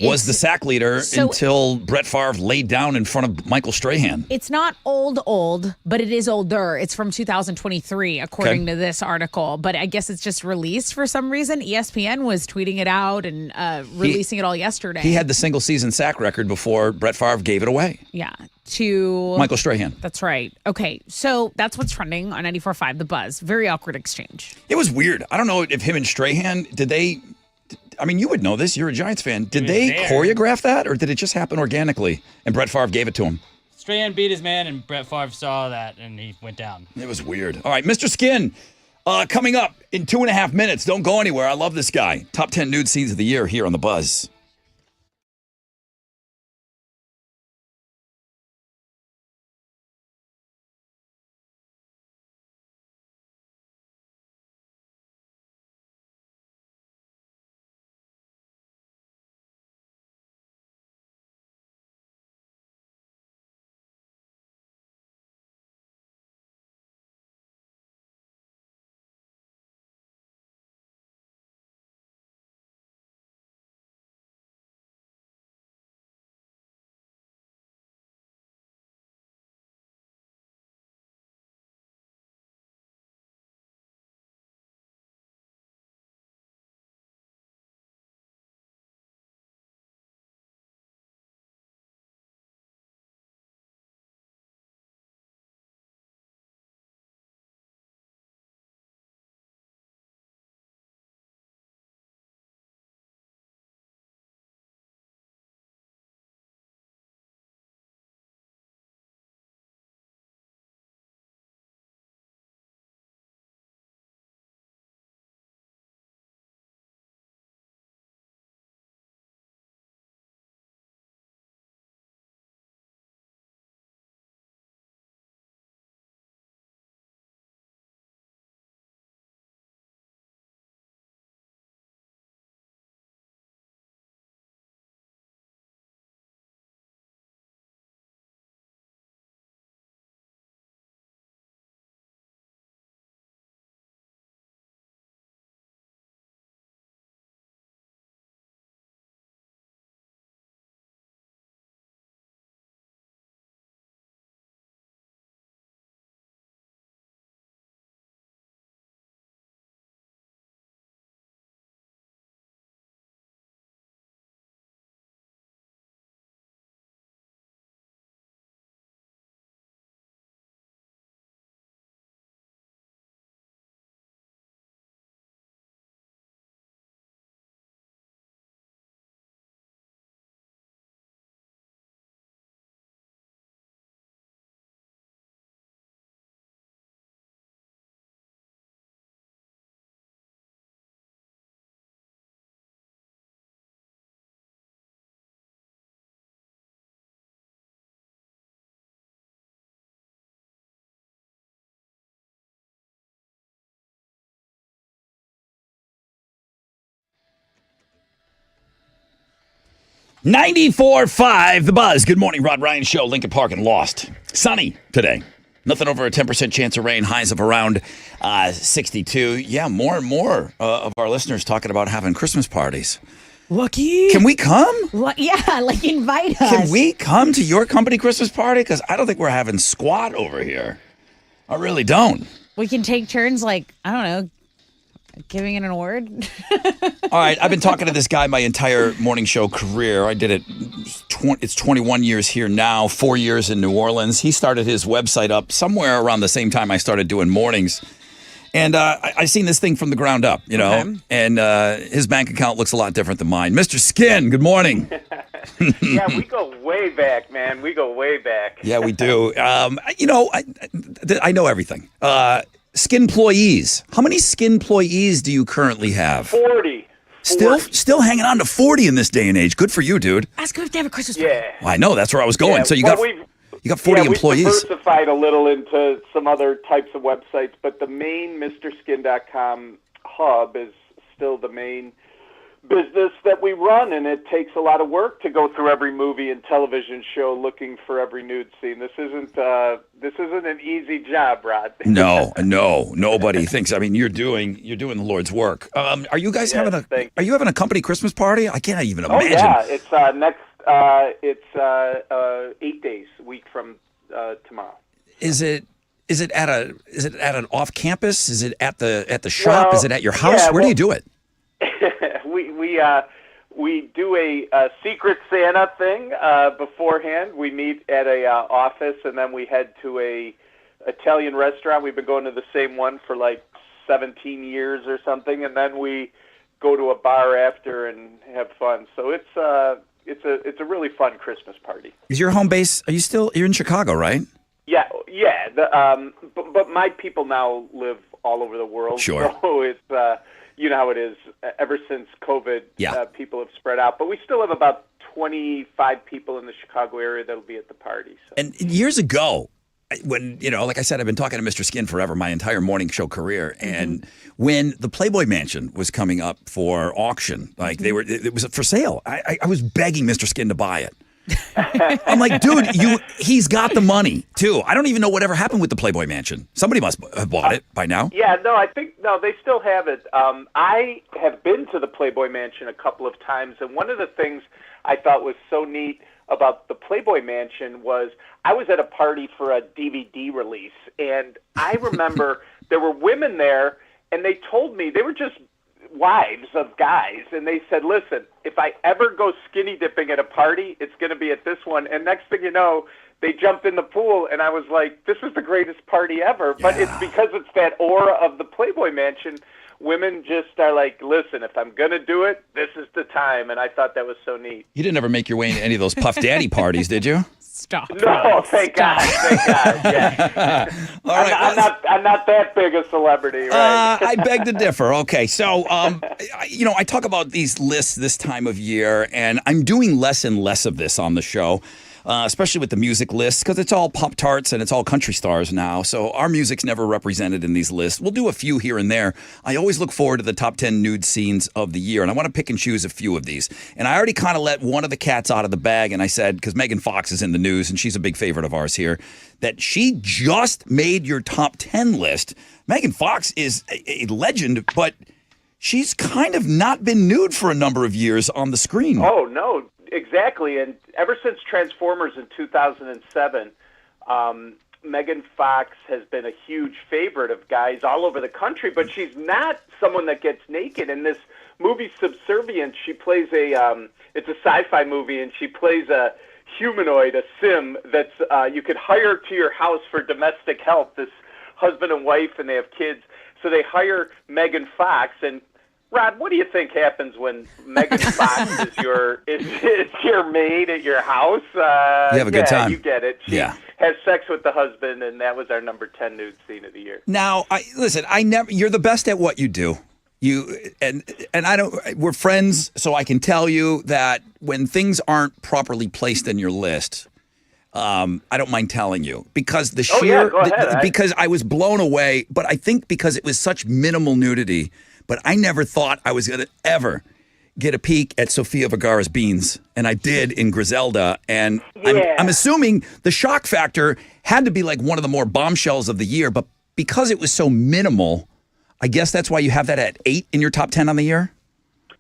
was the sack leader until Brett Favre laid down in front of Michael Strahan. It's not old, but it is older. It's from 2023, according to this article. But I guess it's just released for some reason. ESPN was tweeting it out and releasing it all yesterday. He had the single season sack record before Brett Favre gave it away. Yeah. To Michael Strahan. That's right. Okay, so that's what's trending on 94.5 The Buzz. Very awkward exchange. It was weird. I don't know if him and Strahan, you would know this. You're a Giants fan. Did they choreograph that, or did it just happen organically and Brett Favre gave it to him? Strahan beat his man, and Brett Favre saw that, and he went down. It was weird. All right, Mr. Skin, coming up in 2.5 minutes. Don't go anywhere. I love this guy. Top 10 nude scenes of the year here on The Buzz. 94.5 The Buzz. Good morning, Rod Ryan Show, Lincoln Park and Lost. Sunny today. Nothing over a 10% chance of rain. Highs of around 62. Yeah, more and more of our listeners talking about having Christmas parties. Lucky. Can we come? Yeah, like invite us. Can we come to your company Christmas party? Because I don't think we're having squat over here. I really don't. We can take turns, like, I don't know, giving it an award. All right, I've been talking to this guy my entire morning show career. I did it, it's 21 years here now, 4 years in New Orleans. He started his website up somewhere around the same time I started doing mornings. And I seen this thing from the ground up, you know, Okay. and his bank account looks a lot different than mine. Mr. Skin, good morning. Yeah, we go way back, man. We go way back. Yeah, we do. You know, I know everything. Skin employees. How many Skin employees do you currently have? 40. Still hanging on to 40 in this day and age. Good for you, dude. Ask him if they have a Christmas party. Yeah. Well, I know, that's where I was going. Yeah, So you well, got 40 we've employees. diversified a little into some other types of websites, but the main MrSkin.com hub is still the main business that we run, and it takes a lot of work to go through every movie and television show looking for every nude scene. This isn't an easy job, Rod. No, nobody thinks. I mean, you're doing the Lord's work. Are you guys having a company Christmas party? I can't even imagine. Oh yeah, it's next. It's 8 days, a week from tomorrow. Is it at an off campus? Is it at the shop? Well, Is it at your house? yeah, Where do you do it? We do a secret Santa thing beforehand. We meet at a office, and then we head to a Italian restaurant. We've been going to the same one for like 17 years or something, and then we go to a bar after and have fun. So it's a really fun Christmas party. Is your home base? You're in Chicago, right? Yeah. But my people now live all over the world. Sure. So it's you know how it is. Ever since COVID, people have spread out. But we still have about 25 people in the Chicago area that'll be at the party. So. And years ago, when, you know, like I said, I've been talking to Mr. Skin forever, my entire morning show career. And when the Playboy Mansion was coming up for auction, like it was for sale. I was begging Mr. Skin to buy it. I'm like, dude, he's got the money too. I don't even know whatever happened with the Playboy Mansion. Somebody must have bought it by now. Yeah, no, I think they still have it. I have been to the Playboy Mansion a couple of times, and one of the things I thought was so neat about the Playboy Mansion was I was at a party for a DVD release, and I remember there were women there, and they told me they were just wives of guys, and they said, listen, if I ever go skinny dipping at a party, it's going to be at this one. And next thing you know, they jumped in the pool, and I was like, this is the greatest party ever. But it's because it's that aura of the Playboy Mansion. Women just are like, listen, if I'm going to do it, this is the time. And I thought that was so neat. You didn't ever make your way into any of those Puff Daddy parties, did you? Stop. No, thank God. Yeah. All right, I'm not that big a celebrity, right? I beg to differ. Okay, so I talk about these lists this time of year, and I'm doing less and less of this on the show, especially with the music lists, because it's all Pop Tarts and it's all country stars now. So our music's never represented in these lists. We'll do a few here and there. I always look forward to the top 10 nude scenes of the year, and I want to pick and choose a few of these. And I already kind of let one of the cats out of the bag, and I said, because Megan Fox is in the news, and she's a big favorite of ours here, that she just made your top 10 list. Megan Fox is a legend, but she's kind of not been nude for a number of years on the screen. Oh, no, exactly. And ever since Transformers in 2007, Megan Fox has been a huge favorite of guys all over the country, but she's not someone that gets naked. In this movie Subservient, she plays it's a sci-fi movie, and she plays a humanoid, a sim, that's you could hire to your house for domestic help, this husband and wife, and they have kids. So they hire Megan Fox, and Rod, what do you think happens when Megan Fox is your maid at your house? You have a good time. You get it. She has sex with the husband, and that was our number 10 nude scene of the year. Now, you're the best at what you do. We're friends, so I can tell you that when things aren't properly placed in your list, I don't mind telling you, because because I was blown away, but I think because it was such minimal nudity, but I never thought I was going to ever get a peek at Sofia Vergara's beans, and I did in Griselda, and Yeah. I'm assuming the shock factor had to be like one of the more bombshells of the year, but because it was so minimal, I guess that's why you have that at 8 in your top 10 on the year?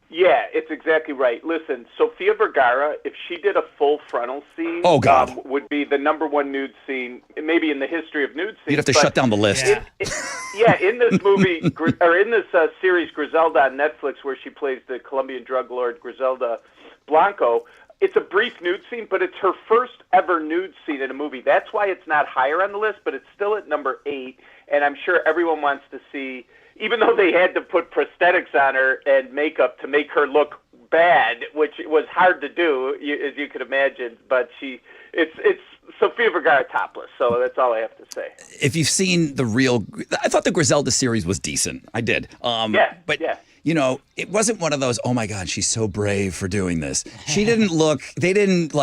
Yeah, it's exactly right. Listen, Sofia Vergara, if she did a full frontal scene, Oh, God. would be the number one nude scene, maybe in the history of nude scenes. You'd have to but shut down the list. in this movie, or in this series, Griselda on Netflix, where she plays the Colombian drug lord Griselda Blanco, it's a brief nude scene, but it's her first ever nude scene in a movie. That's why it's not higher on the list, but it's still at number 8, and I'm sure everyone wants to see, even though they had to put prosthetics on her and makeup to make her look bad, which was hard to do, as you could imagine, but it's Sofia Vergara topless, so that's all I have to say. If you've seen the real, I thought the Griselda series was decent. I did. But you know, it wasn't one of those, oh my God, she's so brave for doing this. She didn't look, they didn't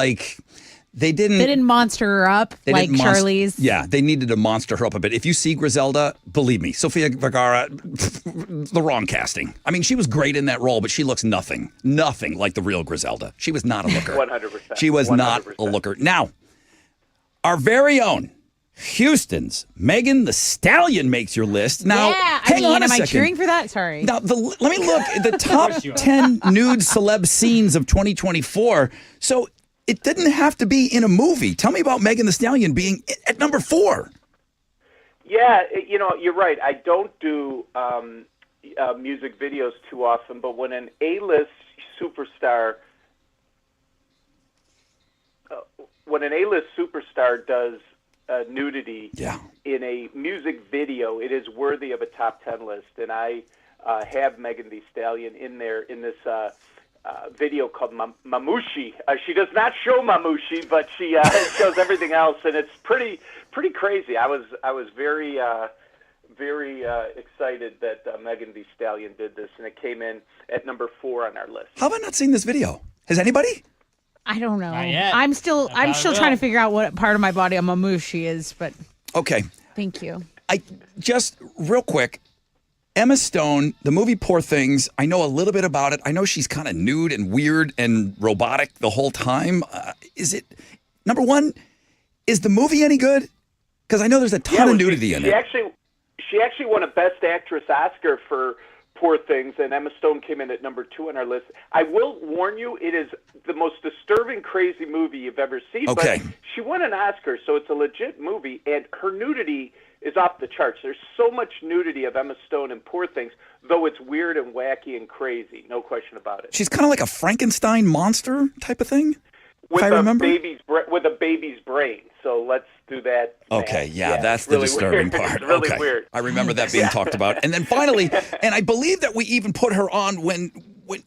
monster her up like Charlize. Yeah, they needed to monster her up a bit. If you see Griselda, believe me, Sofia Vergara, the wrong casting. I mean, she was great in that role, but she looks nothing like the real Griselda. She was not a looker. 100%. She was 100%. not a looker. Now, our very own Houston's Megan the Stallion makes your list. Now, hang on a am second. I cheering for that? Sorry. Now, let me look at the top 10 nude celeb scenes of 2024. So it didn't have to be in a movie. Tell me about Megan the Stallion being at number 4. Yeah, you know, you're right. I don't do music videos too often, but when an A-list superstar does nudity in a music video, it is worthy of a top 10 list. And I have Megan Thee Stallion in there in this video called Mamushi. She does not show Mamushi, but she shows everything else, and it's pretty crazy. I was very excited that Megan Thee Stallion did this, and it came in at number 4 on our list. How have I not seen this video? Has anybody? I don't know. Not yet. I'm still trying to figure out what part of my body a mamushi is, but Okay. thank you. I just real quick, Emma Stone, the movie Poor Things, I know a little bit about it. I know she's kind of nude and weird and robotic the whole time. Is it, number one, is the movie any good? Because I know there's a ton of nudity in it. She actually won a Best Actress Oscar for Poor Things, and Emma Stone came in at number 2 on our list. I will warn you, it is the most disturbing, crazy movie you've ever seen. Okay. But she won an Oscar, so it's a legit movie, and her nudity is off the charts. There's so much nudity of Emma Stone in Poor Things, though it's weird and wacky and crazy, no question about it. She's kind of like a Frankenstein monster type of thing, if I remember. With a baby's brain. So let's do that. Okay, yeah, that's it's the really disturbing weird. part. It's really okay. weird. I remember that being talked about. And then finally, and I believe that we even put her on when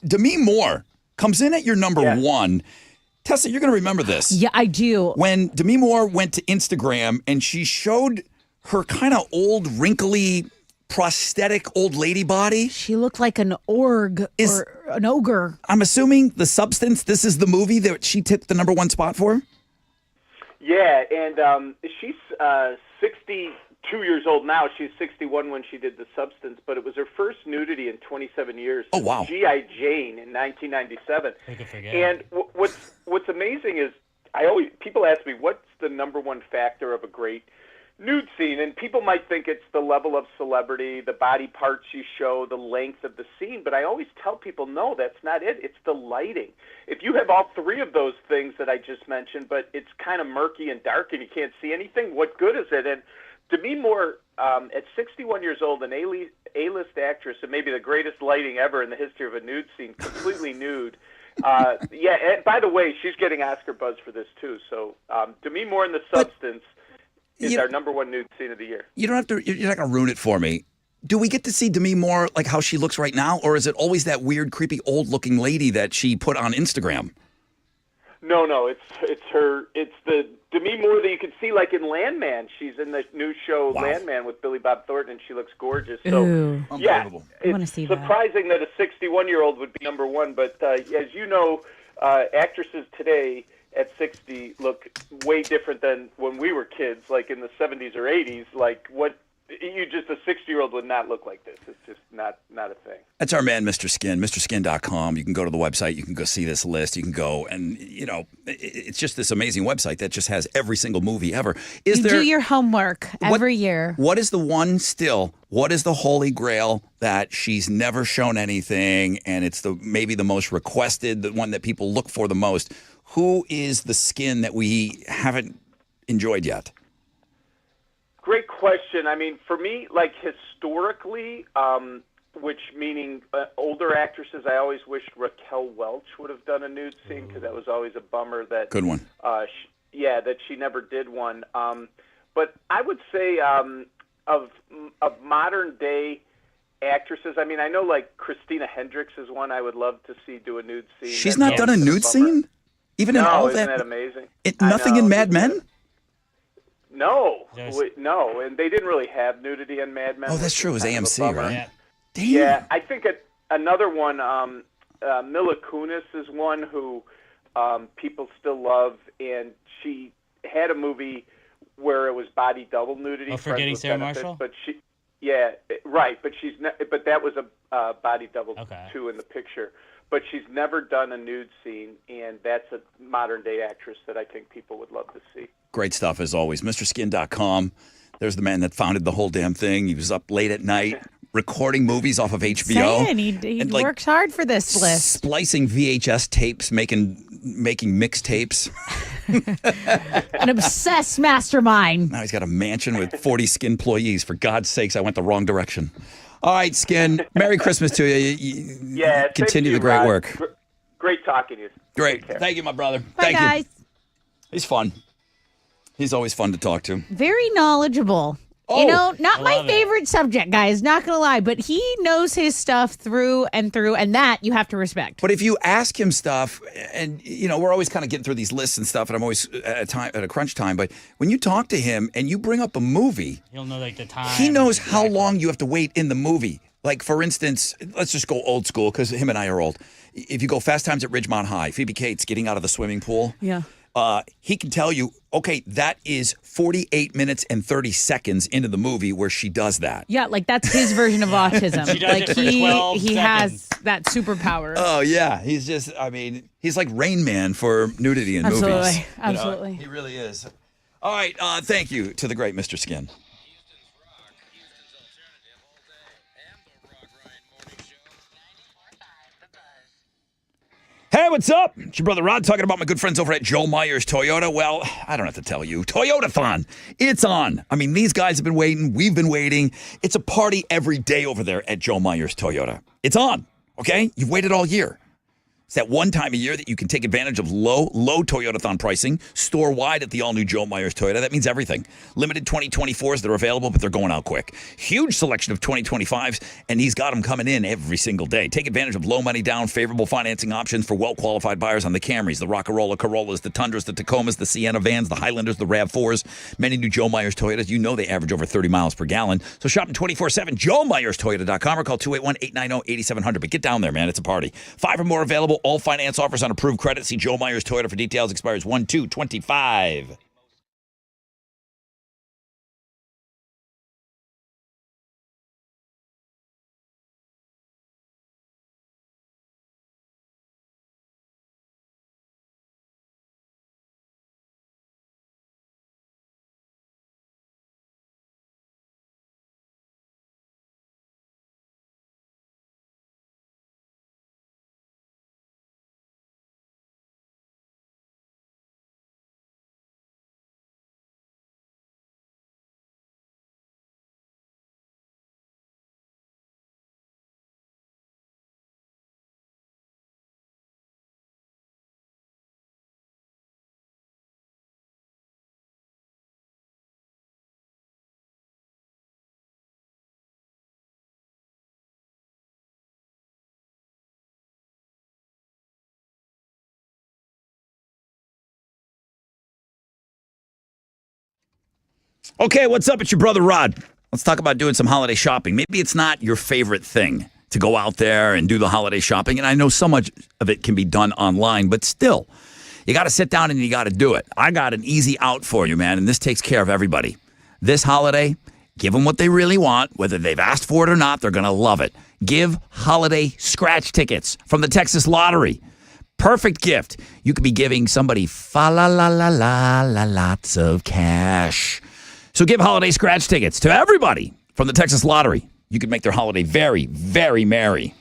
Demi Moore comes in at your number 1. Tessa, you're going to remember this. Yeah, I do. When Demi Moore went to Instagram and she showed her kind of old, wrinkly, prosthetic old lady body. She looked like an org or an ogre. I'm assuming The Substance, this is the movie that she took the number 1 spot for? Yeah, and she's 62 years old now. She's 61 when she did The Substance, but it was her first nudity in 27 years. Oh, wow. G.I. Jane in 1997. Who could forget? And what's amazing is people ask me, what's the number 1 factor of a great nude scene? And people might think it's the level of celebrity, the body parts you show, the length of the scene, but I always tell people, no, that's not it. It's the lighting. If you have all 3 of those things that I just mentioned, but it's kind of murky and dark and you can't see anything, what good is it? And Demi Moore, at 61 years old, an A-list actress, and maybe the greatest lighting ever in the history of a nude scene, completely nude. And by the way, she's getting Oscar buzz for this too. So Demi Moore in The Substance is our number 1 nude scene of the year. You don't have to, you're not going to ruin it for me. Do we get to see Demi Moore like how she looks right now, or is it always that weird, creepy, old-looking lady that she put on Instagram? No, it's her. It's the Demi Moore that you can see like in Landman. She's in the new show Landman with Billy Bob Thornton, and she looks gorgeous. So Ooh. Unbelievable. I want to see that. Surprising that a 61-year-old would be number 1, but as you know, actresses today at 60 look way different than when we were kids, like in the 70s or 80s. Like what a 60-year-old would not look like this. It's just not a thing. That's our man, Mr. Skin, MrSkin.com. You can go to the website. You can go see this list. You can go and, it's just this amazing website that just has every single movie ever. You do your homework every year. What is the one still? What is the holy grail that she's never shown anything and it's maybe the most requested, the one that people look for the most? Who is the Skin that we haven't enjoyed yet? Great question. I mean, for me, like historically, which meaning older actresses, I always wished Raquel Welch would have done a nude scene because that was always a bummer that. Good one. That she never did one. But I would say of modern day actresses, I mean, I know like Christina Hendricks is one I would love to see do a nude scene. She's not done a nude scene? Even in all isn't that? that amazing? Nothing in Mad Men? No, and they didn't really have nudity in Mad Men. Oh, that's true. It was AMC, right? Yeah. Damn. Yeah, I think another one, Mila Kunis is one who people still love, and she had a movie where it was body double nudity. Oh, Forgetting Sarah Marshall? But right, but that was a body double too in the picture. But she's never done a nude scene, and that's a modern-day actress that I think people would love to see. Great stuff, as always. MrSkin.com. There's the man that founded the whole damn thing. He was up late at night recording movies off of HBO. He works hard for this list. Splicing VHS tapes, making mixtapes. An obsessed mastermind. Now he's got a mansion with 40 Skin employees. For God's sakes, I went the wrong direction. All right, Skin. Merry Christmas to you. Continue the great work. Great talking to you. Great. Thank you, my brother. Bye, Thank guys. you. He's fun. He's always fun to talk to. Very knowledgeable. Not my favorite subject, guys, not going to lie, but he knows his stuff through, and that you have to respect. But if you ask him stuff, and, we're always kind of getting through these lists and stuff, and I'm always at a crunch time, but when you talk to him and you bring up a movie, he'll know like the time. He knows how long you have to wait in the movie. Like, for instance, let's just go old school because him and I are old. If you go Fast Times at Ridgemont High, Phoebe Cates getting out of the swimming pool. Yeah. He can tell you, okay, that is 48 minutes and 30 seconds into the movie where she does that. Yeah, like that's his version of autism. She does it for 12 he seconds. has that superpower. Oh, yeah. He's just, he's like Rain Man for nudity in movies. Absolutely. He really is. All right. Thank you to the great Mr. Skin. Hey, what's up? It's your brother Rod talking about my good friends over at Joe Myers Toyota. Well, I don't have to tell you. Toyotathon. It's on. I mean, these guys have been waiting. We've been waiting. It's a party every day over there at Joe Myers Toyota. It's on, okay? You've waited all year. It's that one time a year that you can take advantage of low Toyotathon pricing, store-wide at the all-new Joe Myers Toyota. That means everything. Limited 2024s that are available, but they're going out quick. Huge selection of 2025s, and he's got them coming in every single day. Take advantage of low money down, favorable financing options for well-qualified buyers on the Camrys, the Rockarola Corollas, the Tundras, the Tacomas, the Sienna vans, the Highlanders, the RAV4s. Many new Joe Myers Toyotas. You know they average over 30 miles per gallon. So shop them 24/7. JoeMyersToyota.com or call 281-890-8700. But get down there, man. It's a party. 5 or more available. All finance offers on approved credit. See Joe Myers Toyota for details. Expires 1/2/25. Okay, what's up? It's your brother Rod. Let's talk about doing some holiday shopping. Maybe it's not your favorite thing to go out there and do the holiday shopping, and I know so much of it can be done online, but still, you got to sit down and you got to do it. I got an easy out for you, man, and this takes care of everybody. This holiday, Give them what they really want. Whether they've asked for it or not, they're going to love it. Give holiday scratch tickets from the Texas Lottery. Perfect gift. You could be giving somebody fa-la-la-la-la-la lots of cash. So give holiday scratch tickets to everybody from the Texas Lottery. You could make their holiday very, very merry.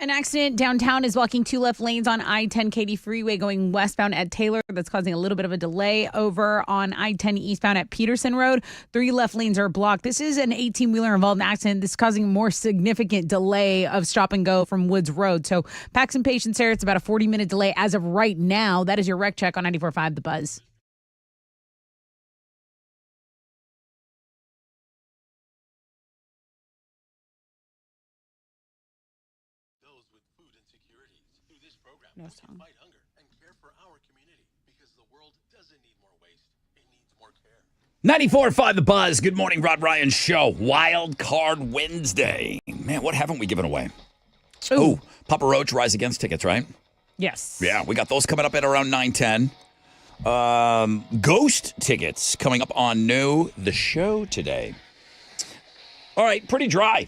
An accident downtown is blocking 2 left lanes on I-10 Katy Freeway going westbound at Taylor. That's causing a little bit of a delay over on I-10 eastbound at Peterson Road. 3 left lanes are blocked. This is an 18-wheeler involved in an accident. This is causing a more significant delay of stop and go from Woods Road. So pack some patience there. It's about a 40-minute delay as of right now. That is your wreck check on 94.5 The Buzz. No song. 94.5 The Buzz. Good morning, Rod Ryan Show. Wild Card Wednesday. Man, what haven't we given away? Oh, Papa Roach Rise Against tickets, right? Yes. Yeah, we got those coming up at around 9:10. Ghost tickets coming up on Know the Show today. All right, pretty dry.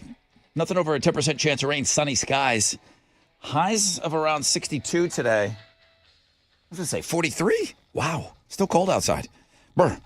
Nothing over a 10% chance of rain, sunny skies. Highs of around 62 today. I was going to say 43? Wow, still cold outside. Brr.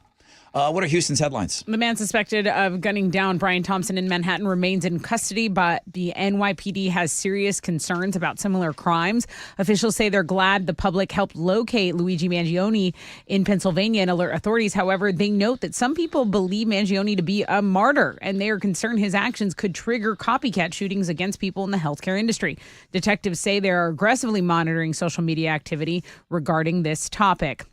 What are Houston's headlines? The man suspected of gunning down Brian Thompson in Manhattan remains in custody, but the NYPD has serious concerns about similar crimes. Officials say they're glad the public helped locate Luigi Mangione in Pennsylvania and alert authorities. However, they note that some people believe Mangione to be a martyr, and they are concerned his actions could trigger copycat shootings against people in the healthcare industry. Detectives say they are aggressively monitoring social media activity regarding this topic.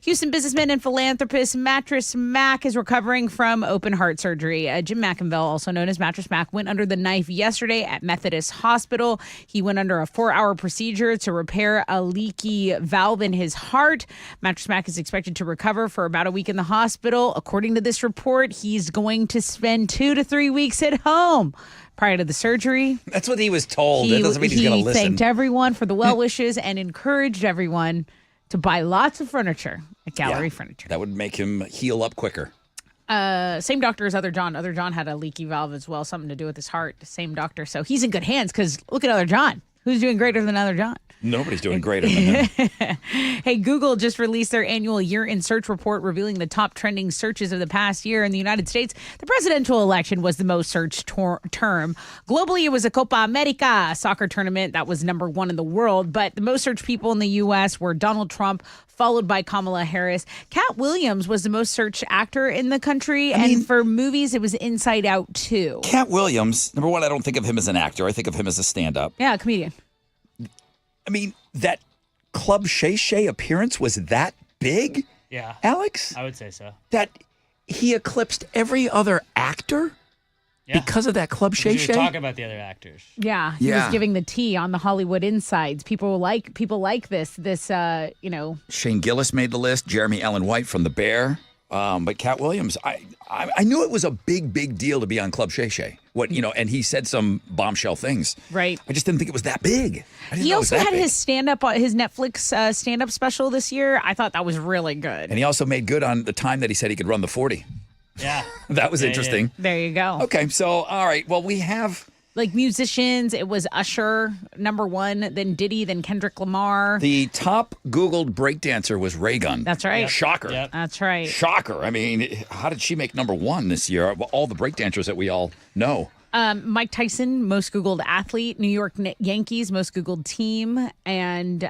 Houston businessman and philanthropist Mattress Mac is recovering from open heart surgery. Jim McInville, also known as Mattress Mac, went under the knife yesterday at Methodist Hospital. He went under a 4-hour procedure to repair a leaky valve in his heart. Mattress Mac is expected to recover for about a week in the hospital. According to this report, he's going to spend 2 to 3 weeks at home. Prior to the surgery, that's what he was told. That doesn't mean he's going to listen. He thanked everyone for the well wishes and encouraged everyone to buy lots of furniture at Gallery Furniture. That would make him heal up quicker. Same doctor as Other John. Other John had a leaky valve as well, something to do with his heart. Same doctor. So he's in good hands because look at Other John. Who's doing greater than Other John? Nobody's doing greater than him. Hey, Google just released their annual year in search report revealing the top trending searches of the past year in the United States. The presidential election was the most searched term. Globally, it was a Copa America soccer tournament that was number 1 in the world. But the most searched people in the U.S. were Donald Trump, followed by Kamala Harris. Cat Williams was the most searched actor in the country. And for movies, it was Inside Out 2. Cat Williams, number one, I don't think of him as an actor. I think of him as a stand-up. Yeah, comedian. I mean, that Club Shay Shay appearance was that big? Yeah. Alex? I would say so. That he eclipsed every other actor because of that Club Shay Shay? Talk about the other actors. Yeah, he was giving the tea on the Hollywood insides. People like this, Shane Gillis made the list, Jeremy Allen White from The Bear. But Cat Williams, I knew it was a big deal to be on Club Shay Shay. And he said some bombshell things. Right. I just didn't think it was that big. He also had his his Netflix stand-up special this year. I thought that was really good. And he also made good on the time that he said he could run the 40. Yeah. That was interesting. There you go. Okay, so, all right. Well, we have... Like musicians, it was Usher, number 1, then Diddy, then Kendrick Lamar. The top Googled breakdancer was Ray Gun. That's right. Yep. Shocker. Yep. That's right. Shocker. I mean, how did she make number 1 this year? All the breakdancers that we all know. Mike Tyson, most Googled athlete. New York Yankees, most Googled team. And,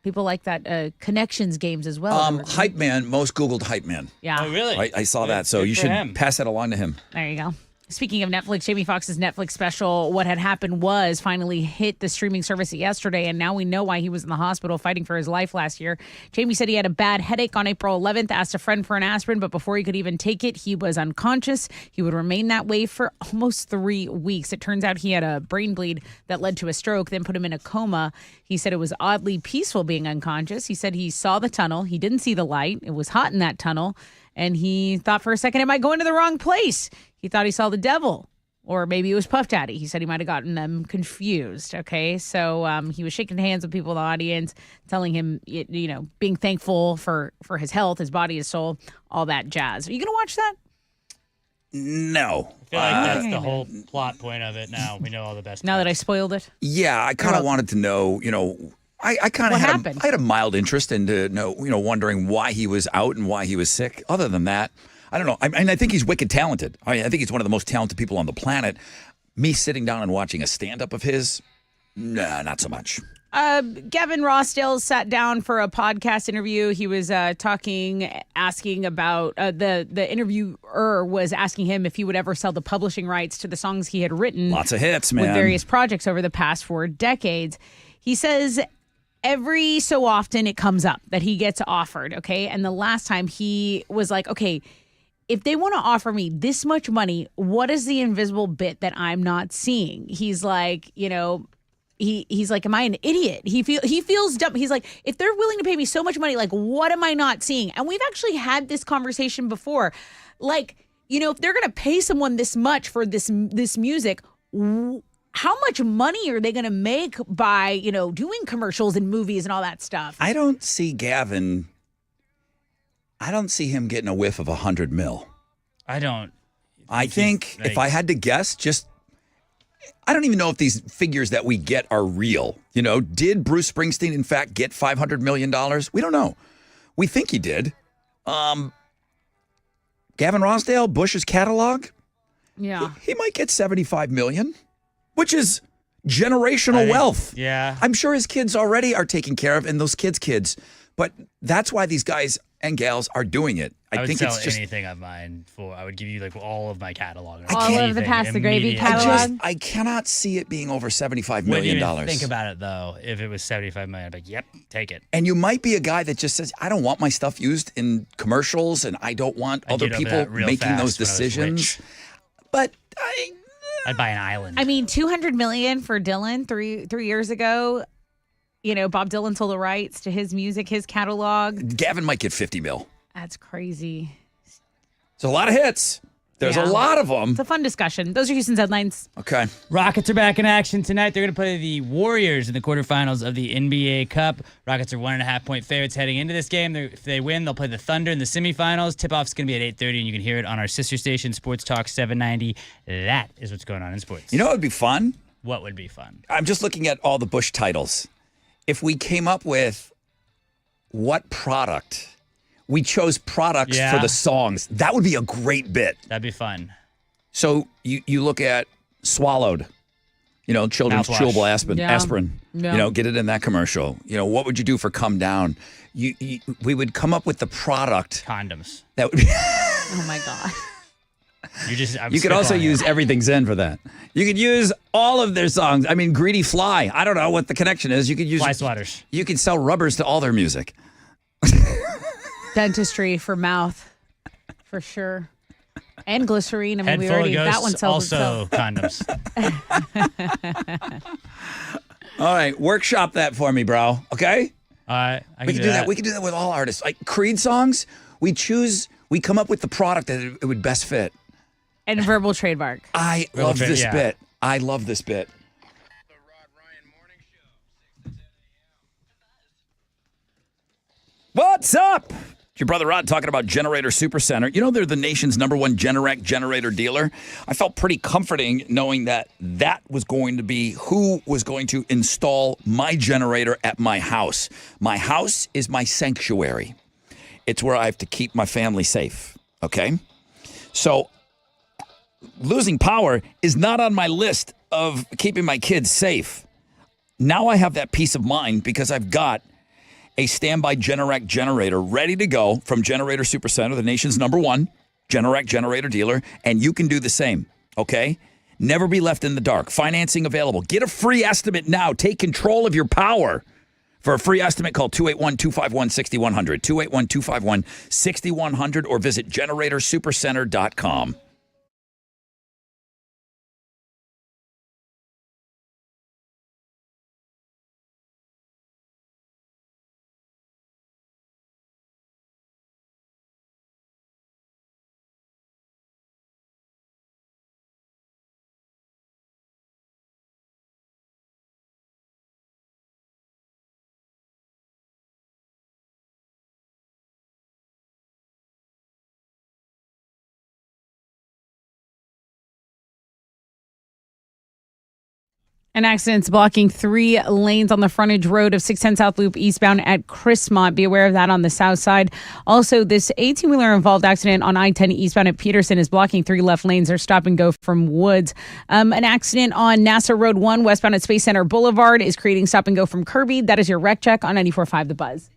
people like that. Connections games as well. Hype Man, most Googled Hype Man. Yeah. Oh, really? I saw that. So you should pass that along to him. There you go. Speaking of Netflix, Jamie Foxx's Netflix special, What Had Happened Was, finally hit the streaming service yesterday, and now we know why he was in the hospital fighting for his life last year. Jamie said he had a bad headache on April 11th, asked a friend for an aspirin, but before he could even take it, he was unconscious. He would remain that way for almost 3 weeks. It turns out he had a brain bleed that led to a stroke, then put him in a coma. He said it was oddly peaceful being unconscious. He said he saw the tunnel. He didn't see the light. It was hot in that tunnel, and he thought for a second, am I going to the wrong place? He thought he saw the devil. Or maybe it was Puff Daddy. He said he might have gotten them confused. Okay, so he was shaking hands with people in the audience, telling him, being thankful for his health, his body, his soul, all that jazz. Are you going to watch that? No. I feel like that's the whole plot point of it now. We know all the best Now that I spoiled it? Yeah, I kind of wanted to know, I kind of had a mild interest into wondering why he was out and why he was sick. Other than that, I don't know. I think he's wicked talented. I think he's one of the most talented people on the planet. Me sitting down and watching a stand-up of his, nah, not so much. Gavin Rossdale sat down for a podcast interview. He was asking about the interviewer was asking him if he would ever sell the publishing rights to the songs he had written. Lots of hits, man. With various projects over the past 4 decades. He says every so often it comes up that he gets offered, okay? And the last time he was like, okay, if they want to offer me this much money, what is the invisible bit that I'm not seeing? He's like, he's like, am I an idiot? He feels dumb. He's like, if they're willing to pay me so much money, like, what am I not seeing? And we've actually had this conversation before. Like, if they're going to pay someone this much for this music, how much money are they going to make by, doing commercials and movies and all that stuff? I don't see Gavin. I don't see him getting a whiff of $100 million. I think if I had to guess, I don't even know if these figures that we get are real. Did Bruce Springsteen, in fact, get $500 million? We don't know. We think he did. Gavin Rossdale, Bush's catalog? Yeah. He might get $75 million, which is generational wealth. Yeah. I'm sure his kids already are taken care of, and those kids. But that's why these guys and gals are doing it. I would think sell it's just anything of mine for. I would give you all of my catalog. All of the Pass the Gravy catalog. I cannot see it being over $75 Wouldn't million. even think about it though. If it was $75 million, I'd be like, yep, take it. And you might be a guy that just says, I don't want my stuff used in commercials, and I don't want other people making those decisions. But I'd buy an island. I mean, $200 million for Dylan three years ago. Bob Dylan sold the rights to his music, his catalog. Gavin might get $50 million. That's crazy. It's a lot of hits. There's a lot of them. It's a fun discussion. Those are Houston's headlines. Okay. Rockets are back in action tonight. They're going to play the Warriors in the quarterfinals of the NBA Cup. Rockets are 1.5-point favorites heading into this game. If they win, they'll play the Thunder in the semifinals. Tip-off's going to be at 8:30, and you can hear it on our sister station, Sports Talk 790. That is what's going on in sports. You know what would be fun? What would be fun? I'm just looking at all the Bush titles. If we came up with what product, we chose products for the songs, that would be a great bit. That'd be fun. So you look at Swallowed, children's Mouthwash. chewable aspirin. Yeah. Get it in that commercial. What would you do for Come Down? We would come up with the product. Condoms. That would be. Oh my God. You could also use Everything's In for that. You could use all of their songs. I mean, Greedy Fly. I don't know what the connection is. You could use Fly swatters. You could sell rubbers to all their music. Dentistry for mouth, for sure. And glycerine. I mean, Head we full already of that ghosts, one sells also itself. condoms. All right, workshop that for me, bro. Okay. All right, We can do that. We can do that with all artists. Like Creed songs, we come up with the product that it would best fit. And verbal trademark. I love this bit. I love this bit. What's up? It's your brother Rod talking about Generator Supercenter. They're the nation's #1 Generac generator dealer. I felt pretty comforting knowing that was going to be who was going to install my generator at my house. My house is my sanctuary. It's where I have to keep my family safe. Okay? So losing power is not on my list of keeping my kids safe. Now I have that peace of mind because I've got a standby Generac generator ready to go from Generator Supercenter, the nation's #1 Generac generator dealer, and you can do the same, okay? Never be left in the dark. Financing available. Get a free estimate now. Take control of your power. For a free estimate, call 281-251-6100, 281-251-6100, or visit GeneratorSupercenter.com. An accident's blocking 3 lanes on the frontage road of 610 South Loop eastbound at Chrismont. Be aware of that on the south side. Also, this 18-wheeler involved accident on I-10 eastbound at Peterson is blocking 3 left lanes. They're stop and go from Woods. An accident on NASA Road 1 westbound at Space Center Boulevard is creating stop and go from Kirby. That is your wreck check on 94.5 The Buzz.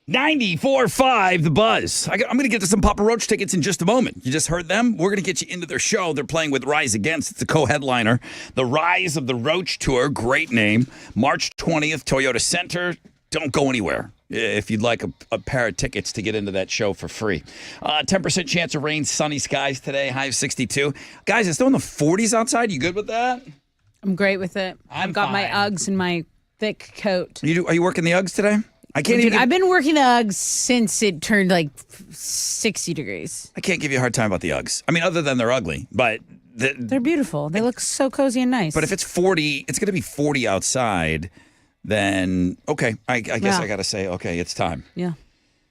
.94.5 The Buzz. I'm going to get to some Papa Roach tickets in just a moment. You just heard them. We're going to get you into their show. They're playing with Rise Against. It's a co-headliner. The Rise of the Roach Tour. Great name. March 20th, Toyota Center. Don't go anywhere if you'd like a pair of tickets to get into that show for free. 10% chance of rain, sunny skies today, high of 62. Guys, it's still in the 40s outside. You good with that? I'm great with it. I've got my Uggs and my thick coat. Are you working the Uggs today? I can't even. I've been working the Uggs since it turned like 60 degrees. I can't give you a hard time about the Uggs. I mean, other than they're ugly, but they're beautiful. They look so cozy and nice. But if it's 40, it's going to be 40 outside. Then okay, I guess I got to say okay, it's time. Yeah.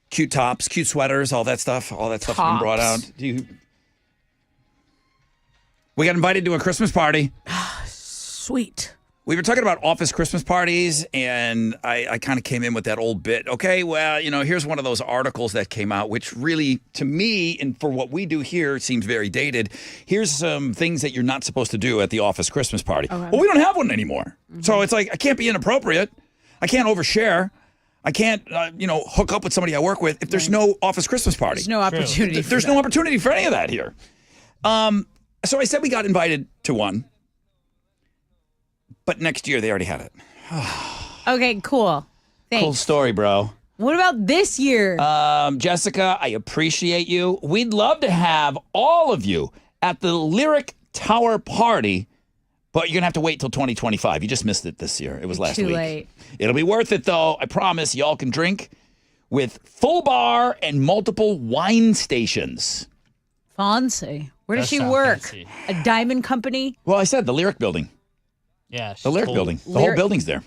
Cute tops, cute sweaters, all that stuff has been brought out. We got invited to a Christmas party. Sweet. We were talking about office Christmas parties, and I kind of came in with that old bit. Okay, well, here's one of those articles that came out, which really, to me, and for what we do here, seems very dated. Here's some things that you're not supposed to do at the office Christmas party. Okay. Well, we don't have one anymore. So it's like, I can't be inappropriate. I can't overshare. I can't, hook up with somebody I work with if there's no office Christmas party. There's no opportunity. There's no opportunity for any of that here. So I said we got invited to one. But next year, they already had it. Okay, cool. Thanks. Cool story, bro. What about this year? Jessica, I appreciate you. We'd love to have all of you at the Lyric Tower party, but you're going to have to wait till 2025. You just missed it this year. It was last week. Too late. It'll be worth it, though. I promise. Y'all can drink with full bar and multiple wine stations. Fancy. Where does That she sounds work? fancy. A diamond company? Well, I said the Lyric building. Yeah. The Lyric building. The whole building's there.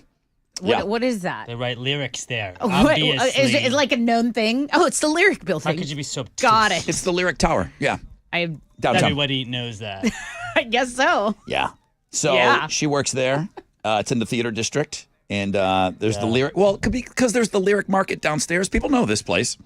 What is that? They write lyrics there. Oh, Obviously. is it like a known thing? Oh, it's the Lyric building. How could you be so obtuse? Got it. It's the Lyric Tower. Yeah. Downtown. Everybody knows that. I guess so. Yeah. So she works there. It's in the theater district. And there's the Lyric. Well, it could be because there's the Lyric Market downstairs. People know this place.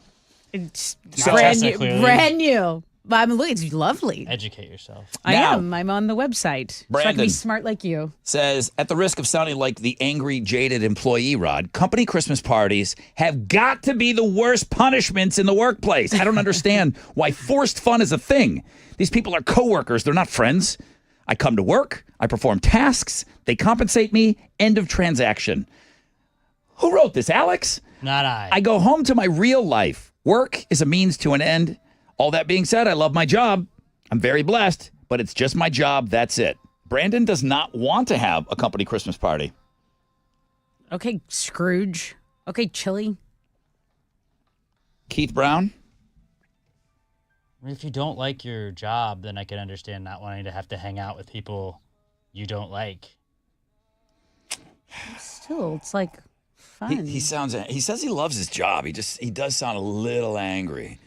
It's So- brand new. But I mean, look, it's lovely. Educate yourself. I Now- am. I'm on the website. So I can Brandon. be smart like you. Says, at the risk of sounding like the angry, jaded employee, Rod, company Christmas parties have got to be the worst punishments in the workplace. I don't understand why forced fun is a thing. These people are coworkers. They're not friends. I come to work. I perform tasks. They compensate me. End of transaction. Who wrote this, Alex? Not I. I go home to my real life. Work is a means to an end. All that being said, I love my job. I'm very blessed, but it's just my job. That's it. Brandon does not want to have a company Christmas party. Okay, Scrooge. Okay, Chili. Keith Brown. If you don't like your job, then I can understand not wanting to have to hang out with people you don't like. Still, it's like fun. He says he loves his job. He does sound a little angry.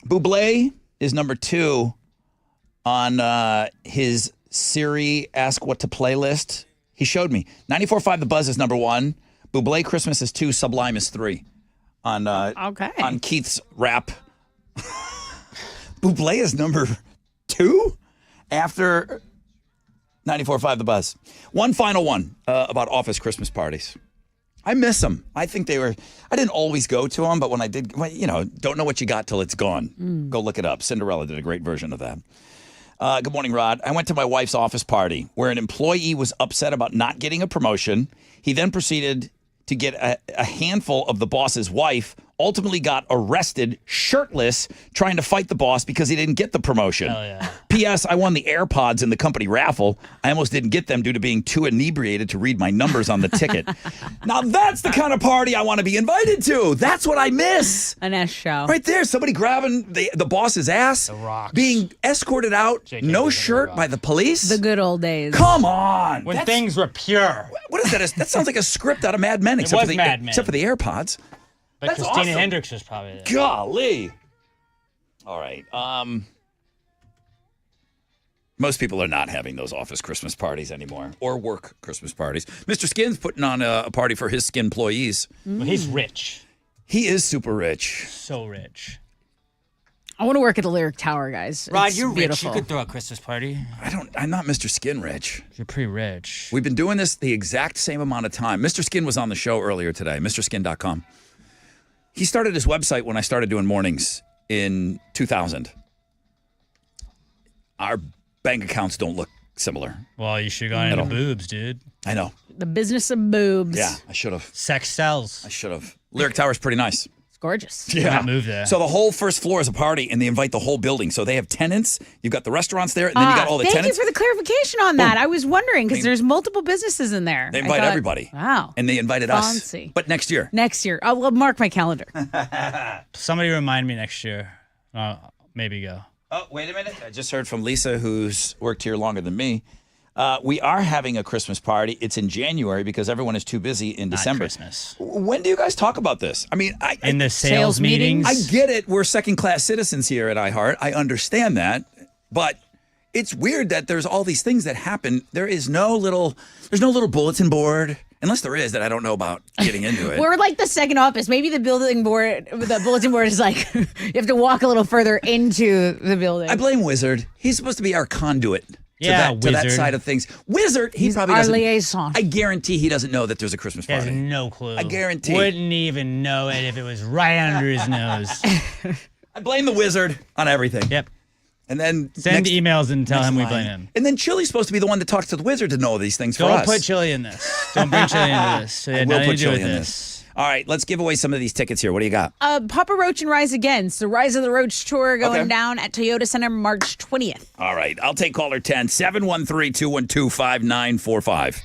Bublé is number 2 on his Siri Ask What to Play list. He showed me. 94.5 The Buzz is number 1. Bublé Christmas is 2. Sublime is 3. On Keith's rap. Bublé is number 2 after 94.5 The Buzz. One final one about office Christmas parties. I miss them. I think I didn't always go to them, but when I did, don't know what you got till it's gone. Go look it up. Cinderella did a great version of that. Good morning, Rod. I went to my wife's office party where an employee was upset about not getting a promotion. He then proceeded to get a handful of the boss's wife, ultimately got arrested shirtless trying to fight the boss because he didn't get the promotion. Hell yeah. P.S. I won the AirPods in the company raffle. I almost didn't get them due to being too inebriated to read my numbers on the ticket. Now that's the kind of party I want to be invited to. That's what I miss. An S show. Right there, somebody grabbing the boss's ass, being escorted out, no shirt by the police. The good old days. Come on. When things were pure. What is that? That sounds like a script out of Mad Men, except for the AirPods. But That's Christina awesome. Hendricks was probably there. Golly. All right. Most people are not having those office Christmas parties anymore or work Christmas parties. Mr. Skin's putting on a party for his skin employees. Well, he's rich. He is super rich. So rich. I want to work at the Lyric Tower, guys. Rod, It's you're beautiful. rich. You could throw a Christmas party. I'm not Mr. Skin rich. You're pretty rich. We've been doing this the exact same amount of time. Mr. Skin was on the show earlier today, MrSkin.com. He started his website when I started doing mornings in 2000. Our bank accounts don't look similar. Well, you should have gone into boobs, dude. I know. The business of boobs. Yeah, I should have. Sex sells. I should have. Lyric Tower's pretty nice. It's gorgeous. Why not move there? So the whole first floor is a party, and they invite the whole building. So they have tenants. You've got the restaurants there, and then you got all the thank tenants. you for the clarification on that. I was wondering because there's multiple businesses in there. They I invite thought, everybody. Wow. And they invited us. Fancy. But next year. Next year. I'll mark my calendar. Somebody remind me next year. Maybe go. Oh, wait a minute. I just heard from Lisa, who's worked here longer than me. We are having a Christmas party. It's in January because everyone is too busy in December. Christmas. When do you guys talk about this? I mean, in the sales meetings. I get it. We're second-class citizens here at iHeart. I understand that. But it's weird that there's all these things that happen. There's no little bulletin board. Unless there is that I don't know about getting into it. We're like the second office. Maybe the bulletin board is like you have to walk a little further into the building. I blame Wizard. He's supposed to be our conduit to that side of things. Wizard, he's probably our doesn't. liaison. I guarantee he doesn't know that there's a Christmas He has party. no clue. I guarantee. Wouldn't even know it if it was right under his nose. I blame the Wizard on everything. Yep. And then send emails and tell him we blame him. And then Chili's supposed to be the one that talks to the Wizard to know these things for Don't us. put Chili in this. Don't bring Chili into this. I will put Chili in this. All right, let's give away some of these tickets here. What do you got? Papa Roach and Rise Against, the Rise of the Roach tour going down at Toyota Center March 20th. All right, I'll take caller 10, 713-212-5945.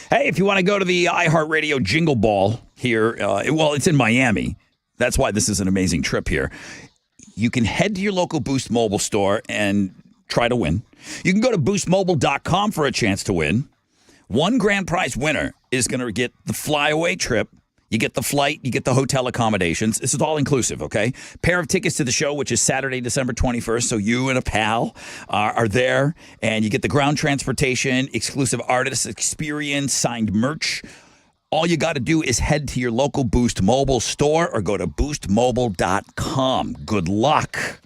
Hey, if you want to go to the iHeartRadio Jingle Ball here, it's in Miami. That's why this is an amazing trip here. You can head to your local Boost Mobile store and try to win. You can go to boostmobile.com for a chance to win. One grand prize winner is going to get the flyaway trip. You get the flight, you get the hotel accommodations. This is all inclusive, okay? Pair of tickets to the show, which is Saturday, December 21st. So you and a pal are there, and you get the ground transportation, exclusive artist experience, signed merch. All you got to do is head to your local Boost Mobile store or go to boostmobile.com. Good luck.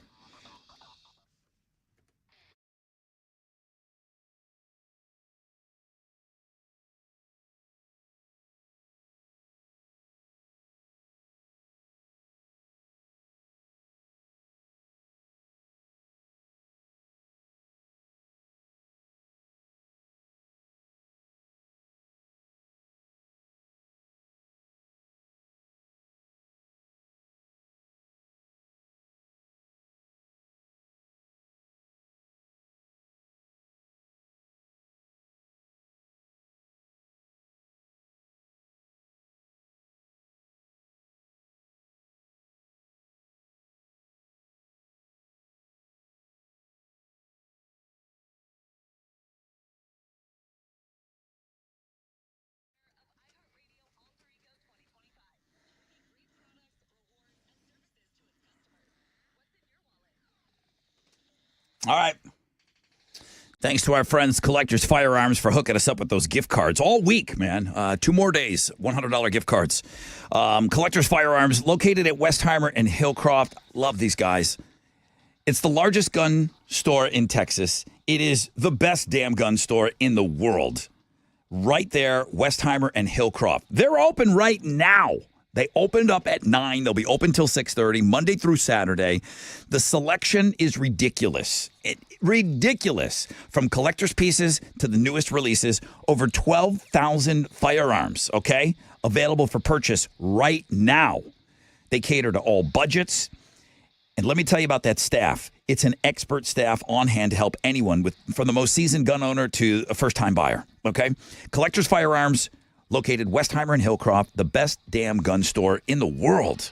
All right. Thanks to our friends Collectors Firearms for hooking us up with those gift cards all week, man. 2 more days, $100 gift cards. Collectors Firearms, located at Westheimer and Hillcroft. Love these guys. It's the largest gun store in Texas. It is the best damn gun store in the world. Right there, Westheimer and Hillcroft. They're open right now. They opened up at 9. They'll be open till 6:30, Monday through Saturday. The selection is ridiculous. Ridiculous. From collector's pieces to the newest releases, over 12,000 firearms, okay? Available for purchase right now. They cater to all budgets. And let me tell you about that staff. It's an expert staff on hand to help anyone, from the most seasoned gun owner to a first-time buyer, okay? Collectors Firearms, located Westheimer and Hillcroft, the best damn gun store in the world.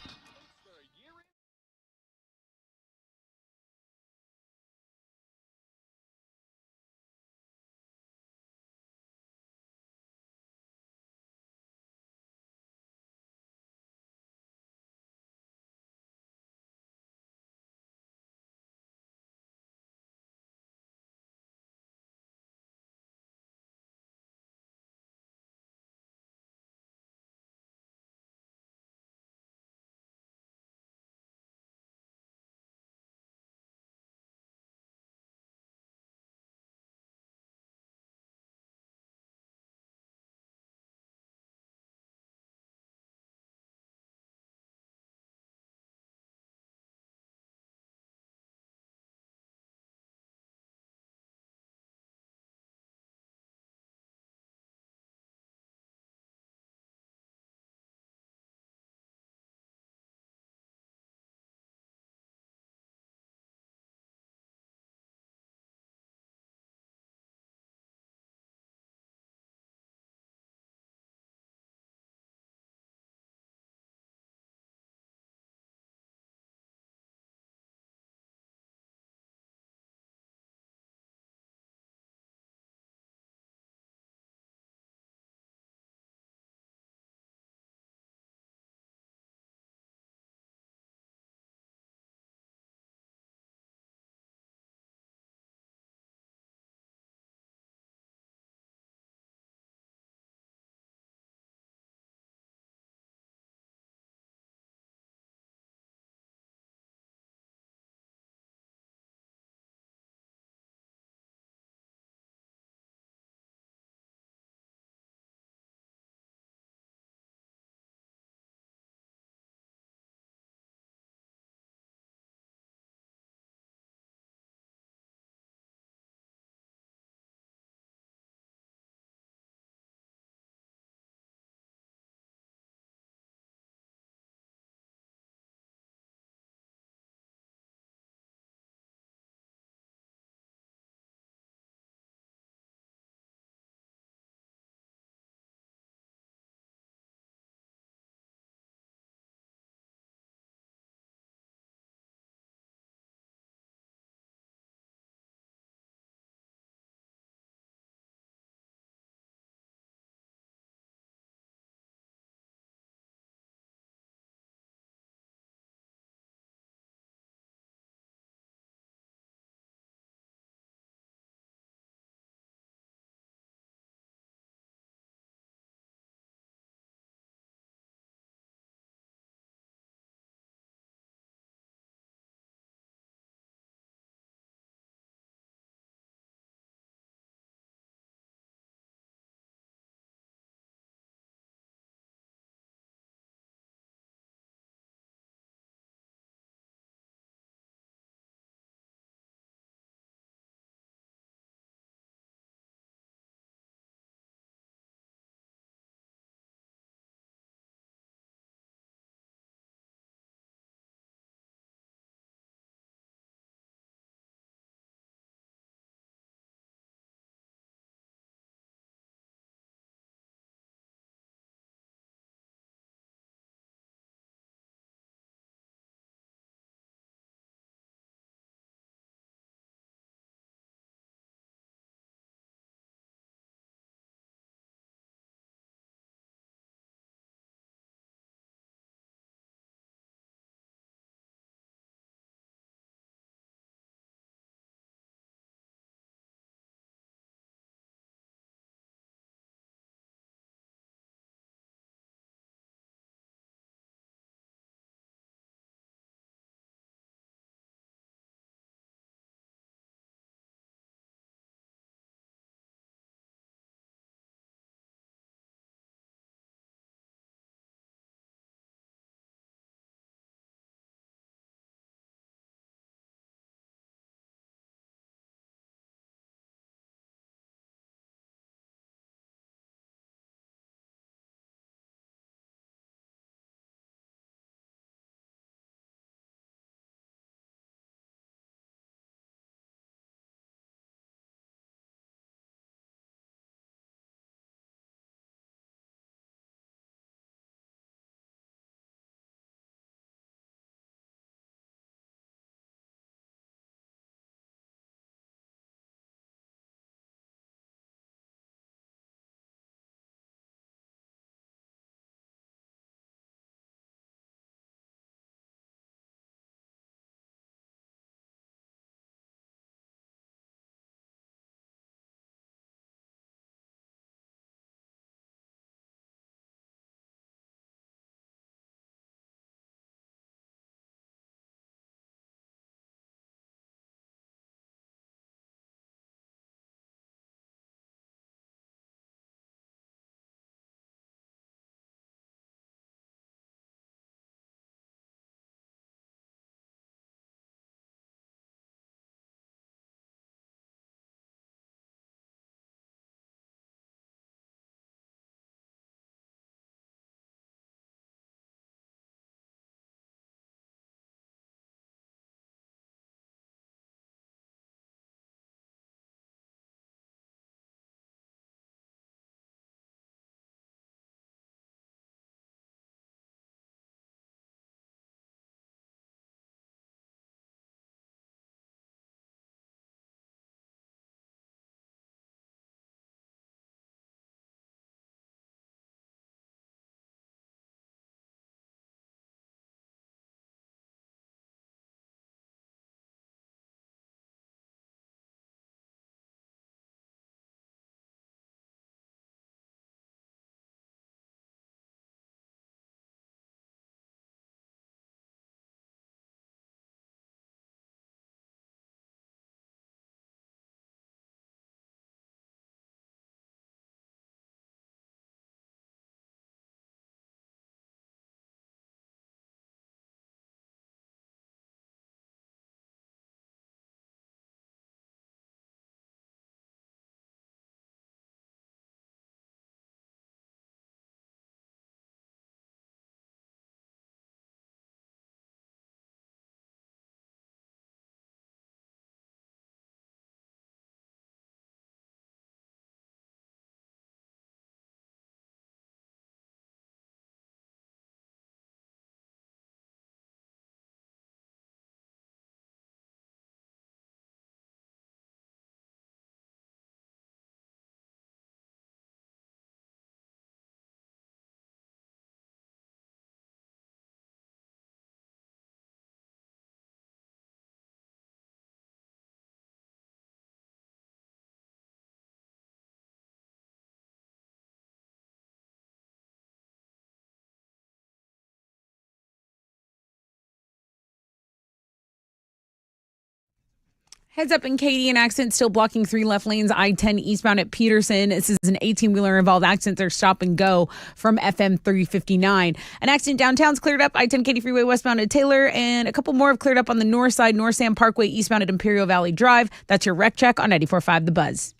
Heads up in Katy, an accident still blocking 3 left lanes, I-10 eastbound at Peterson. This is an 18-wheeler involved accident. They're stop and go from FM 359. An accident downtown's cleared up, I-10 Katy Freeway westbound at Taylor, and a couple more have cleared up on the north side, North Sam Parkway eastbound at Imperial Valley Drive. That's your wreck check on 94.5 The Buzz.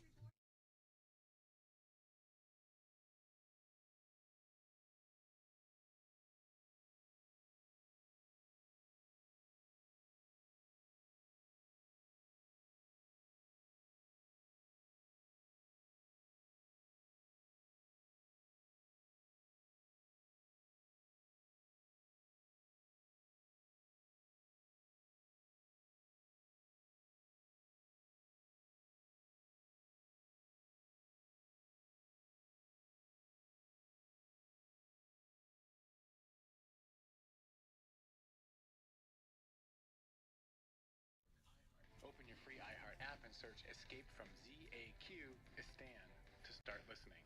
Open your free iHeart app and search Escape from ZAQ Istan to start listening.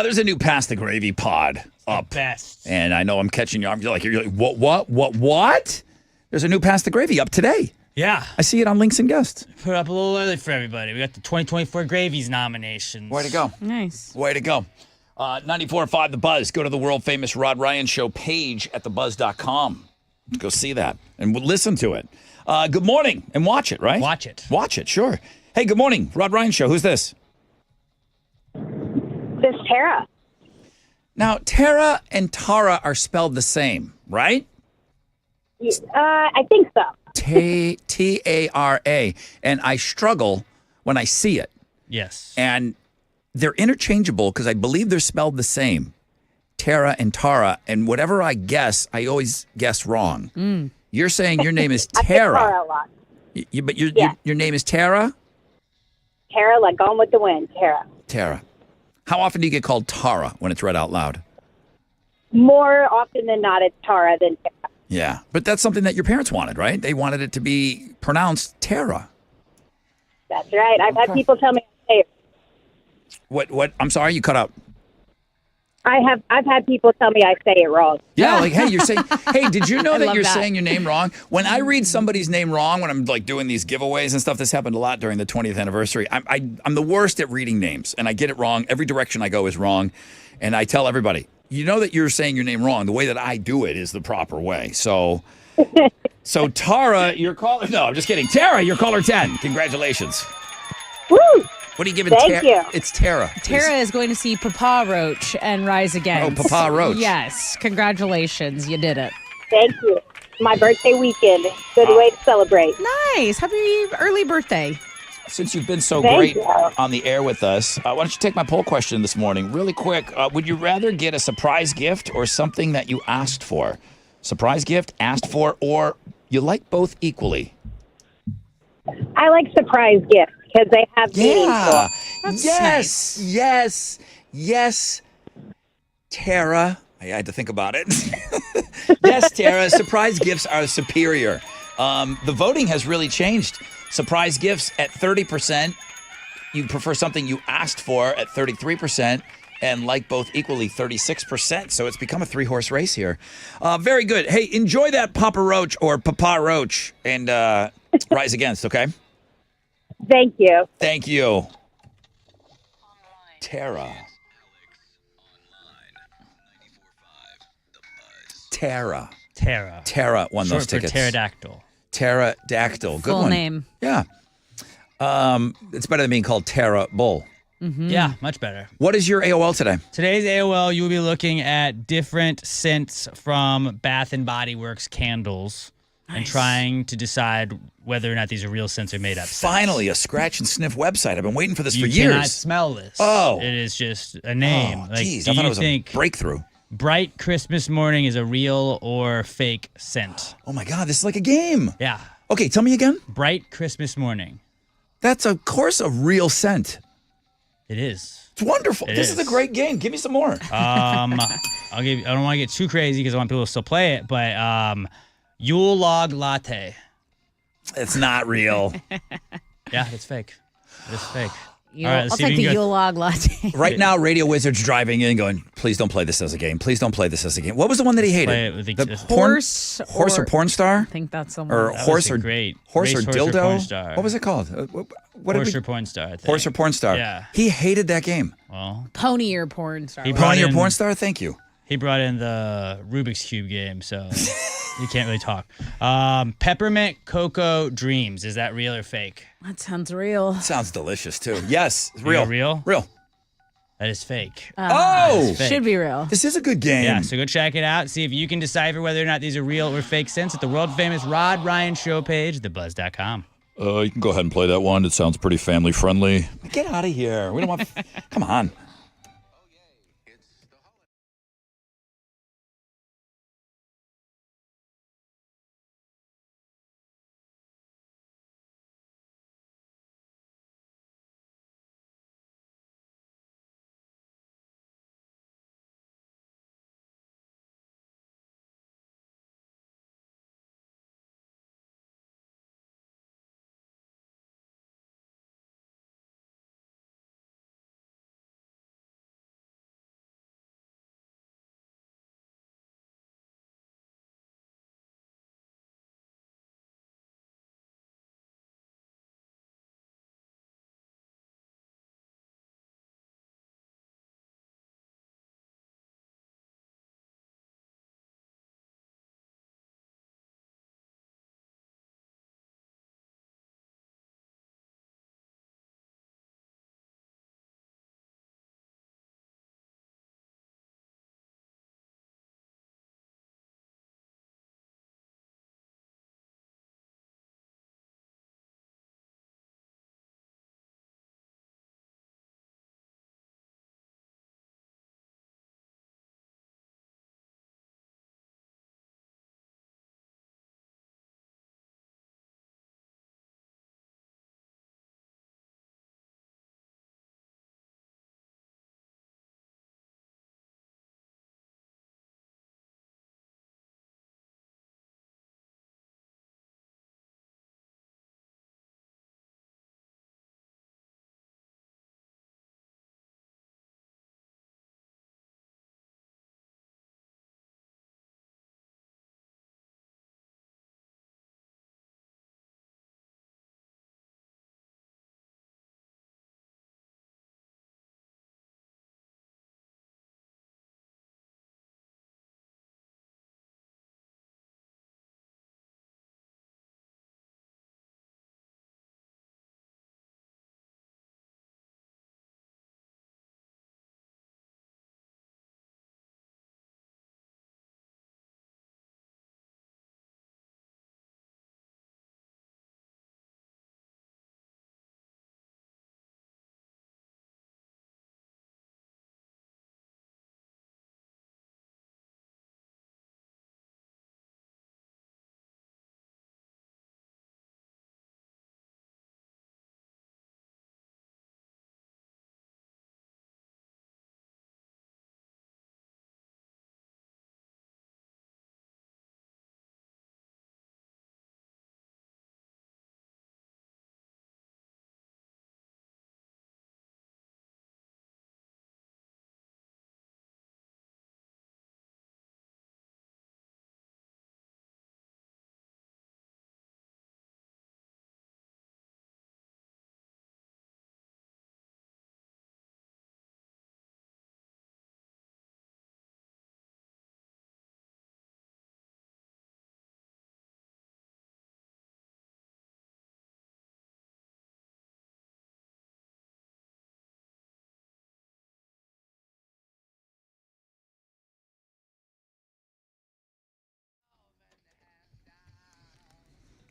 There's a new Pass the Gravy pod up. Best. And I know I'm catching you. You're like, what? There's a new Pass the Gravy up today. Yeah. I see it on Links and Guests. Put up a little early for everybody. We got the 2024 Gravies nominations. Way to go. Nice. Way to go. 94.5 The Buzz. Go to the world-famous Rod Ryan Show page at thebuzz.com. Go see that and listen to it. Good morning. And watch it, right? Watch it. Watch it, sure. Hey, good morning. Rod Ryan Show. Who's this? This Tara. Now, Tara and Tara are spelled the same, right? I think so. T-A-R-A. And I struggle when I see it. Yes. And they're interchangeable because I believe they're spelled the same. Tara and Tara. And whatever I guess, I always guess wrong. You're saying your name is Tara. I say Tara a lot. But your name is Tara? Tara, like Gone with the Wind. Tara. Tara. How often do you get called Tara when it's read out loud? More often than not, it's Tara than Tara. Yeah. But that's something that your parents wanted, right? They wanted it to be pronounced Tara. That's right. I've had people tell me I say it. What? I'm sorry, you cut out. I've had people tell me I say it wrong. Yeah, like, hey, you're saying, hey, did you know I that love you're that. saying your name wrong? When I read somebody's name wrong, when I'm like doing these giveaways and stuff, this happened a lot during the 20th anniversary. I'm the worst at reading names, and I get it wrong. Every direction I go is wrong, and I tell everybody, you know that you're saying your name wrong. The way that I do it is the proper way. So Tara, you're caller. No, I'm just kidding. Tara, you're caller 10. Congratulations. Woo! What are you giving Thank Tara? you. It's Tara. Tara is going to see Papa Roach and Rise Against. Oh, Papa Roach. Yes. Congratulations. You did it. Thank you. My birthday weekend. Good way to celebrate. Nice. Happy early birthday. Since you've been so Thank great you. on the air with us, why don't you take my poll question this morning really quick? Would you rather get a surprise gift or something that you asked for? Surprise gift, asked for, or you like both equally? I like surprise gifts because they have meaning Yeah. to them. Yes. Tara. I had to think about it. Yes, Tara. Surprise gifts are superior. The voting has really changed. Surprise gifts at 30%. You prefer something you asked for at 33%. And like both equally, 36%. So it's become a 3-horse race here. Very good. Hey, enjoy that Papa Roach or Papa Roach and Rise Against, okay? Thank you. Thank you. Tara. Tara won those Short for tickets. pterodactyl. Pterodactyl. Good Full one. name. Yeah. It's better than being called Tara Bull. Yeah, much better. What is your AOL today? Today's AOL, you will be looking at different scents from Bath and Body Works candles and trying to decide whether or not these are real scents or made up scents. Finally, a scratch and sniff website. I've been waiting for this You for years. cannot smell this. Oh. It is just a name. Oh, Like, geez. do I thought you it was think a breakthrough. Bright Christmas Morning is a real or fake scent? Oh, my God. This is like a game. Yeah. Okay, tell me again. Bright Christmas Morning. That's, of course, a real scent. It is. It's wonderful. This is a great game. Give me some more. I don't want to get too crazy because I want people to still play it, but Yule Log Latte. It's not real. Yeah, it's fake. It's fake. All right, let's I'll see if take you the can go- Yule log latte. Right now, Radio Wizard's driving in going, please don't play this as a game. Please don't play this as a game. What was the one that he hated? Play it with The Horse or porn star? I think that's the one. Or That was horse a or great horse or race horse or porn dildo? star. What was it called? What Horse did we, or porn star, I think. Horse or porn star. Yeah. He hated that game. Well, Pony or porn star. Pony or porn star? Thank you. He brought in the Rubik's Cube game, so you can't really talk. Peppermint Cocoa Dreams. Is that real or fake? That sounds real. Sounds delicious, too. Yes, You real. go real? Real. That is fake. Oh! Fake. Should be real. This is a good game. Yeah, so go check it out. See if you can decipher whether or not these are real or fake scents at the world-famous Rod Ryan Show page, thebuzz.com. You can go ahead and play that one. It sounds pretty family friendly. Get out of here. We don't want. Come on.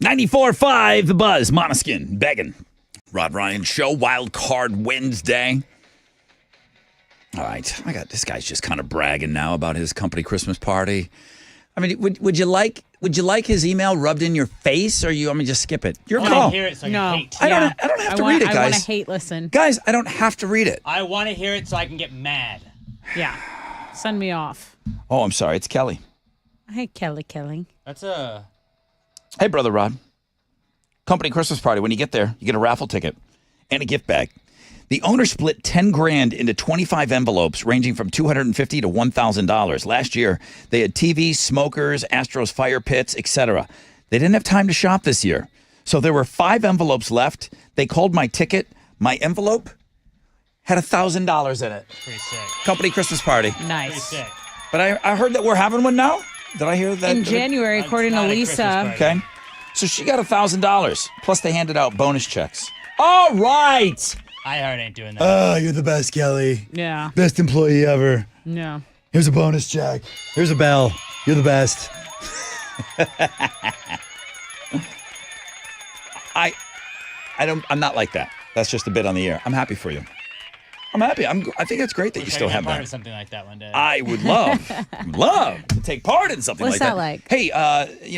$94.5 The Buzz. Monoskin. Begging. Rod Ryan Show. Wild Card Wednesday. All right. I got this guy's just kind of bragging now about his company Christmas party. I mean, would you like his email rubbed in your face, or you? I mean, just skip it. Your I call. want to hear it so I can hate. I don't have to read it, guys. I want to hate listen. Guys, I don't have to read it. I want to hear it so I can get mad. Yeah. Send me off. Oh, I'm sorry. It's Kelly. Hey, Kelly. That's a... Hey, Brother Rod. Company Christmas party. When you get there, you get a raffle ticket and a gift bag. The owner split 10 grand into 25 envelopes ranging from $250 to $1,000. Last year, they had TVs, smokers, Astros fire pits, etc. They didn't have time to shop this year. So there were 5 envelopes left. They called my ticket. My envelope had $1,000 in it. Pretty sick. Company Christmas party. Nice. Pretty sick. But I heard that we're having one now. Did I hear that? In January, according to Lisa. Okay. So she got $1,000. Plus they handed out bonus checks. All right. iHeart ain't doing that. Oh, you're the best, Kelly. Yeah. Best employee ever. Yeah. Here's a bonus check. Here's a bell. You're the best. I'm not like that. That's just a bit on the air. I'm happy for you. I'm happy. I think it's great that you still have part that. of something like that one day. I would love to take part in something What's like that like? Hey,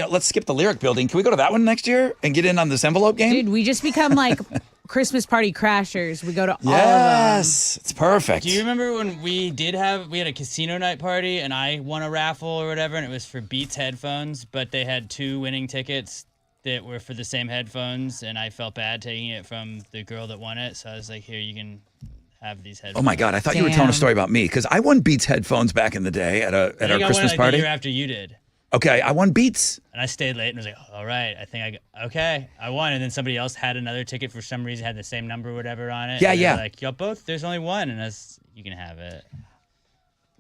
let's skip the Lyric Building. Can we go to that one next year and get in on this envelope game? Dude, we just become like Christmas party crashers. We go to all of them. Yes, it's perfect. Do you remember when we had a casino night party and I won a raffle or whatever, and it was for Beats headphones, but they had 2 winning tickets that were for the same headphones, and I felt bad taking it from the girl that won it, so I was like, here, you can have these headphones. Oh my God, I thought you were telling a story about me because I won Beats headphones back in the day at our Christmas I won, party. The year after you did. Okay, I won Beats. And I stayed late and was like, all right, I won. And then somebody else had another ticket for some reason, had the same number or whatever on it. Yeah, and they yeah. were like, y'all both, there's only one, and you can have it.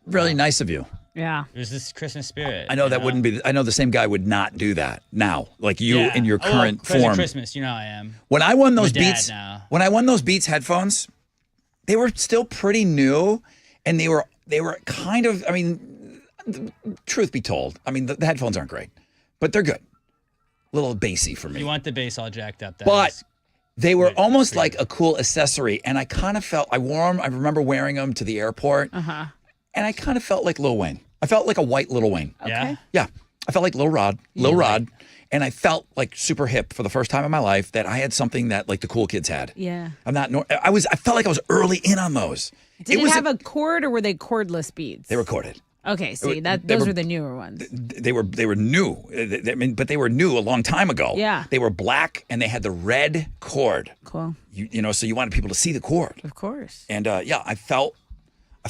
Really nice of you. Yeah. It was this Christmas spirit. I know that wouldn't be. I know the same guy would not do that now. Like you in your current form. Christmas, you know how I am. When I won those I'm a dad Beats, now. when I won those Beats headphones, they were still pretty new, and they were kind of. I mean, truth be told, I mean the headphones aren't great, but they're good. A little bassy for me. You want the bass all jacked up. But they were almost like a cool accessory, and I kind of felt I wore them. I remember wearing them to the airport, and I kind of felt like Lil Wayne. I felt like a white Lil Wayne. Yeah? Yeah. I felt like Lil Rod, and I felt like super hip for the first time in my life that I had something that like the cool kids had. Yeah. I felt like I was early in on those. Did it have a cord or were they cordless beads? They were corded. Okay, see, They were the newer ones. They were new. But they were new a long time ago. Yeah. They were black and they had the red cord. Cool. You know, so you wanted people to see the cord. Of course. And I felt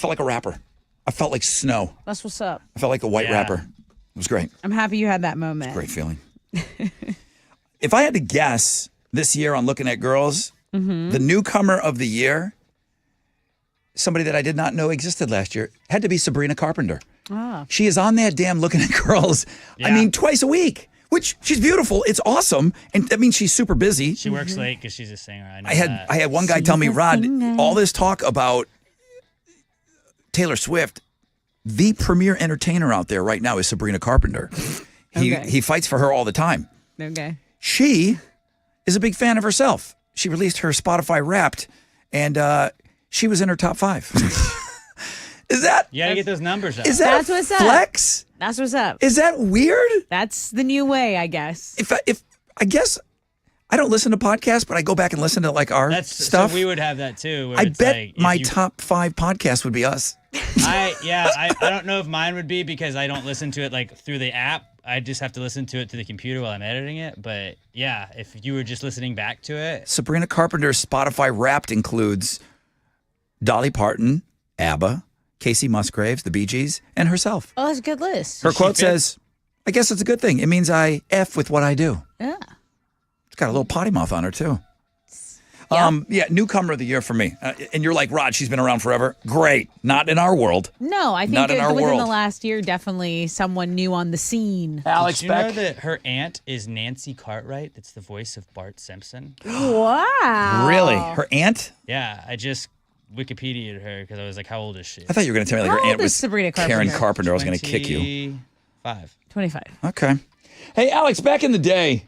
like a rapper. I felt like Snow. That's what's up. I felt like a white rapper. It was great. I'm happy you had that moment. Great feeling. If I had to guess this year on Looking at Girls, the newcomer of the year, somebody that I did not know existed last year, had to be Sabrina Carpenter. Ah. She is on that damn Looking at Girls, I mean, twice a week, which she's beautiful. It's awesome. And that means she's super busy. She works late because she's a singer. I know I had one guy tell me, Rod, all this talk about Taylor Swift, the premier entertainer out there right now is Sabrina Carpenter. He fights for her all the time. Okay. She is a big fan of herself. She released her Spotify Wrapped, and she was in her top 5. Is that? You gotta get those numbers up. Is that That's what's up. flex? That's what's up. Is that weird? That's the new way, I guess. If I guess I don't listen to podcasts, but I go back and listen to like our stuff. So we would have that too. where I it's bet like, my top 5 podcasts would be us. I don't know if mine would be because I don't listen to it like through the app. I just have to listen to it through the computer while I'm editing it. But yeah, if you were just listening back to it. Sabrina Carpenter's Spotify Wrapped includes Dolly Parton, ABBA, Casey Musgraves, the Bee Gees, and herself. Oh, that's a good list. Her quote says, I guess it's a good thing. It means I F with what I do. Yeah. It's got a little potty mouth on her, too. Newcomer of the year for me. And you're like, Rod, she's been around forever. Great. Not in our world. No, I think Not in our within the world. last year, definitely someone new on the scene. Alex Did you know that her aunt is Nancy Cartwright? That's the voice of Bart Simpson. Wow. Really? Her aunt? Yeah, I just Wikipedia'd her because I was like, how old is she? I thought you were going to tell me like How her old aunt is was Sabrina Karen Carpenter? Carpenter. I was going to kick you. 25. Okay. Hey, Alex, back in the day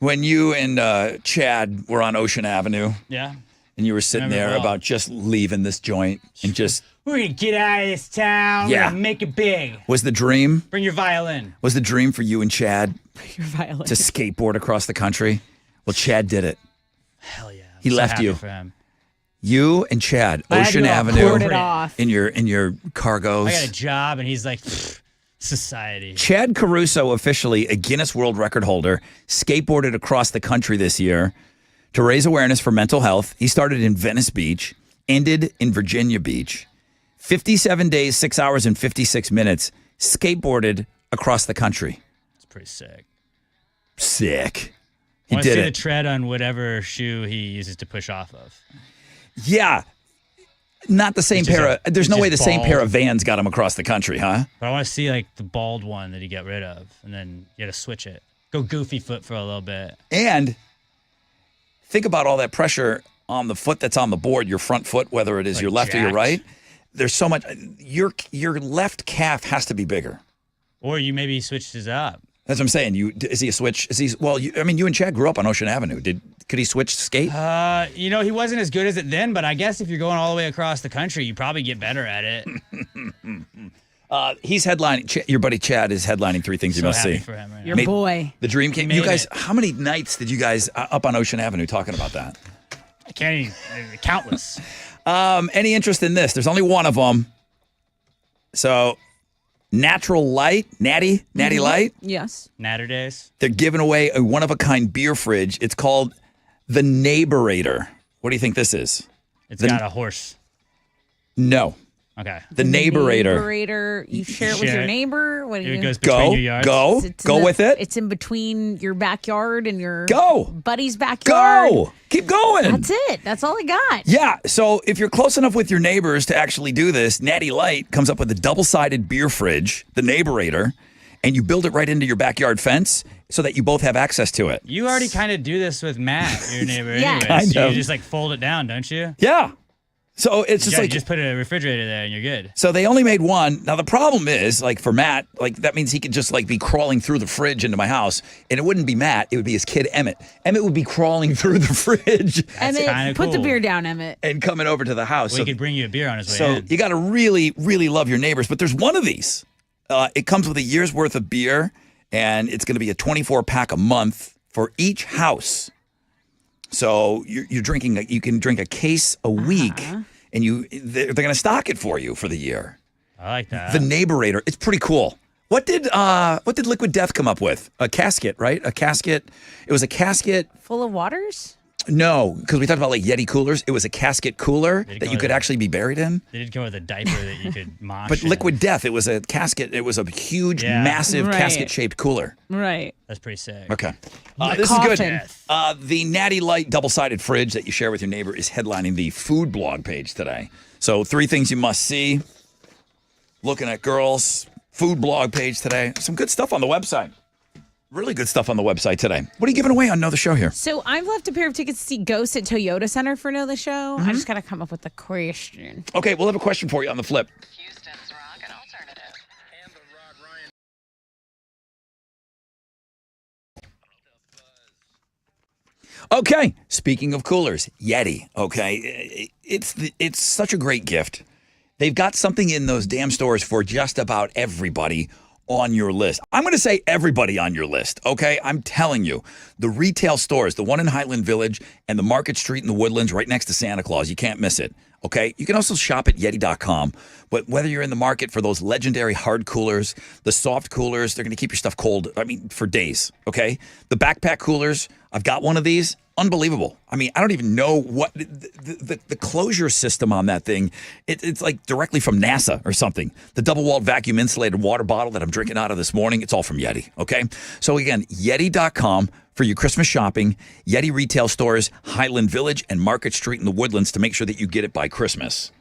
when you and Chad were on Ocean Avenue. Yeah. And you were sitting Remember there well. about just leaving this joint and just... We're going to get out of this town. Yeah. We're going to make it big. Was the dream? Bring your violin. Was the dream for you and Chad Your violin. to skateboard across the country? Well, Chad did it. Hell yeah. He I'm so left happy you. For him. You and Chad, I had to Ocean go Avenue, board it off. in your cargos. I got a job, and he's like, society. Chad Caruso, officially a Guinness World Record holder, skateboarded across the country this year to raise awareness for mental health. He started in Venice Beach, ended in Virginia Beach. 57 days, 6 hours, and 56 minutes, skateboarded across the country. It's pretty sick. Sick. He I want to did see it. the tread on whatever shoe he uses to push off of. Yeah. Not the same It's just pair of, there's it's no way the just same pair bald. of Vans got him across the country, huh? But I want to see like the bald one that he got rid of, and then you got to switch it. Go goofy foot for a little bit. And think about all that pressure on the foot that's on the board, your front foot, whether it is Like your left or your jacked. right. There's so much. Your left calf has to be bigger. Or you maybe switched his up. That's what I'm saying. Is he a switch? Is he? Well, you and Chad grew up on Ocean Avenue. Could he switch skate? He wasn't as good as it then, but I guess if you're going all the way across the country, you probably get better at it. He's headlining. Your buddy Chad is headlining 3 Things You So Must happy See. for him right Your now. boy. The Dream King. He You made guys, it. how many nights did you guys up on Ocean Avenue talking about that? I can't even, countless. Any interest in this? There's only one of them. So, Natural Light, Natty Light. Yes. Natter days. They're giving away a one-of-a-kind beer fridge. It's called the Neighborator. What do you think this is? It's got a horse. No. Okay. The Neighborator. Neighborator. You share it with your neighbor. What do It you? goes between your yards. Go It's in with it. It's in between your backyard and your Go. buddy's backyard. Go. Keep going. That's it. That's all I got. Yeah, so if you're close enough with your neighbors to actually do this, Natty Light comes up with a double-sided beer fridge, the Neighborator, and you build it right into your backyard fence so that you both have access to it. You already kind of do this with Matt, your neighbor. Yeah. Anyway, Kind so of. you just like fold it down, don't you? Yeah. So it's just Yeah, like you just put a refrigerator there and you're good. so they only made one. Now the problem is, like for Matt, like that means he could just like be crawling through the fridge into my house, and it wouldn't be Matt, it would be his kid Emmett. Emmett would be crawling through the fridge kinda Emmett, put the cool. beer down, Emmett. and coming over to the house. Well, he could bring you a beer on his way So in. you got to really, really love your neighbors. But there's one of these. It comes with a year's worth of beer, and it's going to be a 24-pack a month for each house. So you're drinking. You can drink a case a week, and they're going to stock it for you for the year. I like that. The Neighborator. It's pretty cool. What did Liquid Death come up with? A casket, right? A casket. It was a casket. Full of waters? No, because we talked about like Yeti coolers. It was a casket cooler Did it that come you with could a- actually be buried in. They did come with a diaper that you could mosh But in. Liquid Death, it was a casket. It was a huge, Yeah. massive Right. casket-shaped cooler. Right. That's pretty sick. Okay. A This is good. coffin. The Natty Light double-sided fridge that you share with your neighbor is headlining the food blog page today. So 3 things you must see. Looking at girls. Food blog page today. Some good stuff on the website. Really good stuff on the website today. What are you giving away on Know the Show here? So I've left a pair of tickets to see Ghost at Toyota Center for Know the Show. Mm-hmm. I just got to come up with a question. Okay, we'll have a question for you on the flip. Okay, speaking of coolers, Yeti. Okay, it's such a great gift. They've got something in those damn stores for just about everybody on your list. I'm going to say everybody on your list. Okay, I'm telling you, the retail stores, the one in Highland Village and the Market Street in the Woodlands, right next to Santa Claus, you can't miss it. Okay, you can also shop at Yeti.com. But whether you're in the market for those legendary hard coolers, the soft coolers, they're going to keep your stuff cold. I mean, for days. Okay, the backpack coolers. I've got one of these. Unbelievable. I mean, I don't even know what the closure system on that thing. It's like directly from NASA or something. The double-walled vacuum insulated water bottle that I'm drinking out of this morning, it's all from Yeti. Okay, so again, Yeti.com for your Christmas shopping. Yeti retail stores, Highland Village and Market Street in the Woodlands to make sure that you get it by Christmas.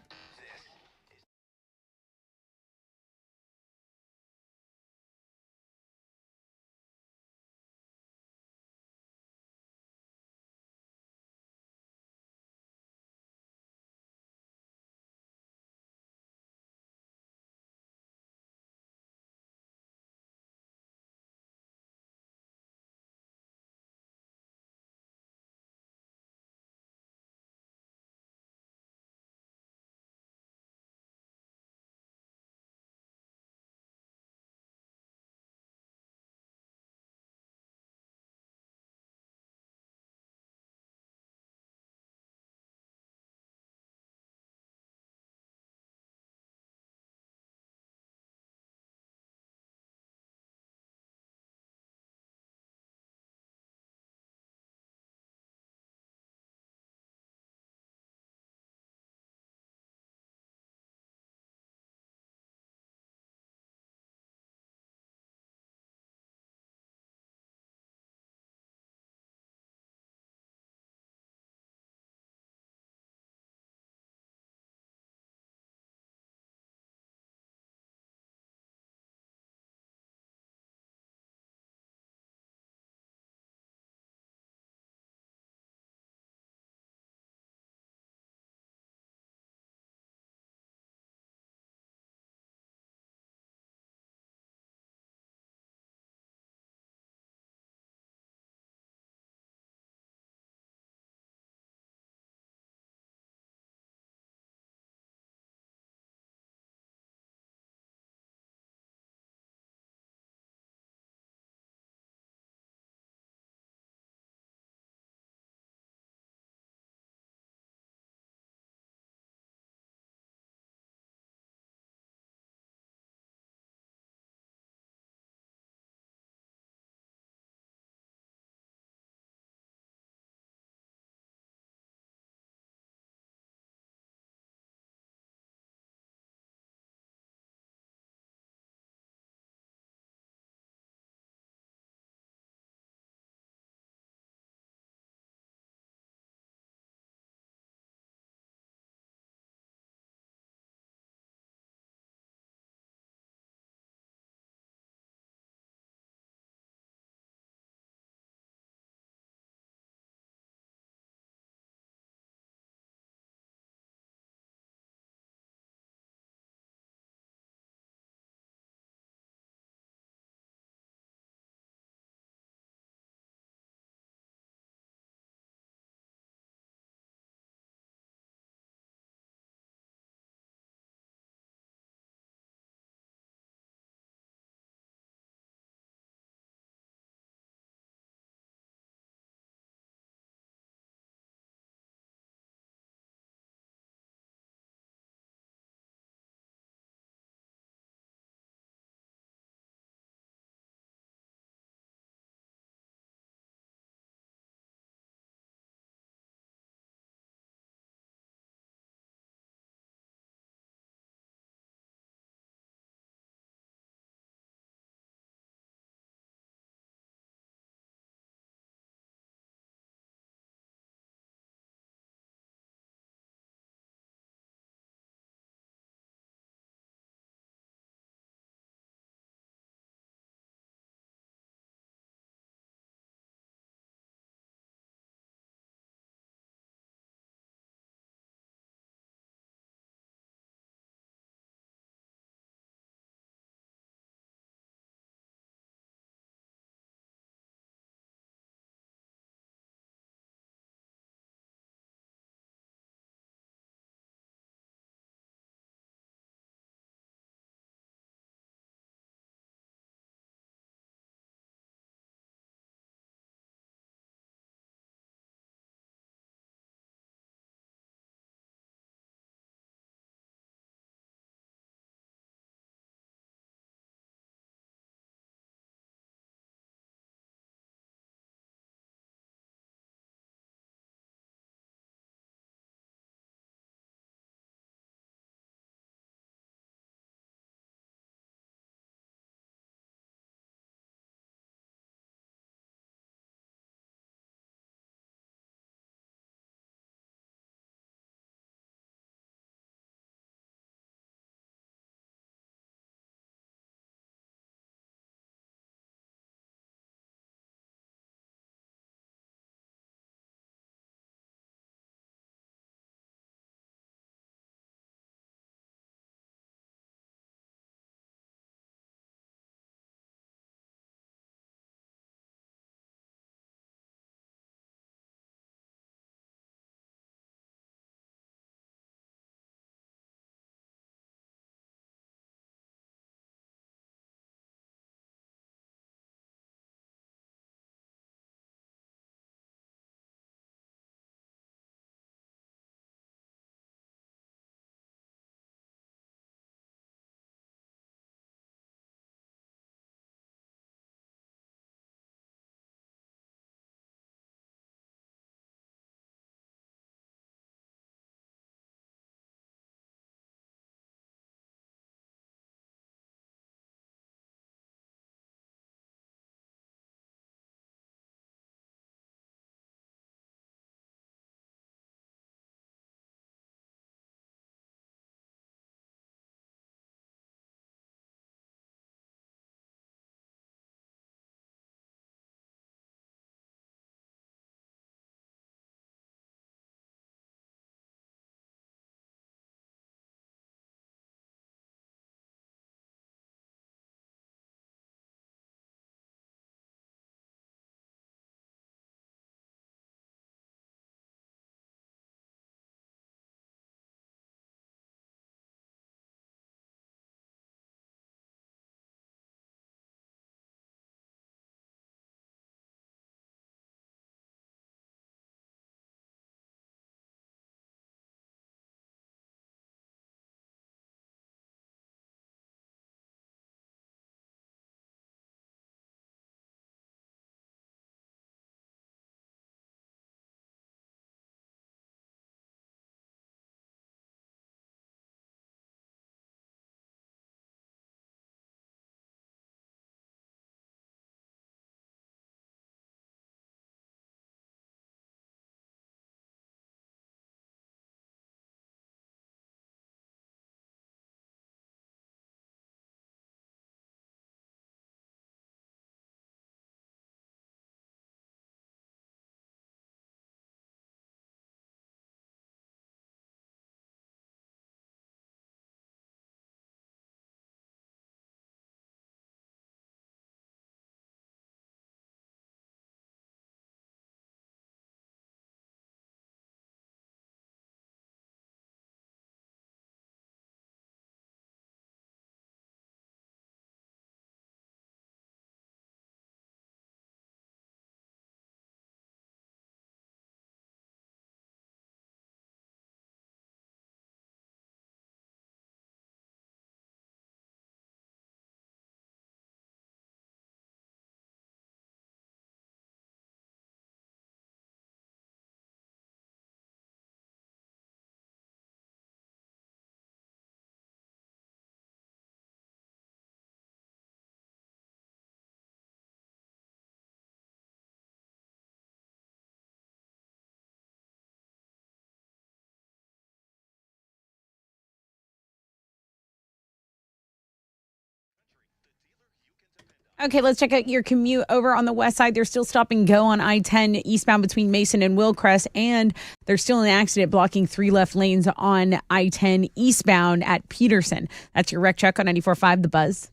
Okay, let's check out your commute over on the west side. They're still stop and go on I-10 eastbound between Mason and Willcrest, and there's still an accident blocking 3 left lanes on I-10 eastbound at Peterson. That's your wreck check on 94.5 The Buzz.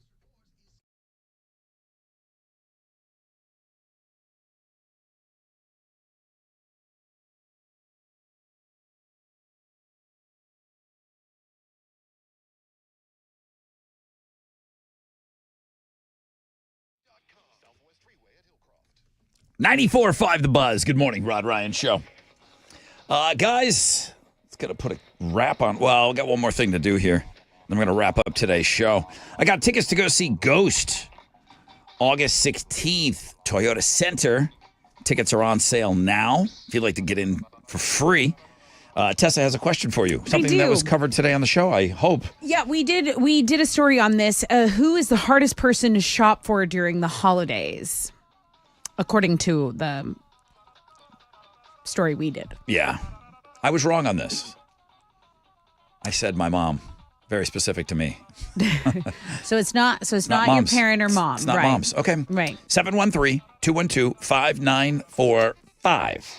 .94.5 The Buzz. Good morning, Rod Ryan Show. Guys, let's get to put a wrap on. Well, I've got one more thing to do here. I'm going to wrap up today's show. I got tickets to go see Ghost August 16th, Toyota Center. Tickets are on sale now if you'd like to get in for free. Tessa has a question for you. Something that was covered today on the show, I hope. Yeah, we did a story on this. Who is the hardest person to shop for during the holidays? According to the story we did. Yeah. I was wrong on this. I said my mom. Very specific to me. So it's not your moms. parent or mom. It's not right. moms. Okay. Right. 713-212-5945.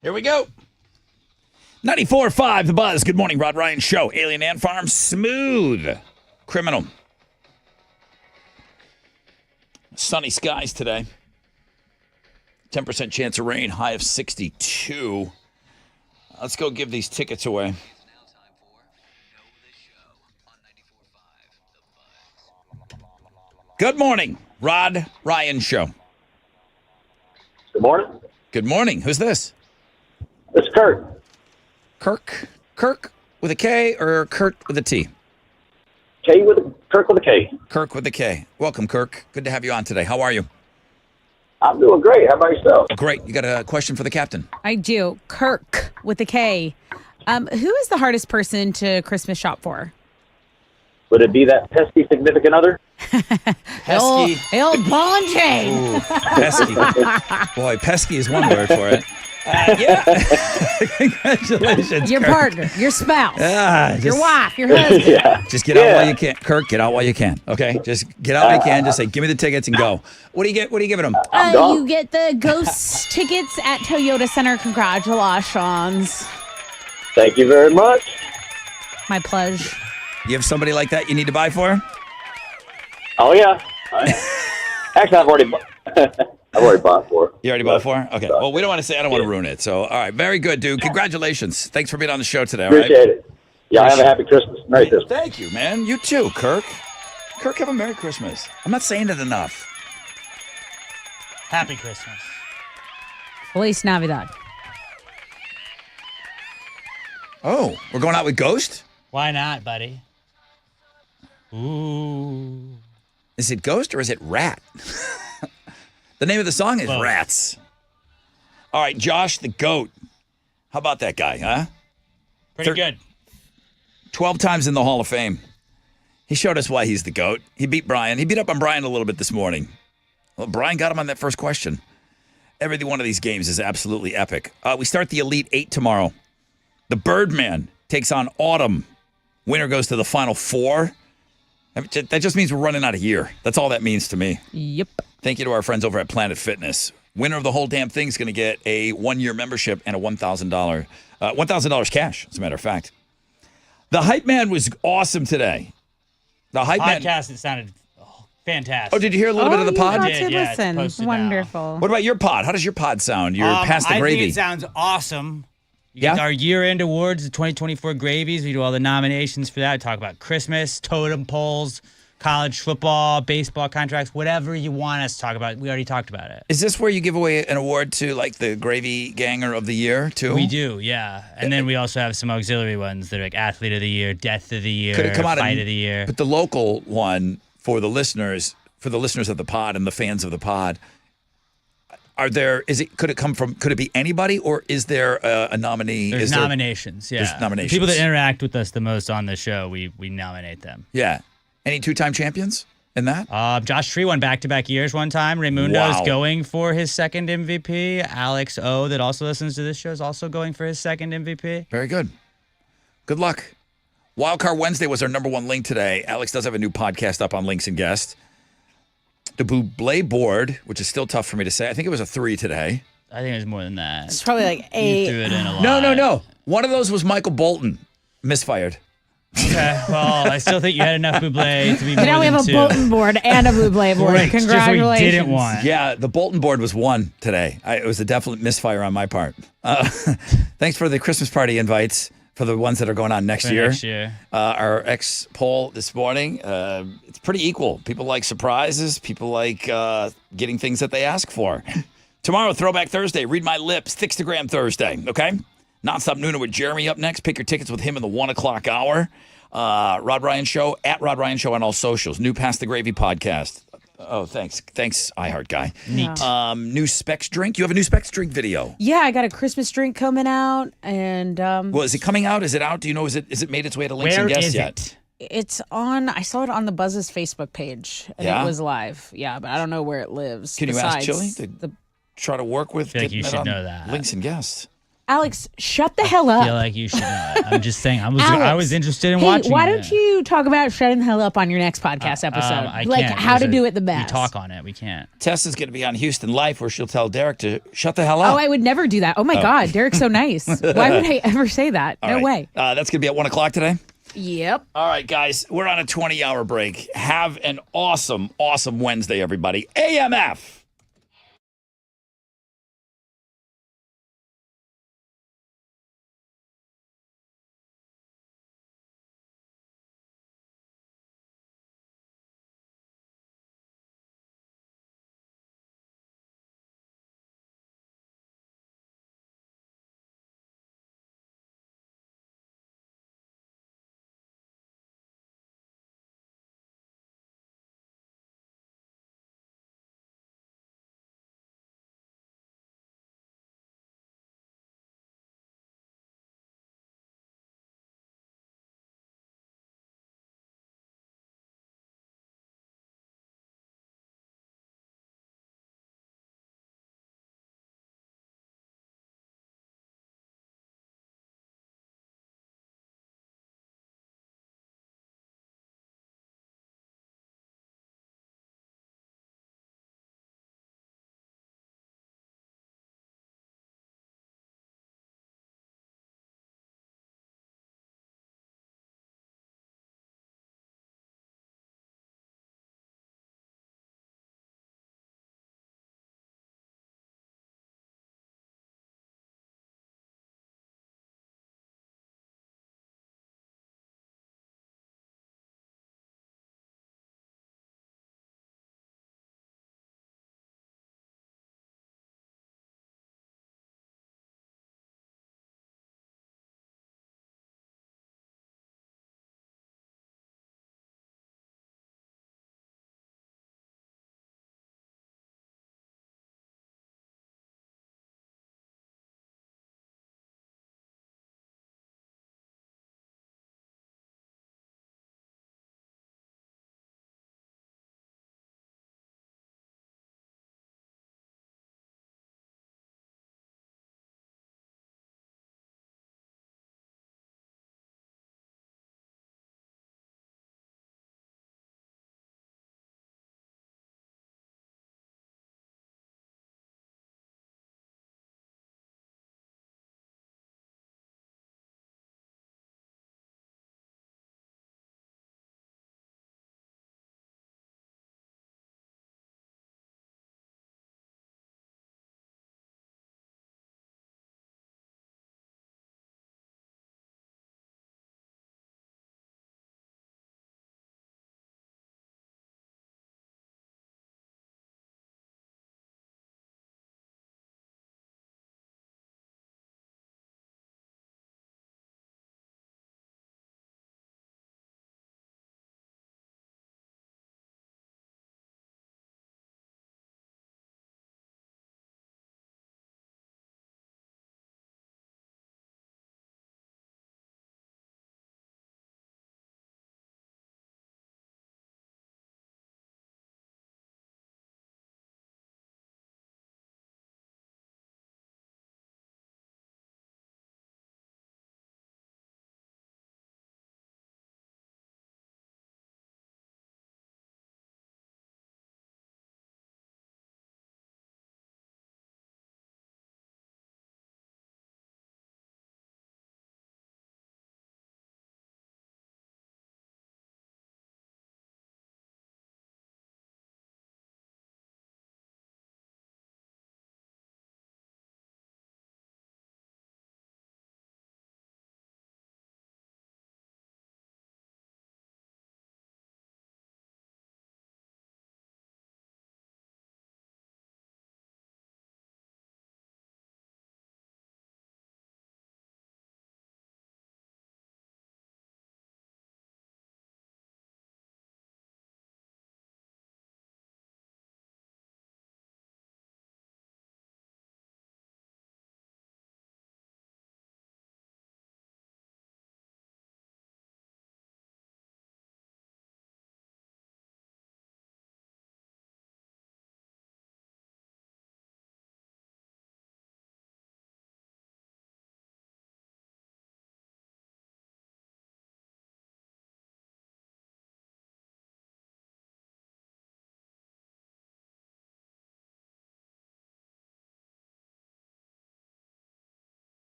Here we go. 94.5 The Buzz. Good morning, Rod Ryan Show. Alien Ant Farm. Smooth criminal. Sunny skies today. 10% chance of rain, high of 62. Let's go give these tickets away. Good morning, Rod Ryan Show. Good morning. Good morning. Who's this? It's Kurt. Kirk with a K or Kurt with a T? Kirk with a K. Kirk with a K. Welcome, Kirk. Good to have you on today. How are you? I'm doing great. How about yourself? Great. You got a question for the captain? I do. Kirk with a K. Who is the hardest person to Christmas shop for? Would it be that pesky significant other? Pesky. El Bonche. Ooh, pesky. Boy, pesky is one word for it. Yeah. Congratulations, Your Kirk. partner, your spouse, Just, your wife, your husband. Just get out while you can. Kirk, get out while you can. Okay? Just get out while you can. Just say, give me the tickets and go. What do you get? What are you giving them? You get the Ghost tickets at Toyota Center. Congratulations. Thank you very much. My pleasure. You have somebody like that you need to buy for? Oh, yeah. Actually, I've already bought for. You already bought for? Okay. Well, we don't want to say, I don't want to ruin it. So, all right. Very good, dude. Congratulations. Thanks for being on the show today. All right? Appreciate it. Yeah, have a happy Christmas. Merry Christmas. Thank you, man. You too, Kirk. Kirk, have a Merry Christmas. I'm not saying it enough. Happy Christmas. Feliz Navidad. Oh, we're going out with Ghost? Why not, buddy? Ooh. Is it Ghost or is it Rat? The name of the song is Both. Rats. All right, Josh the Goat. How about that guy, huh? Pretty good. 12 times in the Hall of Fame. He showed us why he's the GOAT. He beat Brian. He beat up on Brian a little bit this morning. Well, Brian got him on that first question. Every one of these games is absolutely epic. We start the Elite Eight tomorrow. The Birdman takes on Autumn. Winner goes to the Final Four. That just means we're running out of year. That's all that means to me. Yep. Thank you to our friends over at Planet Fitness. Winner of the whole damn thing is going to get a 1-year membership and a $1,000 cash, as a matter of fact. The Hype Man was awesome today. The Hype Man. Podcast, it sounded fantastic. Oh, did you hear a little bit of the pod? I did. Listen. It's Wonderful. What about your pod? How does your pod sound? You're past the gravy. I think it sounds awesome. Yeah? Our year-end awards, the 2024 Gravies. We do all the nominations for that. We talk about Christmas, totem poles, college football, baseball contracts, whatever you want us to talk about. We already talked about it. Is this where you give away an award to like the Gravy Ganger of the Year too? We do, yeah. And then we also have some auxiliary ones that are like Athlete of the Year, Death of the Year, Could it come out Fight of the Year. But the local one for the listeners of the pod and the fans of the pod, could it be anybody, or is there a nominee? There's nominations, yeah. There's nominations. The people that interact with us the most on the show, we nominate them. Yeah. Any two-time champions in that? Josh Tree won back-to-back years one time. Raymundo's Wow. going for his second MVP. Alex O, that also listens to this show, is also going for his second MVP. Very good. Good luck. Wildcard Wednesday was our number one link today. Alex does have a new podcast up on Links and Guests. The Buble board, which is still tough for me to say. I think it was a 3 today. I think it was more than that. It's probably like You 8. threw it in a lot. No. One of those was Michael Bolton. Misfired. Okay, well, I still think you had enough Buble to be more Now we than have a 2. Bolton board and a Buble board. Right, just what we Congratulations. didn't want. Yeah, the Bolton board was 1 today. It was a definite misfire on my part. Thanks for the Christmas party invites for the ones that are going on next For year. next year. Our X poll this morning, it's pretty equal. People like surprises. People like getting things that they ask for. Tomorrow, Throwback Thursday. Read my lips. Thickstagram Thursday. Okay? Nonstop Nooner with Jeremy up next. Pick your tickets with him in the 1 o'clock hour. Rod Ryan Show, at Rod Ryan Show on all socials. New Past the Gravy podcast. Oh, thanks. Thanks, iHeart guy. Neat. New Specs drink. You have a new Specs drink video. Yeah, I got a Christmas drink coming out, and Well, is it coming out? Is it out? Do you know? Is it made its way to Links Where and Guests is yet? it's on. I saw it on the Buzz's Facebook page, and Yeah? it was live. Yeah, but I don't know where it lives. Can you ask Chili besides to try to work with? I feel like you getting should it on know that. Links and Guests. Alex, shut the hell I up. feel like you should know it. I'm just saying. I Alex, was interested in hey, watching why it. don't you talk about shutting the hell up on your next podcast episode? I like can't. how to There's do it the best. We talk on it. We can't. Tessa's going to be on Houston Life where she'll tell Derek to shut the hell up. Oh, I would never do that. Oh my God, Derek's so nice. Why would I ever say that? All No right. way. That's going to be at 1 o'clock today. Yep. All right, guys, we're on a 20-hour break. Have an awesome, awesome Wednesday, everybody. AMF.